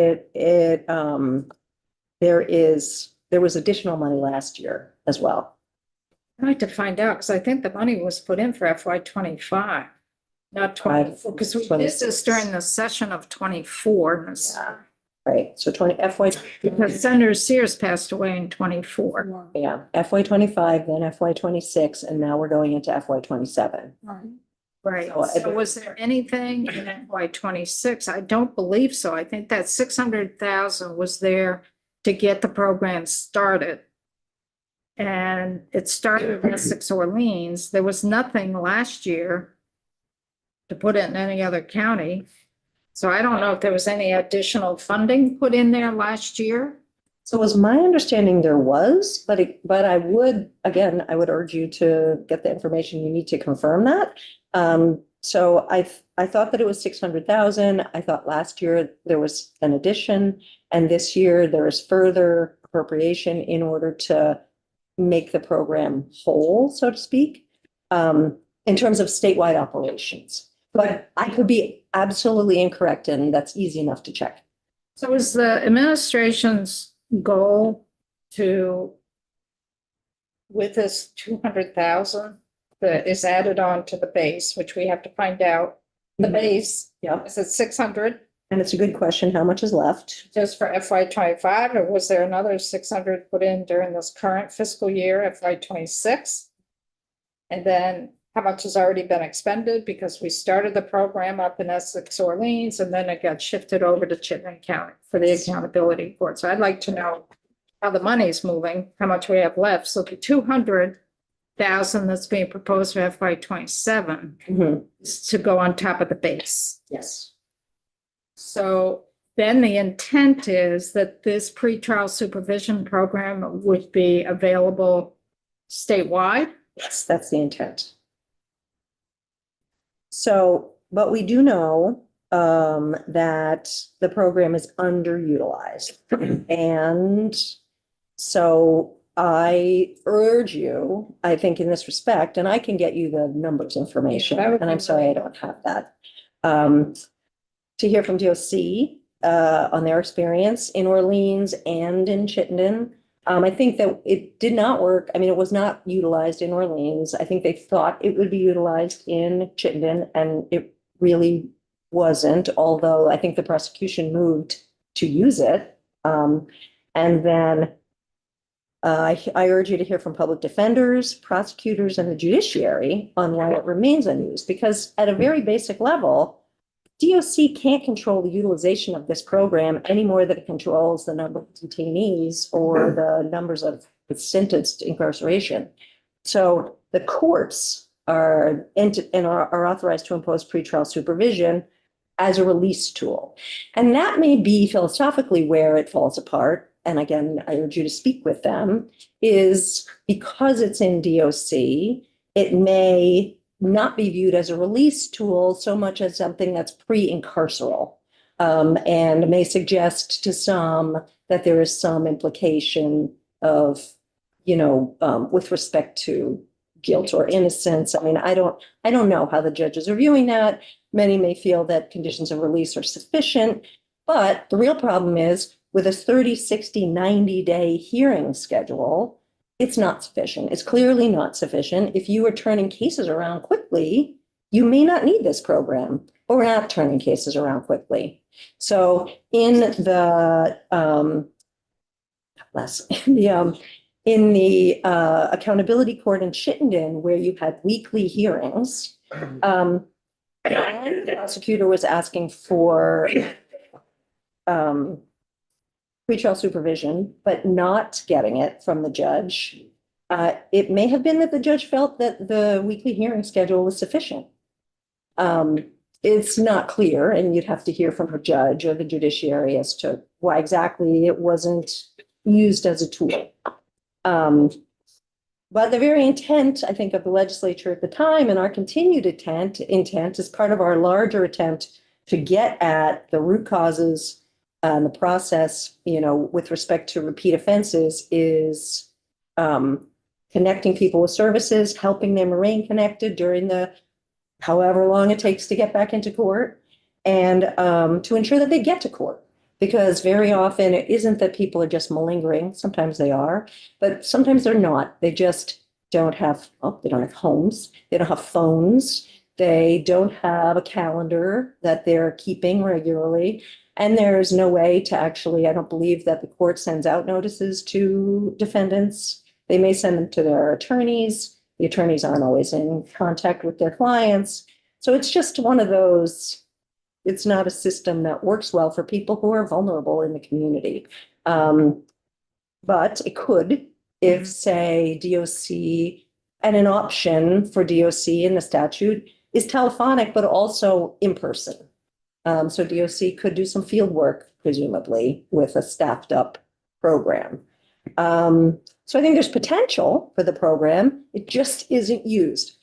there was additional money last year as well. I'd like to find out, because I think the money was put in for FY 25, not 24, because we did this 26. during the session of 24. Yeah. Right, so FY, Because Senator Sears passed away in 24. yeah, FY 25, then FY 26, and now we're going into FY 27. Right, So I- so was there anything in FY 26? I don't believe so. I think that 600,000 was there to get the program started. And it started in Essex Orleans. There was nothing last year to put it in any other county. So I don't know if there was any additional funding put in there last year. So was my understanding there was, but I would, again, I would urge you to get the information you need to confirm that. So I thought that it was 600,000. I thought last year there was an addition, and this year there is further appropriation in order to make the program whole, so to speak, in terms of statewide operations. But I could be absolutely incorrect, and that's easy enough to check. So is the administration's goal to, with this 200,000 that is added on to the base, which we have to find out, the base, Yeah, is it 600 and it's a good question. How much is left? just for FY 25, or was there another 600 put in during this current fiscal year, FY 26? And then how much has already been expended, because we started the program up in Essex Orleans, and then it got shifted over to Chittenden County for the accountability board. So I'd like to know how the money's moving, how much we have left. So the 200,000 that's being proposed for FY 27 Mhm. is to go on top of the base. Yes. So then the intent is that this pretrial supervision program would be available statewide. Yes, that's the intent. So, but we do know that the program is underutilized. And so I urge you, I think in this respect, and I can get you the numbers information, Yeah, that would and be I'm sorry I don't have that. To hear from DOC on their experience in Orleans and in Chittenden. I think that it did not work. I mean, it was not utilized in Orleans. I think they thought it would be utilized in Chittenden, and it really wasn't, although I think the prosecution moved to use it. And then I urge you to hear from public defenders, prosecutors, and the judiciary on why it remains unused, because at a very basic level, DOC can't control the utilization of this program any more than it controls the number of detainees or the numbers of sentenced incarceration. So the courts are authorized to impose pretrial supervision as a release tool. And that may be philosophically where it falls apart. And again, I urge you to speak with them, is because it's in DOC, it may not be viewed as a release tool so much as something that's pre-incarceral, and may suggest to some that there is some implication of, with respect to guilt or innocence. I mean, I don't know how the judges are viewing that. Many may feel that conditions of release are sufficient, but the real problem is with a 30, 60, 90-day hearing schedule, it's not sufficient. It's clearly not sufficient. If you are turning cases around quickly, you may not need this program, or we're not turning cases around quickly. So in the accountability court in Chittenden, where you had weekly hearings, the prosecutor was asking for pretrial supervision, but not getting it from the judge, it may have been that the judge felt that the weekly hearing schedule was sufficient. It's not clear, and you'd have to hear from the judge or the judiciary as to why exactly it wasn't used as a tool. But the very intent, I think, of the legislature at the time and our continued intent is part of our larger attempt to get at the root causes and the process, with respect to repeat offenses is connecting people with services, helping them remain connected during the however long it takes to get back into court, and to ensure that they get to court. Because very often it isn't that people are just malingering. Sometimes they are, but sometimes they're not. They just don't have, they don't have homes. They don't have phones. They don't have a calendar that they're keeping regularly. And there's no way to actually, I don't believe that the court sends out notices to defendants. They may send them to their attorneys. The attorneys aren't always in contact with their clients. So it's just one of those, it's not a system that works well for people who are vulnerable in the community. But it could if, say, DOC, and an option for DOC in the statute is telephonic, but also in person. So DOC could do some field work, presumably, with a staffed up program. So I think there's potential for the program. It just isn't used.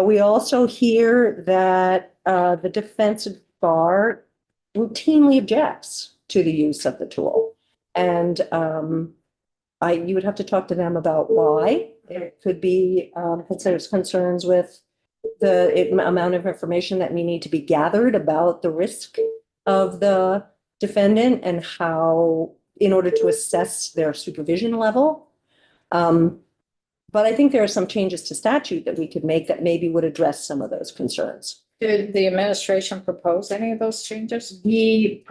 We also hear that the defensive bar routinely objects to the use of the tool. And you would have to talk to them about why. There could be concerns with the amount of information that may need to be gathered about the risk of the defendant and how, in order to assess their supervision level. But I think there are some changes to statute that we could make that maybe would address some of those concerns. Did the administration propose any of those changes? We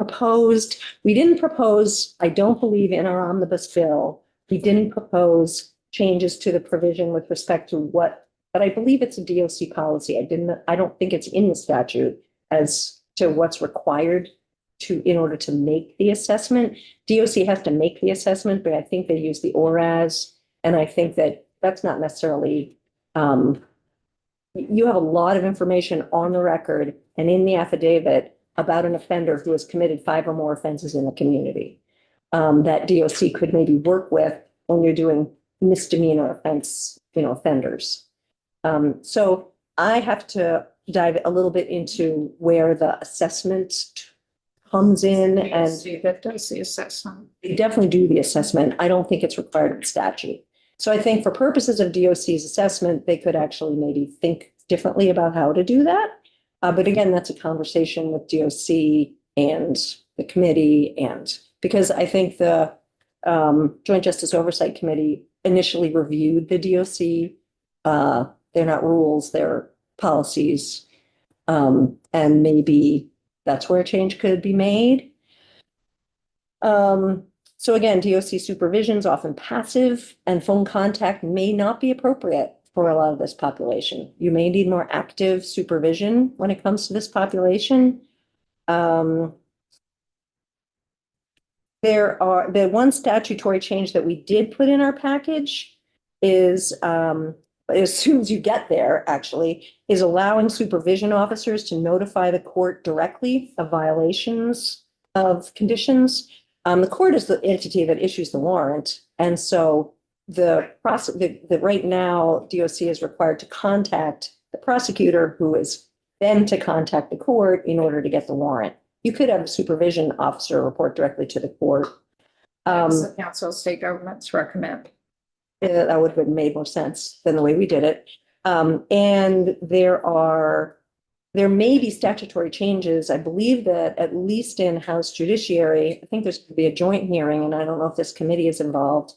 didn't propose, I don't believe in our omnibus bill, we didn't propose changes to the provision with respect to what, but I believe it's a DOC policy. I don't think it's in the statute as to what's required in order to make the assessment. DOC has to make the assessment, but I think they use the ORAS. And I think that that's not necessarily, you have a lot of information on the record and in the affidavit about an offender who has committed 5 or more offenses in the community, that DOC could maybe work with when you're doing misdemeanor offenders. So I have to dive a little bit into where the assessment comes in, and That does the assessment. they definitely do the assessment. I don't think it's required in statute. So I think for purposes of DOC's assessment, they could actually maybe think differently about how to do that. But again, that's a conversation with DOC and the committee, and because I think the Joint Justice Oversight Committee initially reviewed the DOC. They're not rules, they're policies. And maybe that's where a change could be made. So again, DOC supervision is often passive, and phone contact may not be appropriate for a lot of this population. You may need more active supervision when it comes to this population. The one statutory change that we did put in our package is, as soon as you get there, actually, is allowing supervision officers to notify the court directly of violations of conditions. The court is the entity that issues the warrant. And so the process, right now, DOC is required to contact the prosecutor, who is then to contact the court in order to get the warrant. You could have a supervision officer report directly to the court. That's the Council of State Governments recommend. That would have made more sense than the way we did it. And there may be statutory changes. I believe that at least in House Judiciary, I think there's going to be a joint hearing, and I don't know if this committee is involved,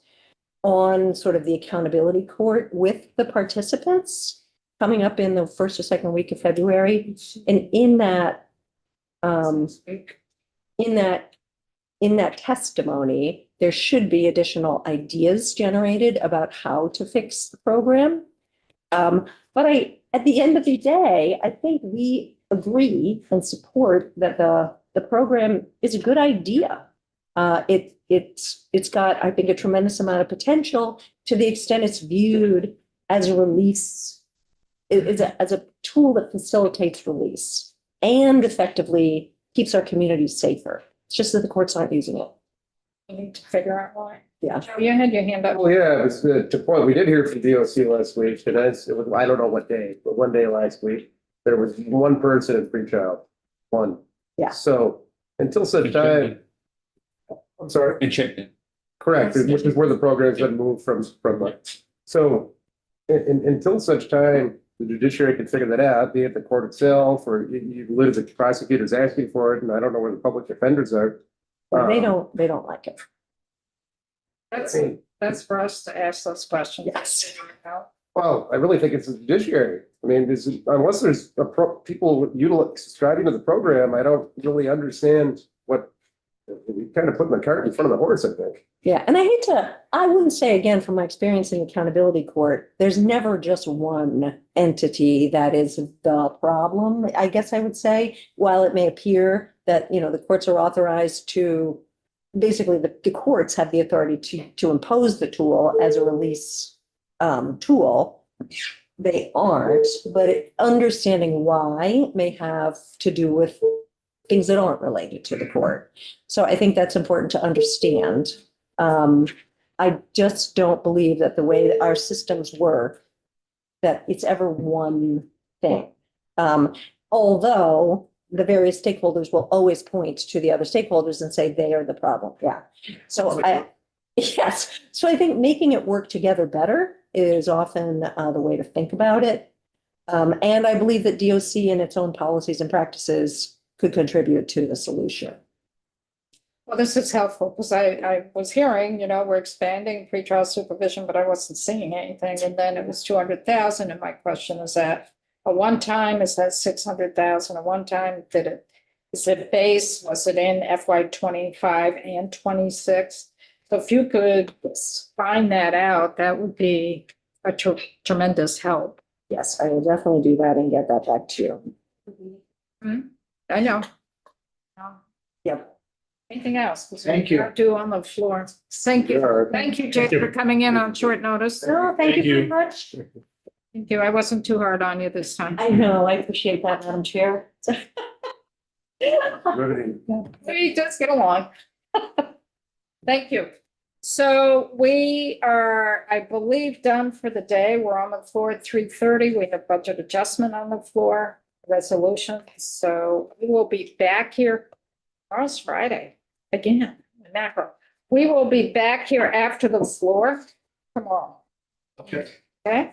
on sort of the accountability court with the participants coming up in the first or second week of February. And in that testimony, there should be additional ideas generated about how to fix the program. But at the end of the day, I think we agree and support that the the program is a good idea. It's got, I think, a tremendous amount of potential to the extent it's viewed as a release, as a tool that facilitates release and effectively keeps our communities safer. It's just that the courts aren't using it. We need to figure out why. Yeah. Joe, you had your hand up. Well, yeah, it was to point, we did hear from DOC last week, and it was, I don't know what day, but one day last week, there was one person in pretrial, one. Yeah. So until such time, I'm sorry, And Chittenden. correct, which is where the program's been moved from. So until such time, the judiciary can figure that out, be it the court itself, or you literally the prosecutors asking for it, and I don't know where the public defenders are. They don't like it. That's for us to ask those questions. Yes. Well, I really think it's the judiciary. I mean, unless there's people subscribing to the program, I don't really understand what, you kind of putting the cart in front of the horse, I think. Yeah, and I wouldn't say, again, from my experience in accountability court, there's never just one entity that is the problem. I guess I would say, while it may appear that, the courts are authorized to, basically the courts have the authority to impose the tool as a release tool. They aren't, but understanding why may have to do with things that aren't related to the court. So I think that's important to understand. I just don't believe that the way that our systems work, that it's ever one thing. Although the various stakeholders will always point to the other stakeholders and say they are the problem. Yeah. So yes. So I think making it work together better is often the way to think about it. And I believe that DOC and its own policies and practices could contribute to the solution. Well, this is helpful because I was hearing, we're expanding pretrial supervision, but I wasn't seeing anything. And then it was 200,000. And my question is that a one-time, is that 600,000? A one-time, is it base? Was it in FY 25 and 26? So if you could find that out, that would be a tremendous help. Yes, I will definitely do that and get that back to you. I know. Yep. Anything else? Thank you. Do on the floor. Thank you. Thank you, Jake, for coming in on short notice. No, thank you very much. Thank you. I wasn't too hard on you this time. I know, I appreciate that, Madam Chair. We just get along. Thank you. So we are, I believe, done for the day. We're on the floor at 3:30. We have budget adjustment on the floor, resolution. So we will be back here. Tomorrow's Friday again. Macro. We will be back here after the floor tomorrow. Okay. Okay.